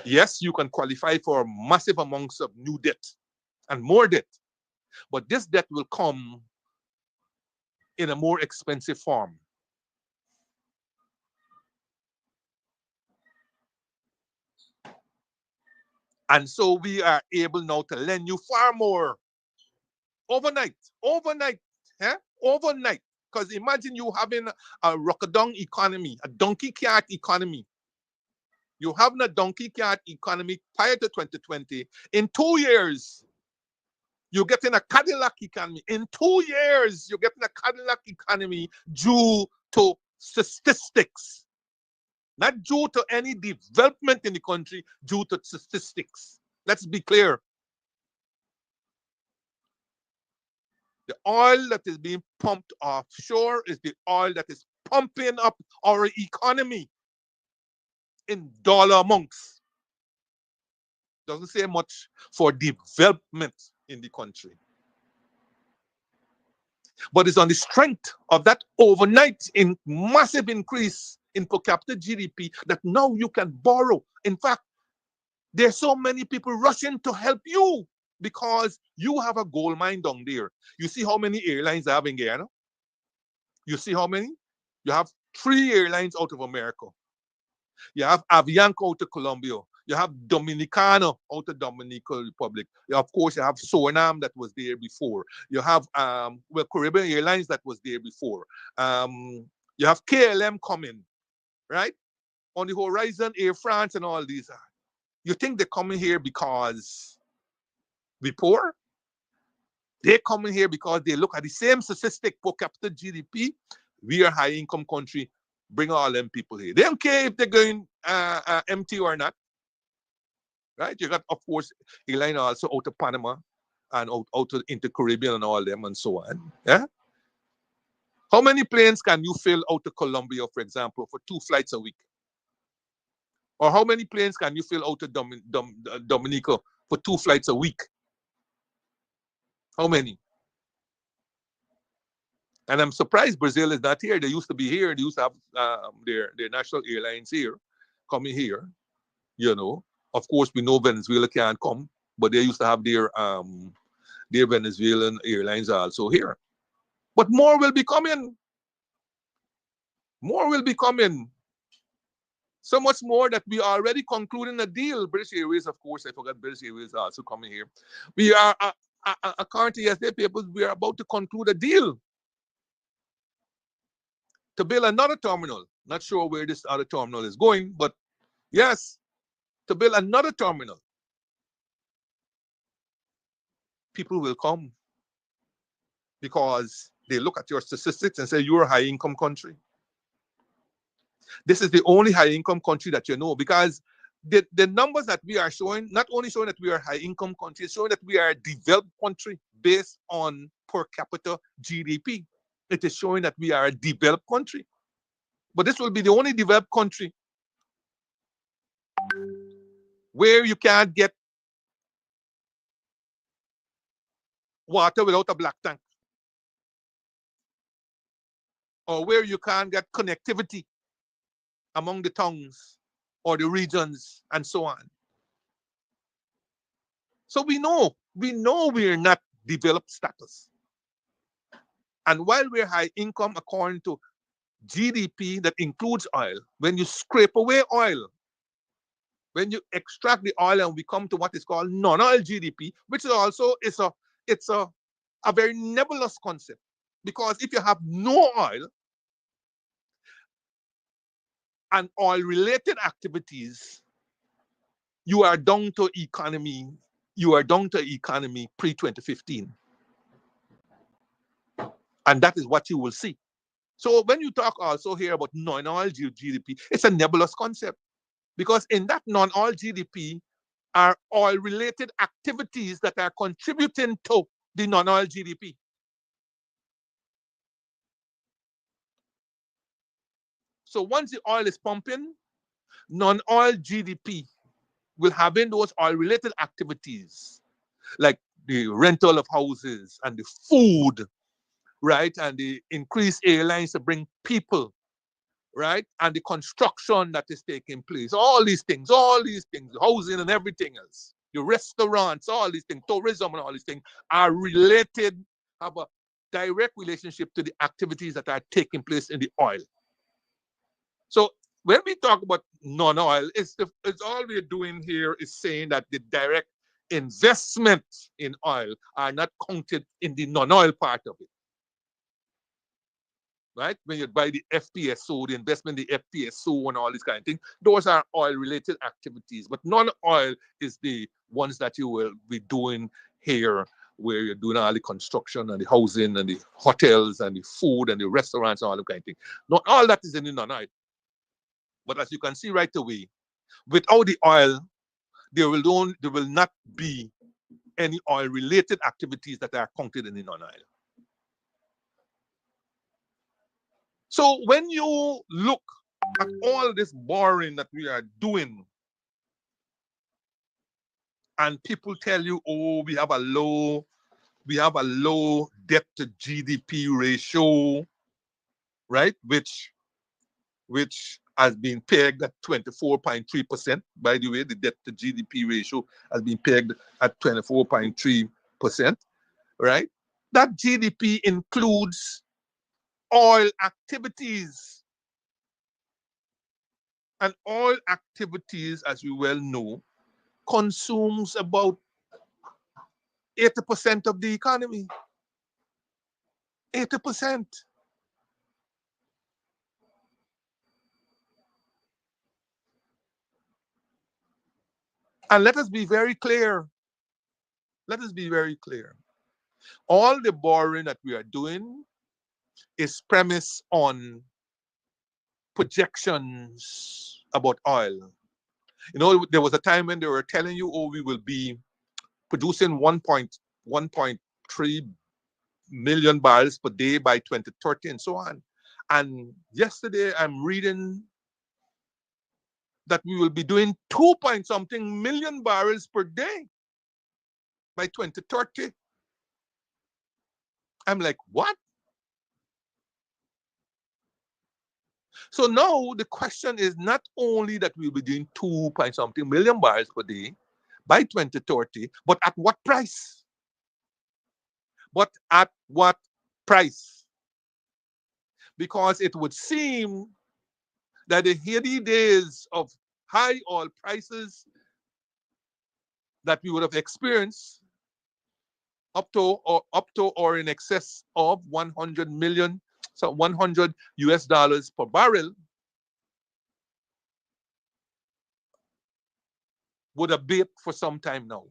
Yes, you can qualify for massive amounts of new debt and more debt, but this debt will come in a more expensive form. And so we are able now to lend you far more overnight, eh? Overnight. Because imagine you having a rockadong economy, a donkey cart economy. You having a donkey cart economy prior to 2020. In 2 years, you're getting a Cadillac economy. In 2 years, you're getting a Cadillac economy due to statistics. Not due to any development in the country, due to statistics. Let's be clear. The oil that is being pumped offshore is the oil that is pumping up our economy in dollar amounts. Doesn't say much for development in the country. But it's on the strength of that overnight massive increase in per capita GDP that now you can borrow. In fact, there's so many people rushing to help you because you have a gold mine down there. You see how many airlines I have in Guyana? You see how many? You have 3 airlines out of America. You have Avianca out of Colombia. You have Dominicana out of Dominican Republic. Of course, you have Suriname that was there before. You have Caribbean Airlines that was there before. You have KLM coming, right? On the horizon, Air France and all these. You think they're coming here because we poor? They're coming here because they look at the same statistic per capita GDP. We are high income country. Bring all them people here. They don't care if they're going empty or not. Right? You got, of course, airline also out of Panama and out into Caribbean and all them and so on. Yeah. How many planes can you fill out of Colombia, for example, for 2 flights a week? Or how many planes can you fill out of Dominica for 2 flights a week? How many? And I'm surprised Brazil is not here. They used to be here. They used to have their national airlines here, coming here. You know, of course, we know Venezuela can't come, but they used to have their Venezuelan airlines also here. But more will be coming. More will be coming. So much more that we are already concluding a deal. British Airways, of course, I forgot British Airways also coming here. We are, according to yesterday papers, we are about to conclude a deal to build another terminal. Not sure where this other terminal is going, but yes, to build another terminal. People will come because they look at your statistics and say you're a high income country. This is the only high income country that you know, because the numbers that we are showing, not only showing that we are a high income country, it's showing that we are a developed country based on per capita GDP. It is showing that we are a developed country. But this will be the only developed country where you can't get water without a black tank, or where you can't get connectivity among the towns or the regions and so on. So we know we're not developed status. And while we're high income according to GDP that includes oil, when you scrape away oil, when you extract the oil and we come to what is called non-oil GDP, which is also it's a very nebulous concept. Because if you have no oil and oil-related activities, you are down to economy pre-2015. And that is what you will see. So when you talk also here about non-oil GDP, it's a nebulous concept. Because in that non-oil GDP are oil-related activities that are contributing to the non-oil GDP. So once the oil is pumping, non-oil GDP will have in those oil-related activities, like the rental of houses and the food, right? And the increased airlines to bring people, right? And the construction that is taking place, all these things, housing and everything else, the restaurants, all these things, tourism and all these things are related, have a direct relationship to the activities that are taking place in the oil. So when we talk about non-oil, it's all we're doing here is saying that the direct investment in oil are not counted in the non-oil part of it. right? When you buy the FPSO, the investment in the FPSO and all these kind of things, those are oil-related activities. But non-oil is the ones that you will be doing here, where you're doing all the construction and the housing and the hotels and the food and the restaurants and all that kind of thing. Not all that is in the non-oil. But as you can see right away, without the oil, there will not be any oil-related activities that are counted in the non-oil. So when you look at all this borrowing that we are doing, and people tell you, oh, we have a low debt to GDP ratio, right? Which has been pegged at 24.3%. By the way, the debt to GDP ratio has been pegged at 24.3%, right? That GDP includes oil activities. And oil activities, as we well know, consumes about 80% of the economy. 80%. And let us be very clear. Let us be very clear. All the borrowing that we are doing is premised on projections about oil. You know, there was a time when they were telling you, oh, we will be producing 1.3 million barrels per day by 2030 and so on. And yesterday I'm reading that we will be doing 2-point-something million barrels per day by 2030. I'm like, what? So now the question is not only that we'll be doing 2-point-something million barrels per day by 2030, but at what price? But at what price? Because it would seem that the heady days of high oil prices that we would have experienced up to or in excess of 100 million, so 100 US dollars per barrel, would abate for some time now.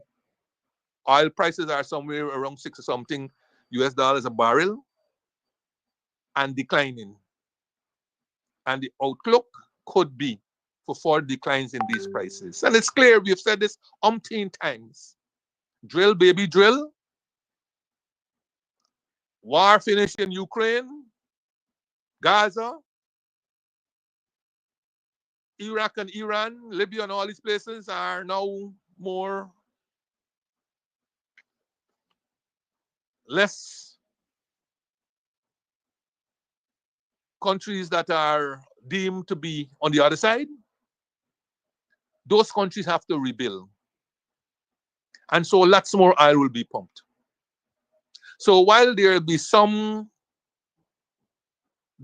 Oil prices are somewhere around 6 or something US dollars a barrel and declining. And the outlook could be for further declines in these prices. And it's clear, we've said this umpteen times. Drill, baby, drill. War finished in Ukraine, Gaza, Iraq and Iran, Libya and all these places are now less countries that are deemed to be on the other side. Those countries have to rebuild. And so lots more oil will be pumped. So while there will be some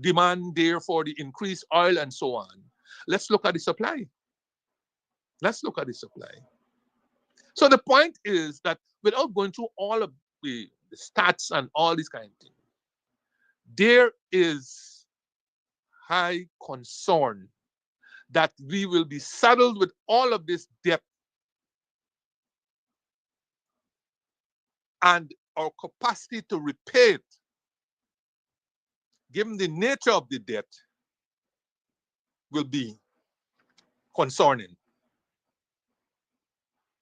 demand there for the increased oil and so on, let's look at the supply. Let's look at the supply. So the point is that without going through all of the stats and all these kind of things, there is high concern that we will be saddled with all of this debt, and our capacity to repay it, given the nature of the debt, will be concerning.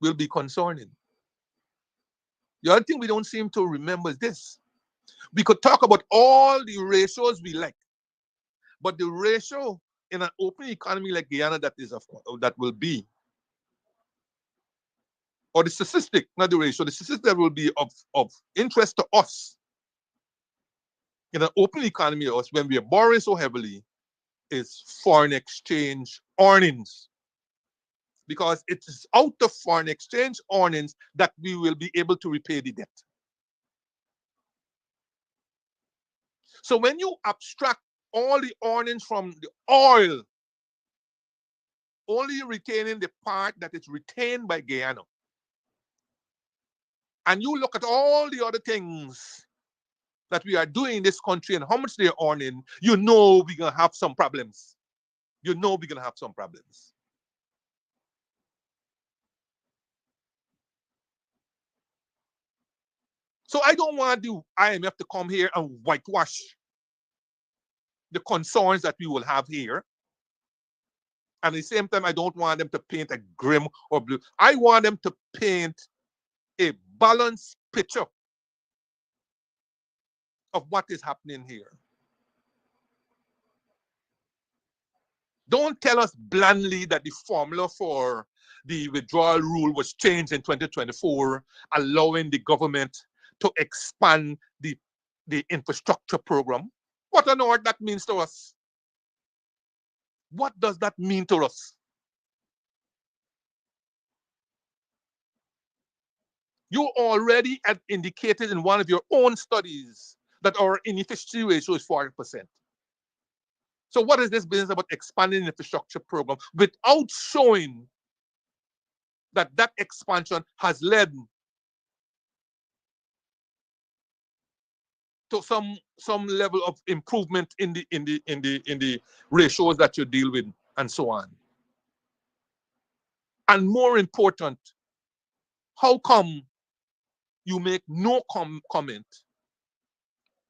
Will be concerning. The other thing we don't seem to remember is this. We could talk about all the ratios we like, but the ratio in an open economy like Guyana that will be, or the statistic, not the ratio, the statistic that will be of interest to us in an open economy to us when we are borrowing so heavily is foreign exchange earnings. Because it is out of foreign exchange earnings that we will be able to repay the debt. So when you abstract all the earnings from the oil, only retaining the part that is retained by Guyana, and you look at all the other things that we are doing in this country and how much they're earning, you know we're going to have some problems. You know we're going to have some problems. So I don't want the IMF to come here and whitewash the concerns that we will have here. And at the same time, I don't want them to paint a grim or blue. I want them to paint a balanced picture of what is happening here. Don't tell us blandly that the formula for the withdrawal rule was changed in 2024, allowing the government to expand the infrastructure program. What on earth that means to us? What does that mean to us? You already had indicated in one of your own studies that our inefficiency ratio is 40%. So what is this business about expanding the infrastructure program without showing that that expansion has led to some level of improvement in the ratios that you deal with and so on? And more important, how come you make no comment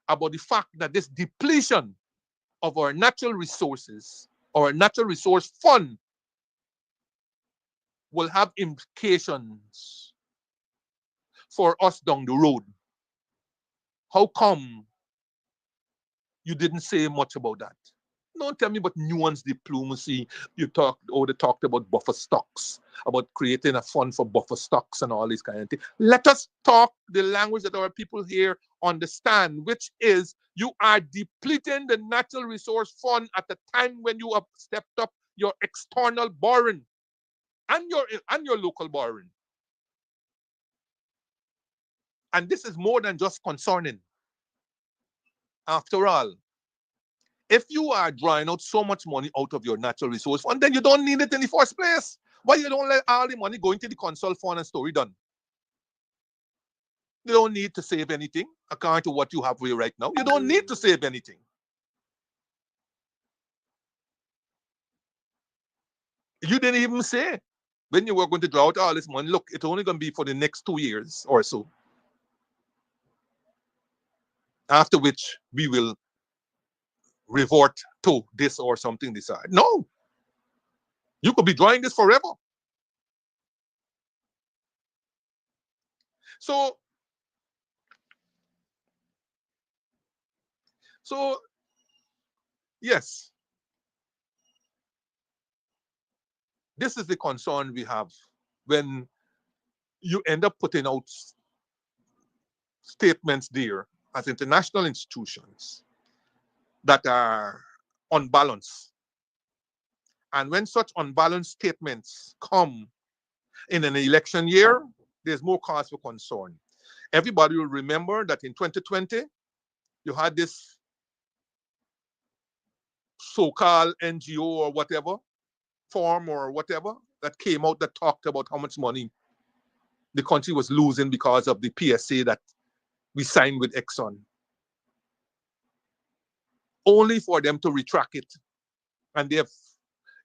about the fact that this depletion of our natural resources, our natural resource fund, will have implications for us down the road? How come you didn't say much about that? Don't tell me about nuanced diplomacy. They talked about buffer stocks, about creating a fund for buffer stocks and all these kind of things. Let us talk the language that our people here understand, which is you are depleting the natural resource fund at the time when you have stepped up your external borrowing and your local borrowing. And this is more than just concerning. After all, if you are drawing out so much money out of your natural resource fund, then you don't need it in the first place. Why you don't let all the money go into the consult fund and story done? You don't need to save anything according to what you have here right now. You don't need to save anything. You didn't even say when you were going to draw out all this money, look, it's only going to be for the next 2 years or so. After which we will revert to this or something decide. No. You could be drawing this forever. So yes, this is the concern we have when you end up putting out statements there as international institutions that are unbalanced. And when such unbalanced statements come in an election year, there's more cause for concern. Everybody will remember that in 2020, you had this so-called NGO or whatever, form or whatever, that came out that talked about how much money the country was losing because of the PSA that we signed with Exxon. Only for them to retract it. And they're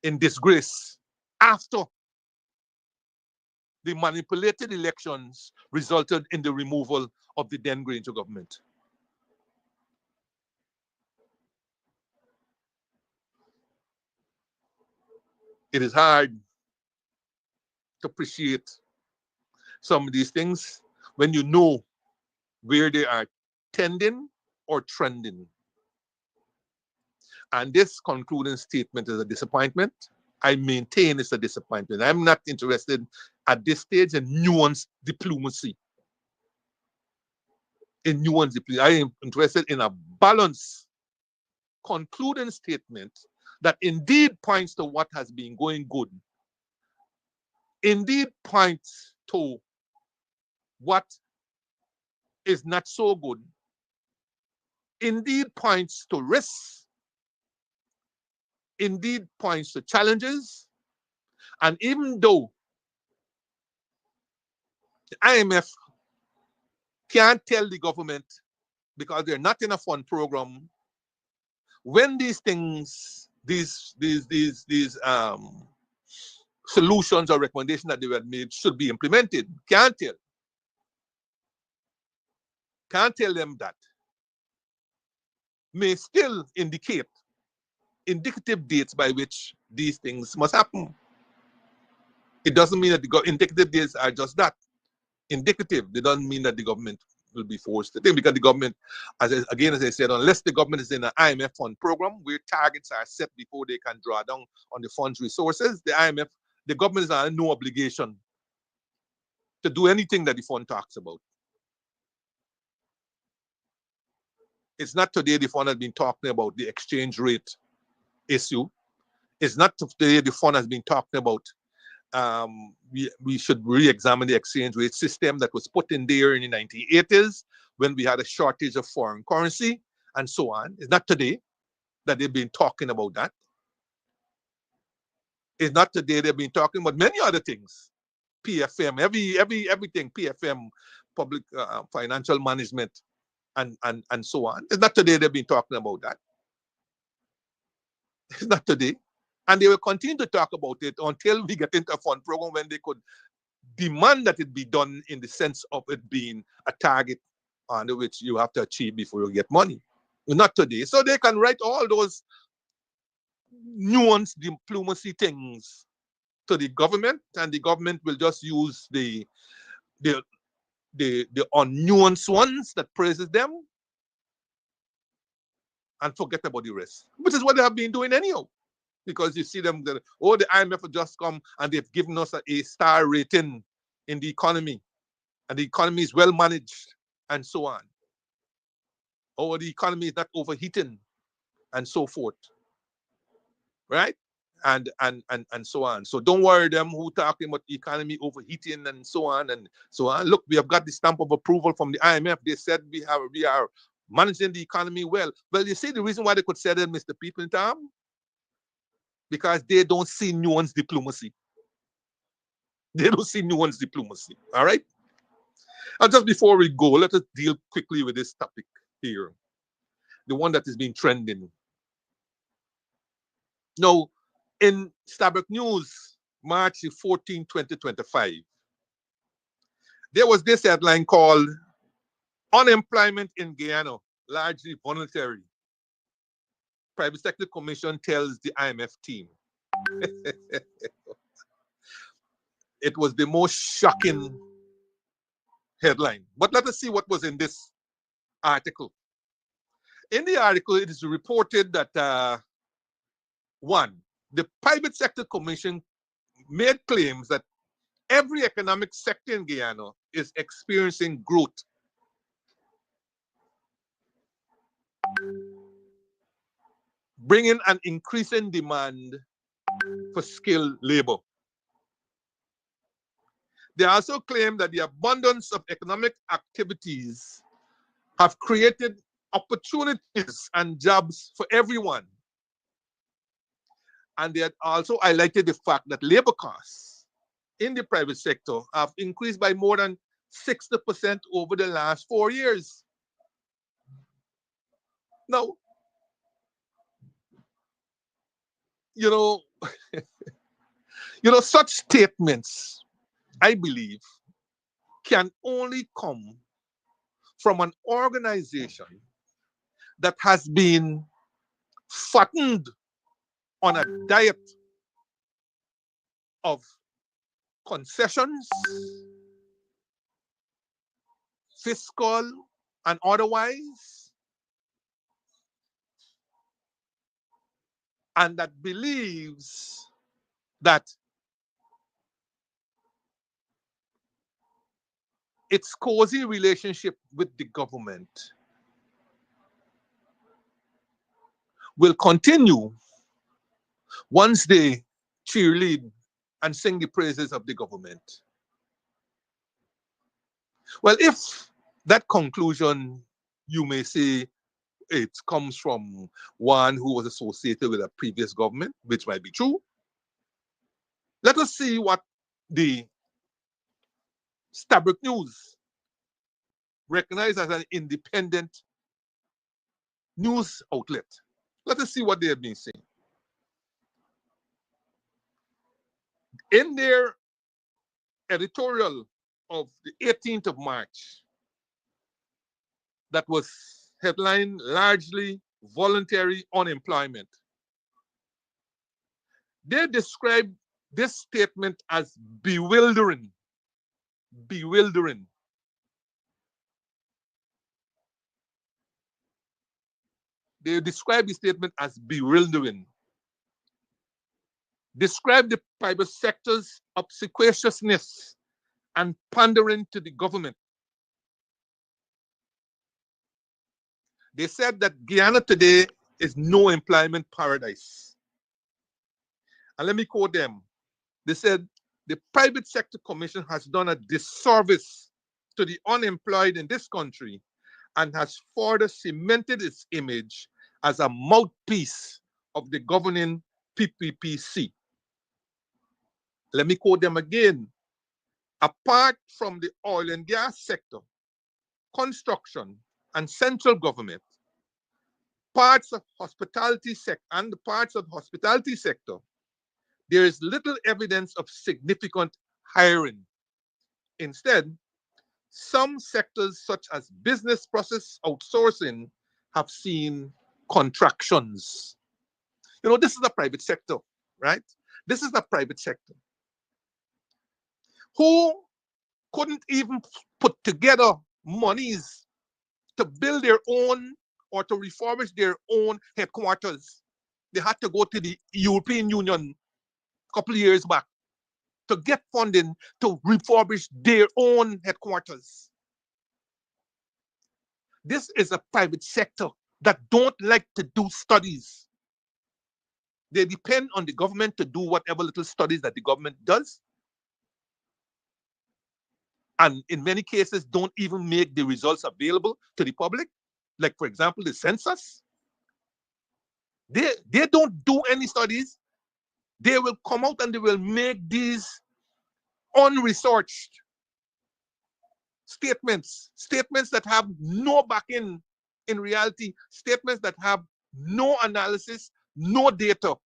in disgrace after the manipulated elections resulted in the removal of the then Granger government. It is hard to appreciate some of these things when you know where they are tending or trending. And this concluding statement is a disappointment. I maintain it's a disappointment. I'm not interested at this stage in nuanced diplomacy. I am interested in a balanced concluding statement that indeed points to what has been going good, indeed points to what is not so good, indeed points to risks, indeed points to challenges. And even though the IMF can't tell the government because they're not in a fund program, when these things, these solutions or recommendations that they were made should be implemented. Can't tell them that. May still indicate indicative dates by which these things must happen. It doesn't mean that the indicative dates are just that. Indicative. It doesn't mean that the government will be forced to think, because the government, as I said, unless the government is in an IMF fund program where targets are set before they can draw down on the fund's resources, the government is under no obligation to do anything that the fund talks about. It's not today the fund has been talking about the exchange rate issue. It's not today the fund has been talking about we should re-examine the exchange rate system that was put in there in the 1980s when we had a shortage of foreign currency and so on. It's not today that they've been talking about that. It's not today they've been talking about many other things. PFM, everything, PFM, public financial management, and so on. It's not today they've been talking about that. It's not today. And they will continue to talk about it until we get into a fund program when they could demand that it be done in the sense of it being a target under which you have to achieve before you get money. Not today. So they can write all those nuanced diplomacy things to the government, and the government will just use the unnuanced ones that praises them and forget about the rest, which is what they have been doing anyhow. Because you see them, the IMF have just come and they've given us a star rating in the economy, and the economy is well managed and so on. The economy is not overheating and so forth, right? And so on. So don't worry them who talking about the economy overheating and so on and so on. Look, we have got the stamp of approval from the IMF. They said we are managing the economy well. Well, you see the reason why they could say that, Mr. People Tom? Because they don't see nuanced diplomacy. They don't see nuanced diplomacy. All right? And just before we go, let us deal quickly with this topic here. The one that has been trending. Now, in Starbuck News, March 14, 2025, there was this headline called Unemployment in Guyana, Largely Voluntary. Private Sector Commission tells the IMF team. It was the most shocking headline. But let us see what was in this article. In the article, it is reported that one, the Private Sector Commission made claims that every economic sector in Guyana is experiencing growth. Bringing an increasing demand for skilled labor. They also claim that the abundance of economic activities have created opportunities and jobs for everyone. And they had also highlighted the fact that labor costs in the private sector have increased by more than 60% over the last 4 years. Now, such statements, I believe, can only come from an organization that has been fattened on a diet of concessions, fiscal and otherwise, and that believes that its cozy relationship with the government will continue once they cheerlead and sing the praises of the government. Well, if that conclusion, you may say, it comes from one who was associated with a previous government, which might be true. Let us see what the Starbuck News, recognized as an independent news outlet. Let us see what they have been saying. In their editorial of the 18th of March, that was headlined largely voluntary unemployment, they described this statement as bewildering. Bewildering. They describe the statement as bewildering. Describe the private sector's obsequiousness and pandering to the government. They said that Guyana today is no employment paradise. And let me quote them. They said, the private sector commission has done a disservice to the unemployed in this country and has further cemented its image as a mouthpiece of the governing PPPC. Let me quote them again. Apart from the oil and gas sector, construction, and central government, parts of hospitality sector and the parts of the hospitality sector, there is little evidence of significant hiring. Instead, some sectors such as business process outsourcing have seen contractions. You know, this is the private sector, right? This is the private sector who couldn't even put together monies to build their own or to refurbish their own headquarters. They had to go to the European Union a couple of years back to get funding to refurbish their own headquarters. This is a private sector that don't like to do studies. They depend on the government to do whatever little studies that the government does. And in many cases, don't even make the results available to the public. Like, for example, the census. They don't do any studies. They will come out and they will make these unresearched statements that have no backing in reality, statements that have no analysis, no data.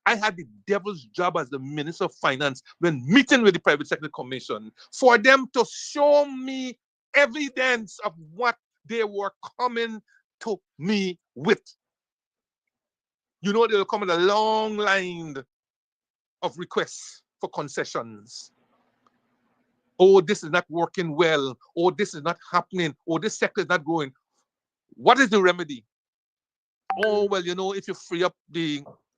I had the devil's job as the Minister of Finance when meeting with the Private Sector Commission for them to show me evidence of what they were coming to me with. You know, they'll come with a long line of requests for concessions. Oh, this is not working well. Oh, this is not happening. Oh, this sector is not growing. What is the remedy? Oh, well, you know, if you free up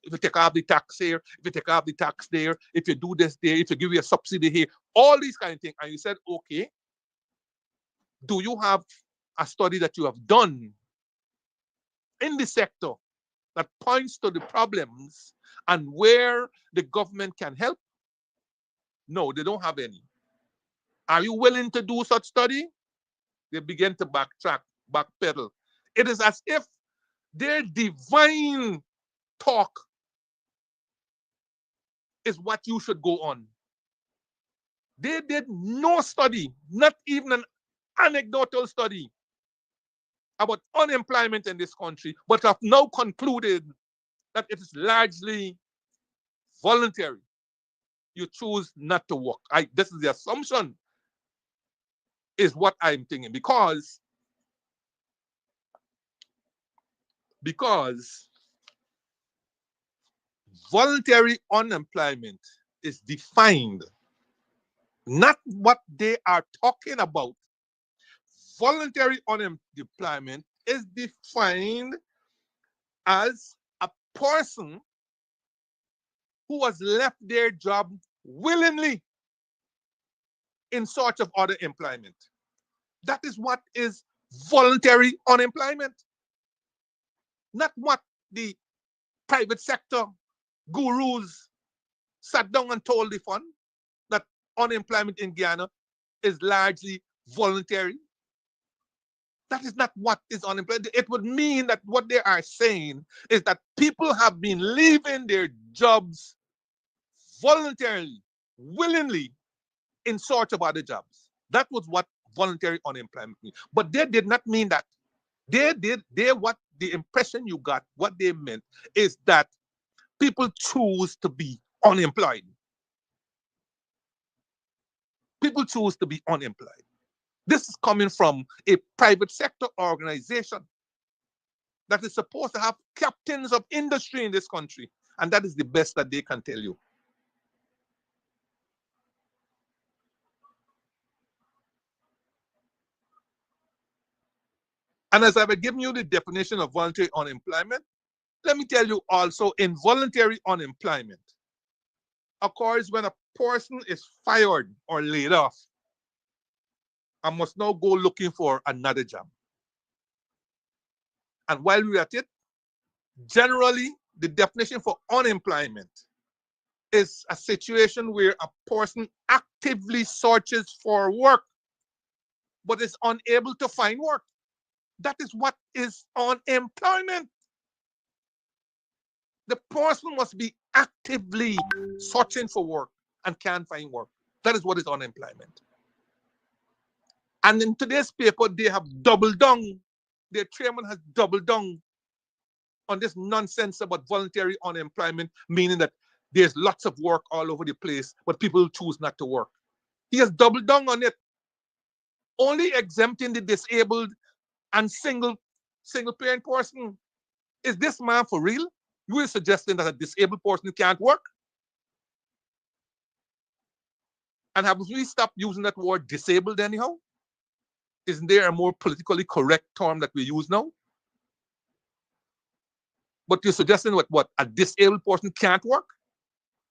if you take off the tax here, if you take off the tax there, if you do this there, if you give you a subsidy here, all these kind of things. And you said, okay, do you have a study that you have done in the sector that points to the problems and where the government can help? No, they don't have any. Are you willing to do such study? They begin to backtrack, backpedal. It is as if their divine talk is what you should go on. They did no study, not even an anecdotal study about unemployment in this country, but have now concluded that it is largely voluntary. You choose not to work. This is the assumption, is what I'm thinking, because voluntary unemployment is defined, not what they are talking about. Voluntary unemployment is defined as a person who has left their job willingly in search of other employment. That is what is voluntary unemployment. Not what the private sector gurus sat down and told the fund, that unemployment in Guyana is largely voluntary. That is not what is unemployment. It would mean that what they are saying is that people have been leaving their jobs voluntarily, willingly, in search of other jobs. That was what voluntary unemployment means. But they did not mean that. What the impression you got, what they meant is that people choose to be unemployed. People choose to be unemployed. This is coming from a private sector organization that is supposed to have captains of industry in this country. And that is the best that they can tell you. And as I've given you the definition of voluntary unemployment, let me tell you also, involuntary unemployment occurs when a person is fired or laid off and must now go looking for another job. And while we're at it, generally, the definition for unemployment is a situation where a person actively searches for work but is unable to find work. That is what is unemployment. The person must be actively searching for work and can't find work. That is what is unemployment. And in today's paper, they have doubled down. Their chairman has doubled down on this nonsense about voluntary unemployment, meaning that there's lots of work all over the place, but people choose not to work. He has doubled down on it, only exempting the disabled and single parent person. Is this man for real? You are suggesting that a disabled person can't work? And have we stopped using that word disabled anyhow? Isn't there a more politically correct term that we use now? But you're suggesting what? A disabled person can't work?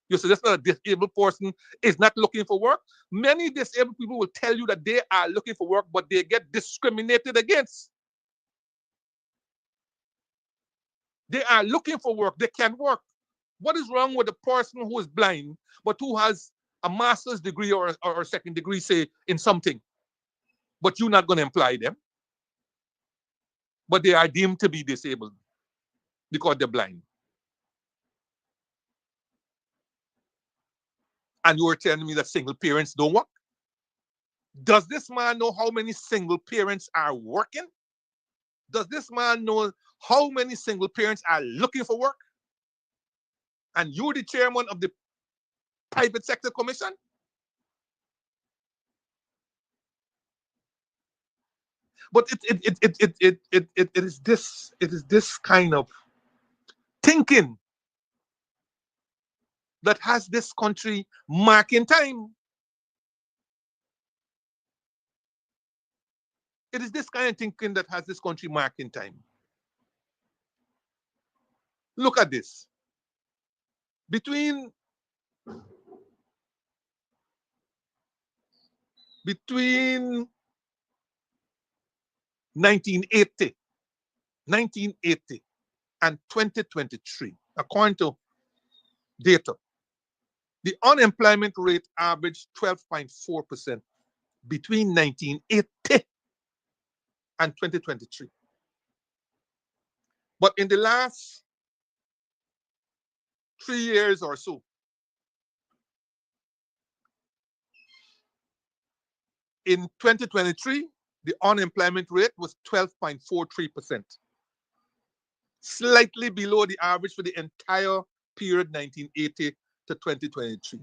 You're suggesting that a disabled person is not looking for work? Many disabled people will tell you that they are looking for work, but they get discriminated against. They are looking for work. They can't work. What is wrong with a person who is blind, but who has a master's degree or a second degree, say, in something, but you're not going to employ them? But they are deemed to be disabled because they're blind. And you were telling me that single parents don't work? Does this man know how many single parents are working? Does this man know how many single parents are looking for work? And you're the chairman of the private sector commission? But it is this kind of thinking that has this country marking time. It is this kind of thinking that has this country marking time. Look at this. Between 1980 and 2023, according to data, the unemployment rate averaged 12.4% between 1980 and 2023. But in the last 3 years or so, in 2023, the unemployment rate was 12.43%, slightly below the average for the entire period 1980 to 2023.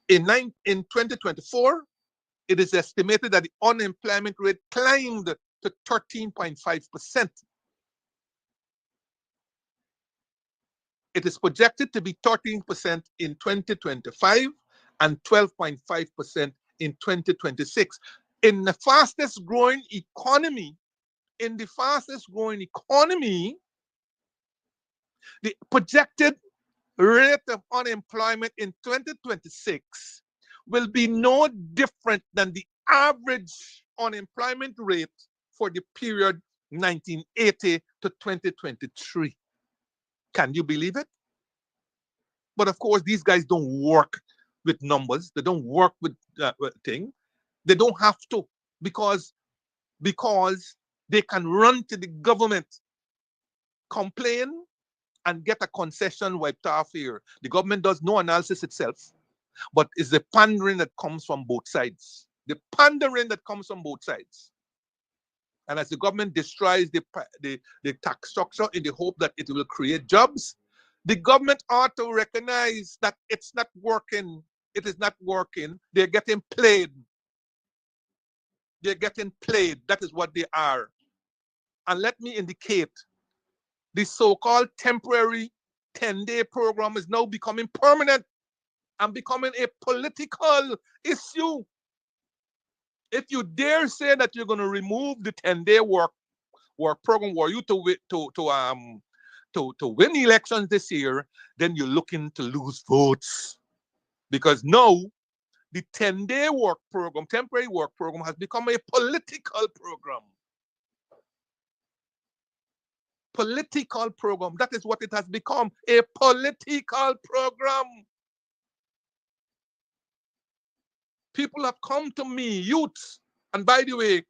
In 2024, it is estimated that the unemployment rate climbed to 13.5%. It is projected to be 13% in 2025 and 12.5% in 2026. In the fastest growing economy, the projected rate of unemployment in 2026 will be no different than the average unemployment rate for the period 1980 to 2023. Can you believe it? But of course, these guys don't work with numbers. They don't work with things. They don't have to, because they can run to the government, complain, and get a concession wiped off here. The government does no analysis itself, but it's the pandering that comes from both sides. The pandering that comes from both sides. And as the government destroys the tax structure in the hope that it will create jobs, the government ought to recognize that it's not working. It is not working. They're getting played. They're getting played. That is what they are. And let me indicate, the so-called temporary 10-day program is now becoming permanent and becoming a political issue. If you dare say that you're going to remove the 10-day work program, were you to win elections this year, then you're looking to lose votes. Because now the 10-day work program, temporary work program, has become a political program. Political program. That is what it has become, a political program. People have come to me, youths, and by the way,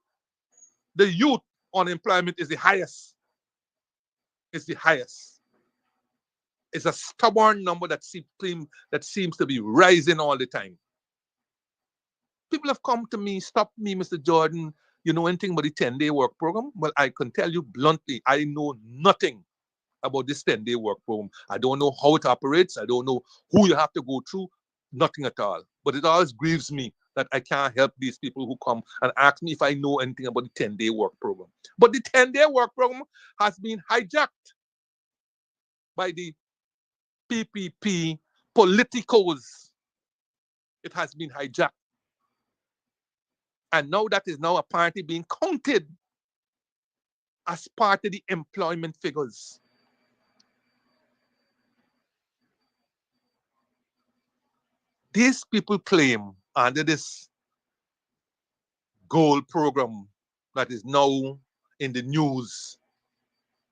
the youth unemployment is the highest. It's the highest. It's a stubborn number that seems to be rising all the time. People have come to me, stop me, Mr. Jordan, you know anything about the 10-day work program? Well, I can tell you bluntly, I know nothing about this 10-day work program. I don't know how it operates. I don't know who you have to go through, nothing at all. But it always grieves me that I can't help these people who come and ask me if I know anything about the 10-day work program. But the 10-day work program has been hijacked by the PPP politicos. It has been hijacked. And now that is now apparently being counted as part of the employment figures. These people claim under this gold program that is now in the news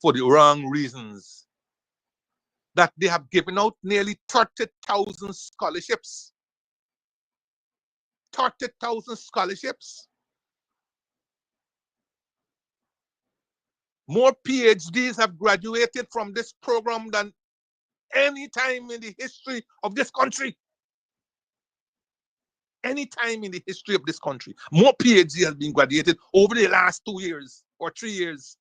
for the wrong reasons, that they have given out nearly 30,000 scholarships. 30,000 scholarships. More PhDs have graduated from this program than any time in the history of this country. Any time in the history of this country, more PhD has been graduated over the last 2 years or 3 years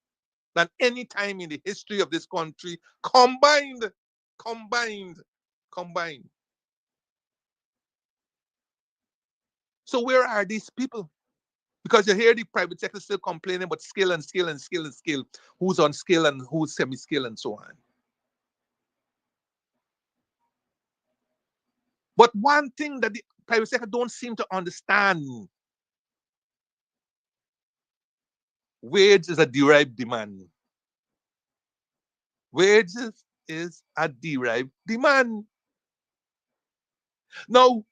than any time in the history of this country combined. So where are these people? Because you hear the private sector still complaining about skill and skill and skill and skill. Who's on skill and who's semi-skill and so on. But one thing that the private sector don't seem to understand, wage is a derived demand. Wages is a derived demand. Now,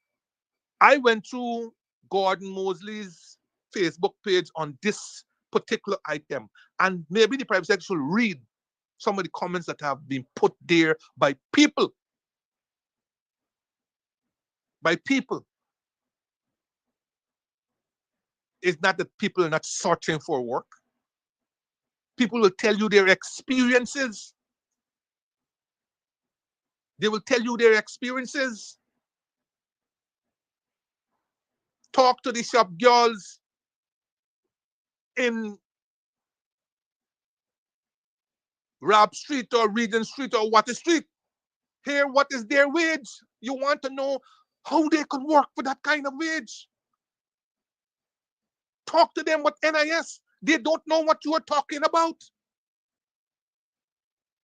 I went through Gordon Mosley's Facebook page on this particular item, and maybe the private sector should read some of the comments that have been put there by people. It's not that people are not searching for work. People will tell you their experiences. They will tell you their experiences. Talk to the shop girls in Rab Street or Regent Street or Water Street. Hear what is their wage. You want to know how they could work for that kind of wage. Talk to them with NIS. They don't know what you are talking about.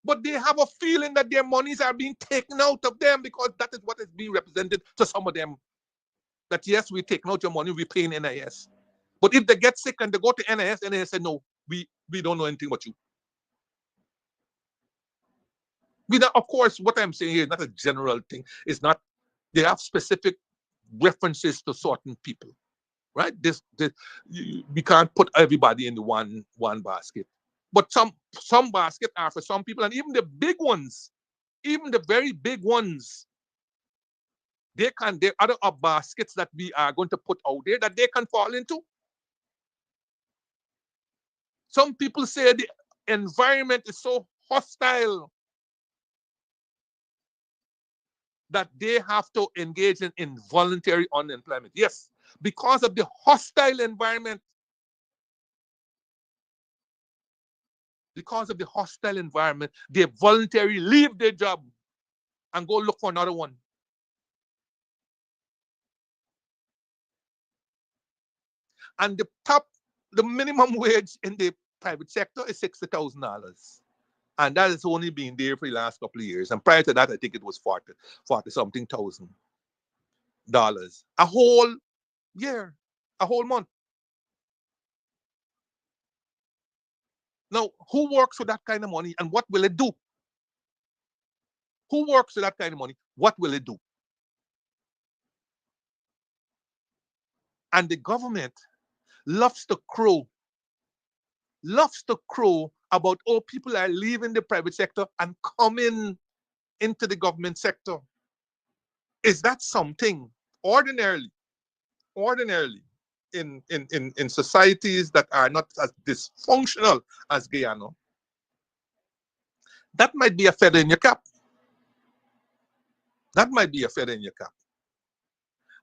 But they have a feeling that their monies are being taken out of them because that is what is being represented to some of them. That yes, we're taking out your money, we're paying NIS. But if they get sick and they go to NIS say, no, we don't know anything about you. Of course, what I'm saying here is not a general thing. It's not, they have specific references to certain people, right? We can't put everybody in the one basket. But some basket are for some people, and even the big ones, even the very big ones, there are other baskets that we are going to put out there that they can fall into. Some people say the environment is so hostile that they have to engage in involuntary unemployment. Yes, because of the hostile environment, Because of the hostile environment, they voluntarily leave their job and go look for another one. And the minimum wage in the private sector is $60,000. And that has only been there for the last couple of years. And prior to that, I think it was 40 something thousand dollars. A whole year, a whole month. Now, who works for that kind of money and what will it do? Who works for that kind of money? What will it do? And the government loves to crow about, oh, people are leaving the private sector and coming into the government sector. Is that something ordinarily in societies that are not as dysfunctional as Guyana? That might be a feather in your cap. That might be a feather in your cap.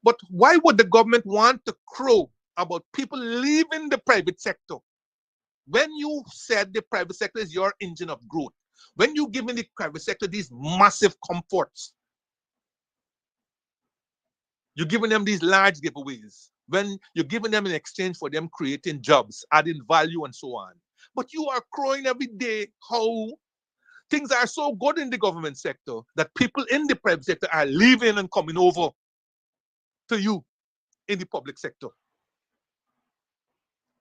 But why would the government want to crow about people leaving the private sector when you said the private sector is your engine of growth? When you give the private sector these massive comforts, you're giving them these large giveaways, when you're giving them in exchange for them creating jobs, adding value and so on. But you are crowing every day how things are so good in the government sector that people in the private sector are leaving and coming over to you in the public sector.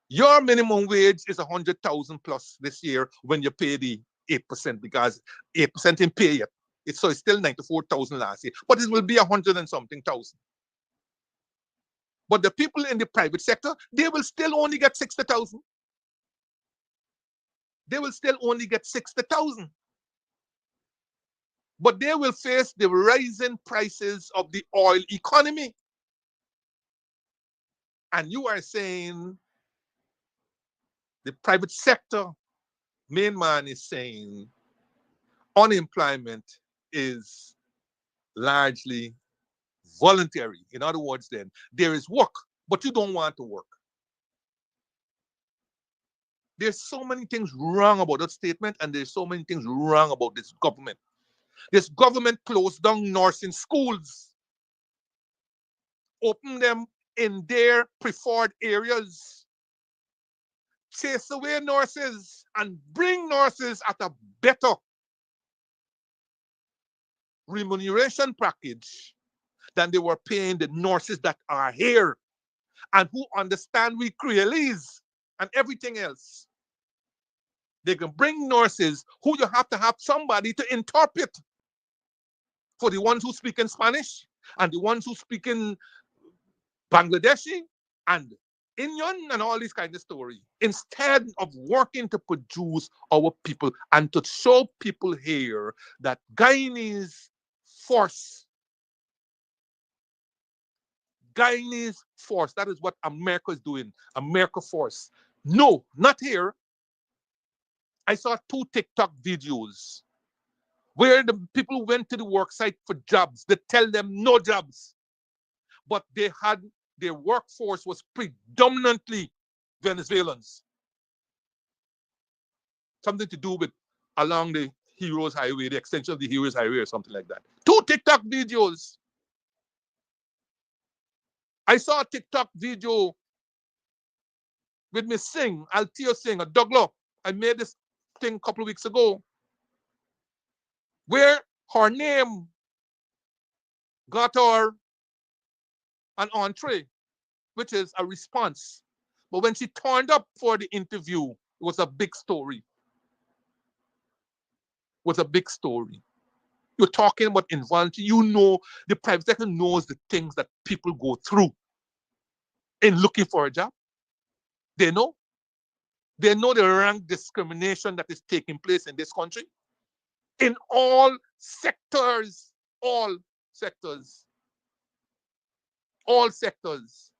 Your minimum wage is 100,000 plus this year when you pay the 8%, because 8% didn't pay yet. It's still 94,000 last year, but it will be 100 and something thousand. But the people in the private sector, they will still only get 60,000. They will still only get 60,000. But they will face the rising prices of the oil economy. And you are saying the private sector main man is saying unemployment is largely voluntary. In other words, then, there is work, but you don't want to work. There's so many things wrong about that statement, and there's so many things wrong about this government. This government closed down nursing schools, opened them in their preferred areas, chase away nurses, and bring nurses at a better remuneration package than they were paying the nurses that are here and who understand we Creoles and everything else. They can bring nurses who you have to have somebody to interpret for the ones who speak in Spanish and the ones who speak in Bangladeshi and Indian and all these kinds of stories, instead of working to produce our people and to show people here that Guyanese force, that is what America is doing, America force. No, not here. I saw 2 TikTok videos where the people went to the work site for jobs. They tell them no jobs, but their workforce was predominantly Venezuelans. Something to do with along the Heroes Highway, the extension of the Heroes Highway or something like that. 2 TikTok videos. I saw a TikTok video with Miss Singh, Althea Singh, a Douglas. I made this thing a couple of weeks ago, where her name got her an entree, which is a response. But when she turned up for the interview, it was a big story. It was a big story. You're talking about involuntary. You know, the private sector knows the things that people go through in looking for a job. They know. They know the rank discrimination that is taking place in this country. In all sectors. All sectors. All sectors.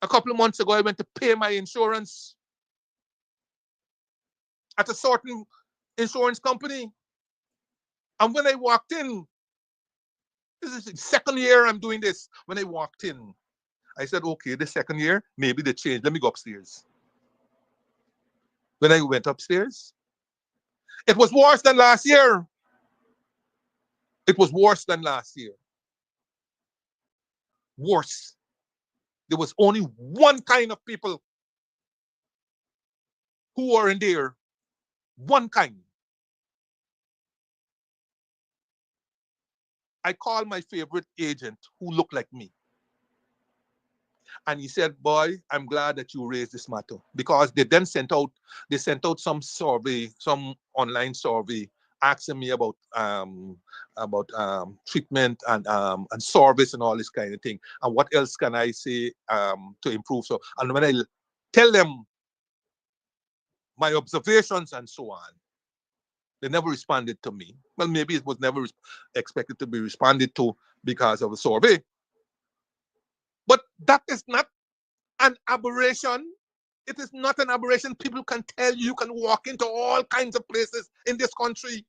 A couple of months ago, I went to pay my insurance at a certain insurance company. And when I walked in, this is the second year I'm doing this. When I walked in, I said, okay, the second year, maybe they changed. Let me go upstairs. when I went upstairs. It was worse than last year. It was worse than last year. Worse. There was only one kind of people who were in there. One kind. I called my favorite agent who looked like me. And he said, boy, I'm glad that you raised this matter. Because they then sent out some survey, some online survey, asking me about treatment and service and all this kind of thing. And what else can I say to improve? So, and when I tell them my observations and so on, they never responded to me. Well, maybe it was never expected to be responded to because of a survey. But that is not an aberration. It is not an aberration. People can tell you, you can walk into all kinds of places in this country.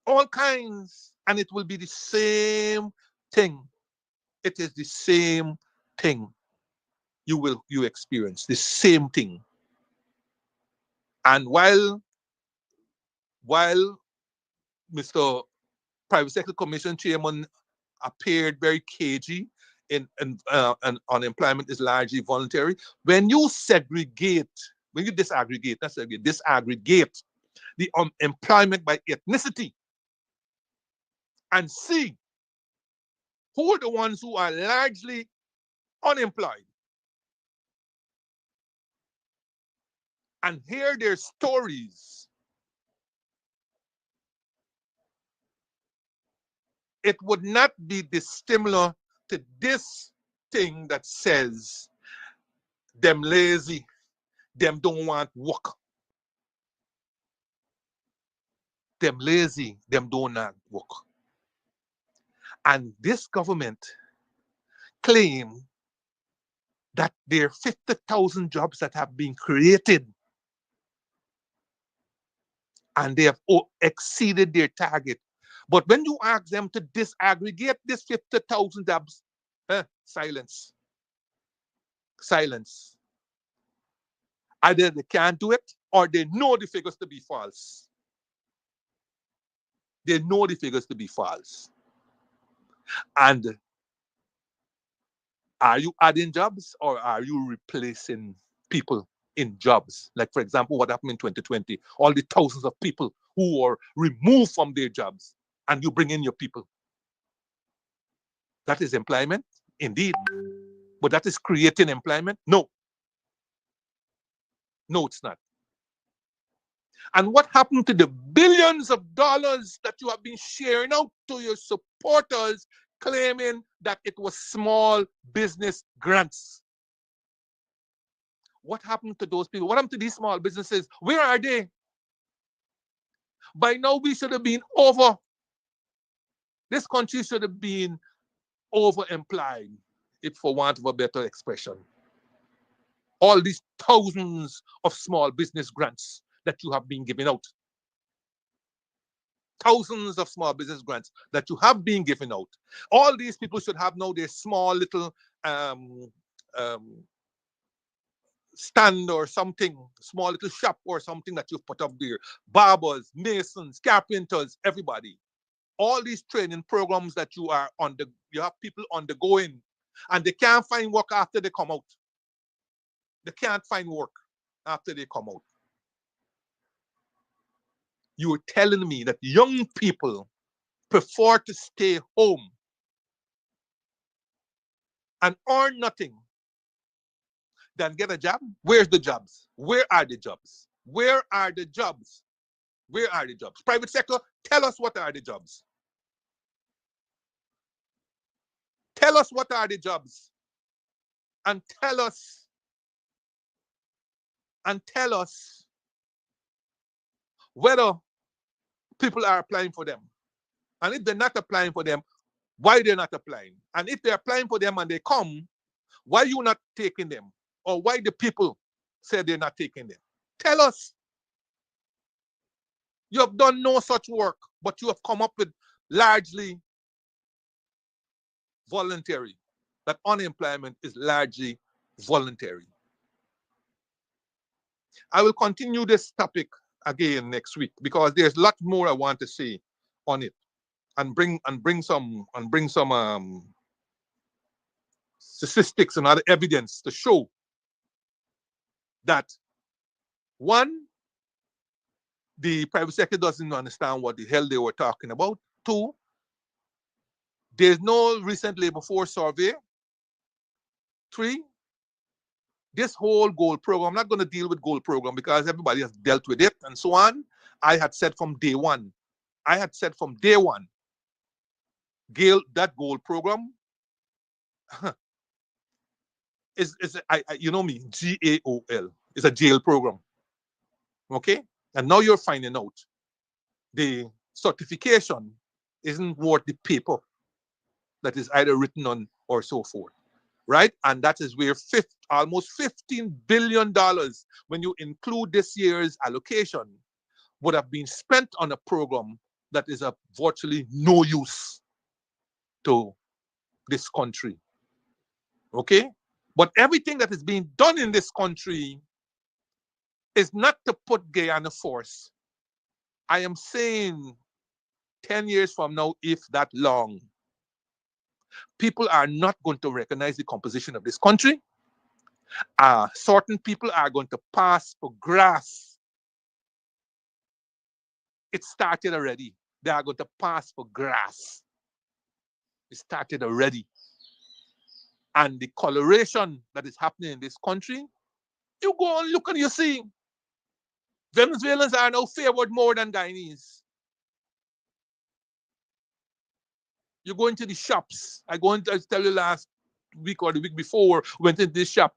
All kinds. And it will be the same thing. It is the same thing you experience. The same thing. And while Mr. Private Sector Commission Chairman appeared very cagey and unemployment is largely voluntary, when you disaggregate the employment by ethnicity and see who are the ones who are largely unemployed and hear their stories, it would not be dissimilar to this thing that says them lazy, them don't want work. Them lazy, them don't want work. And this government claim that there are 50,000 jobs that have been created and they have exceeded their target. But when you ask them to disaggregate this 50,000 jobs, silence. Silence. Either they can't do it or they know the figures to be false. They know the figures to be false. And are you adding jobs or are you replacing people in jobs? Like, for example, what happened in 2020, all the thousands of people who were removed from their jobs and you bring in your people. That is employment, indeed. But that is creating employment? No. No, it's not. And what happened to the billions of dollars that you have been sharing out to your supporters claiming that it was small business grants? What happened to those people? What happened to these small businesses? Where are they? By now, we should have been over. This country should have been over-employed, if for want of a better expression. All these thousands of small business grants that you have been giving out. Thousands of small business grants that you have been giving out. All these people should have now their small little stand or something, small little shop or something that you've put up there. Barbers, masons, carpenters, everybody. All these training programs that you have people undergoing and they can't find work after they come out. They can't find work after they come out. You were telling me that young people prefer to stay home and earn nothing than get a job. Where's the jobs? Where are the jobs? Where are the jobs? Where are the jobs? Private sector, tell us what are the jobs. Tell us what are the jobs. And tell us whether people are applying for them. And if they're not applying for them, why they're not applying. And if they're applying for them and they come, why you not taking them? Or why the people say they're not taking them? Tell us. You have done no such work, but you have come up with largely voluntary. That unemployment is largely voluntary. I will continue this topic again next week because there's a lot more I want to say on it, and bring some statistics and other evidence to show that, one, the private sector doesn't understand what the hell they were talking about. Two, there's no recent labor force survey. Three, this whole gold program, I'm not going to deal with gold program because everybody has dealt with it and so on. I had said from day one, that gold program is you know me, GAOL, is a jail program. Okay? And now you're finding out the certification isn't worth the paper that is either written on or so forth. Right? And that is where almost $15 billion, when you include this year's allocation, would have been spent on a program that is of virtually no use to this country. Okay? But everything that is being done in this country is not to put Guyana first. I am saying 10 years from now, if that long, people are not going to recognize the composition of this country. Certain people are going to pass for grass. It started already. They are going to pass for grass. It started already. And the coloration that is happening in this country, you go and look and you see Venezuelans are now favored more than Guyanese. You go into the shops. I tell you last week or the week before, went into this shop.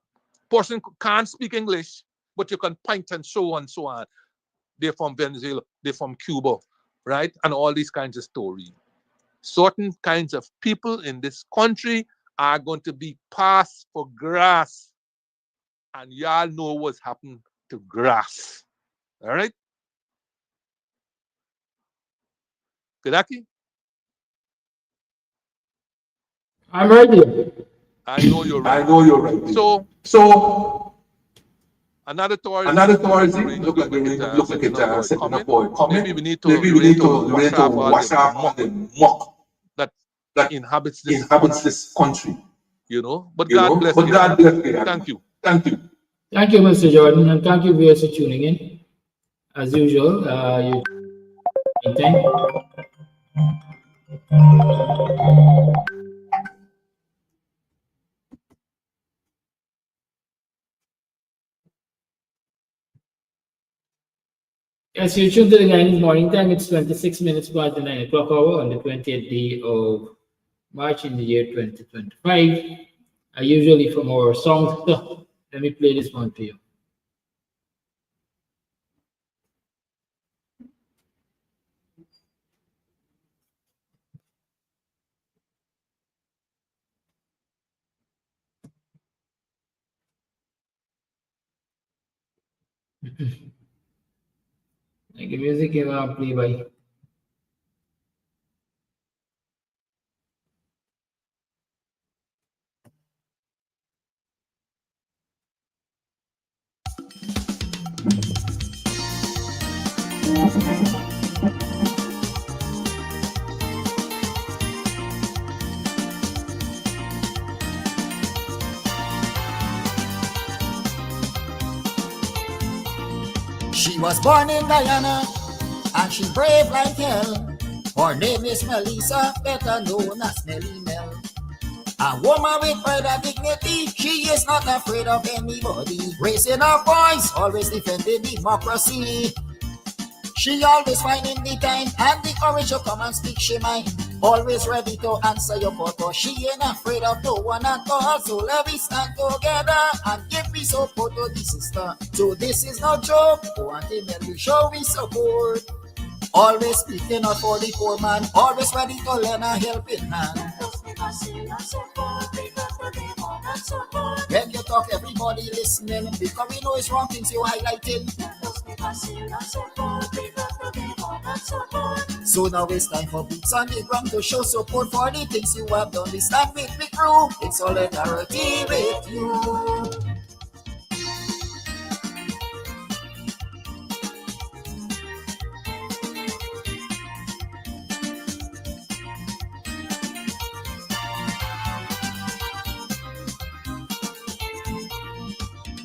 Person can't speak English, but you can point and show and so on. They're from Venezuela, they're from Cuba, right? And all these kinds of stories. Certain kinds of people in this country are going to be passed for grass. And y'all know what's happened to grass. All right? Kedaki? I'm ready. I know you're right. So another tourism look like it setting up for comment. Maybe we need to wash off all the muck that inhabits this country. You know, but God bless you. Thank you. Thank you, Mr. Jordan, and thank you viewers for tuning in. As usual, you thank. As you tune to the Guyanese morning time, it's 26 minutes past the 9 o'clock hour on the 20th day of March in the year 2025. Usually from our songs, let me play this one for you. Like the music came out play by. She was born in Guyana, and she brave like hell. Her name is Melissa, better known as Nelly Mel. A woman with pride and dignity, she is not afraid of anybody. Raising her voice, always defending democracy. She always finding the time and the courage to come and speak she mind. Always ready to answer your call, cause she ain't afraid of no one at all. So let me stand together and give me support to the sister. So this is no joke, go and me show me support. Always speaking up for the poor man, always ready to lend a helping hand. When you talk, everybody listening, because we know it's wrong things you highlighting. So now it's time for boots on the ground to show support for the things you have done. We stand with me crew in solidarity with you.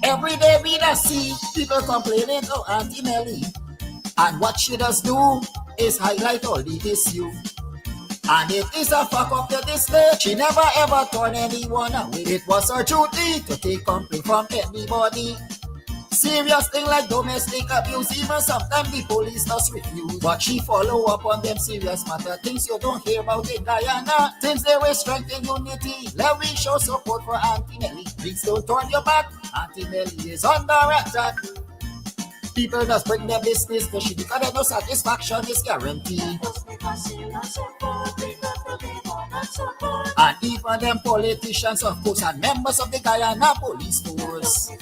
Every day we does see people complaining to Auntie Nelly. And what she does do is highlight all the issue. And it is a fuck up to this day. She never ever turned anyone away. It was her duty to take complaint from anybody. Serious thing like domestic abuse, even sometimes the police just refuse. But she follow up on them serious matter, things you don't hear about in Guyana. Things they will strengthen unity. Let me show support for Auntie Nelly. Please don't turn your back. Auntie Nelly is under attack. People just bring their business to she because there's no satisfaction is guaranteed. And even them politicians, of course, and members of the Guyana police force.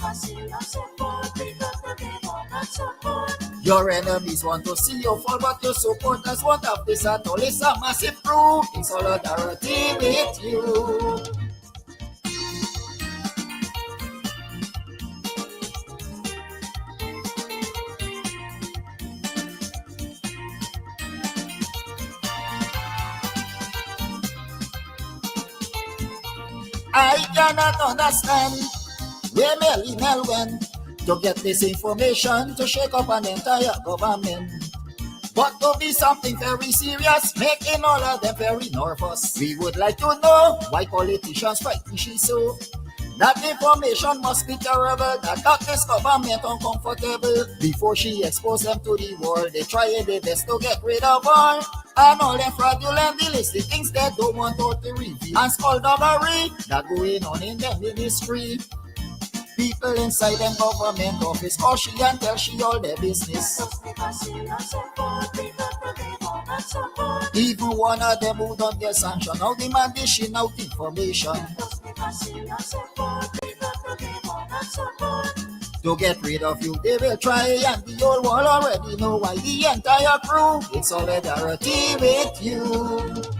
Your enemies want to see you fall, but your supporters won't have this at all. It's a massive proof in solidarity with you. I cannot understand where Melly Mel went to get this information to shake up an entire government. But to be something very serious, making all of them very nervous. We would like to know why politicians fighting she so. That information must be terrible, that got this government uncomfortable. Before she exposed them to the world, they tried their best to get rid of her. And all them fraudulent illicit things they don't want out to reveal. And skullduggery that going on in the ministry. People inside them government office call she and tell she all their business. Even one of them who don't get sanctioned now demand dishing out information. To get rid of you, they will try, and the whole world already know why the entire crew is solidarity with you.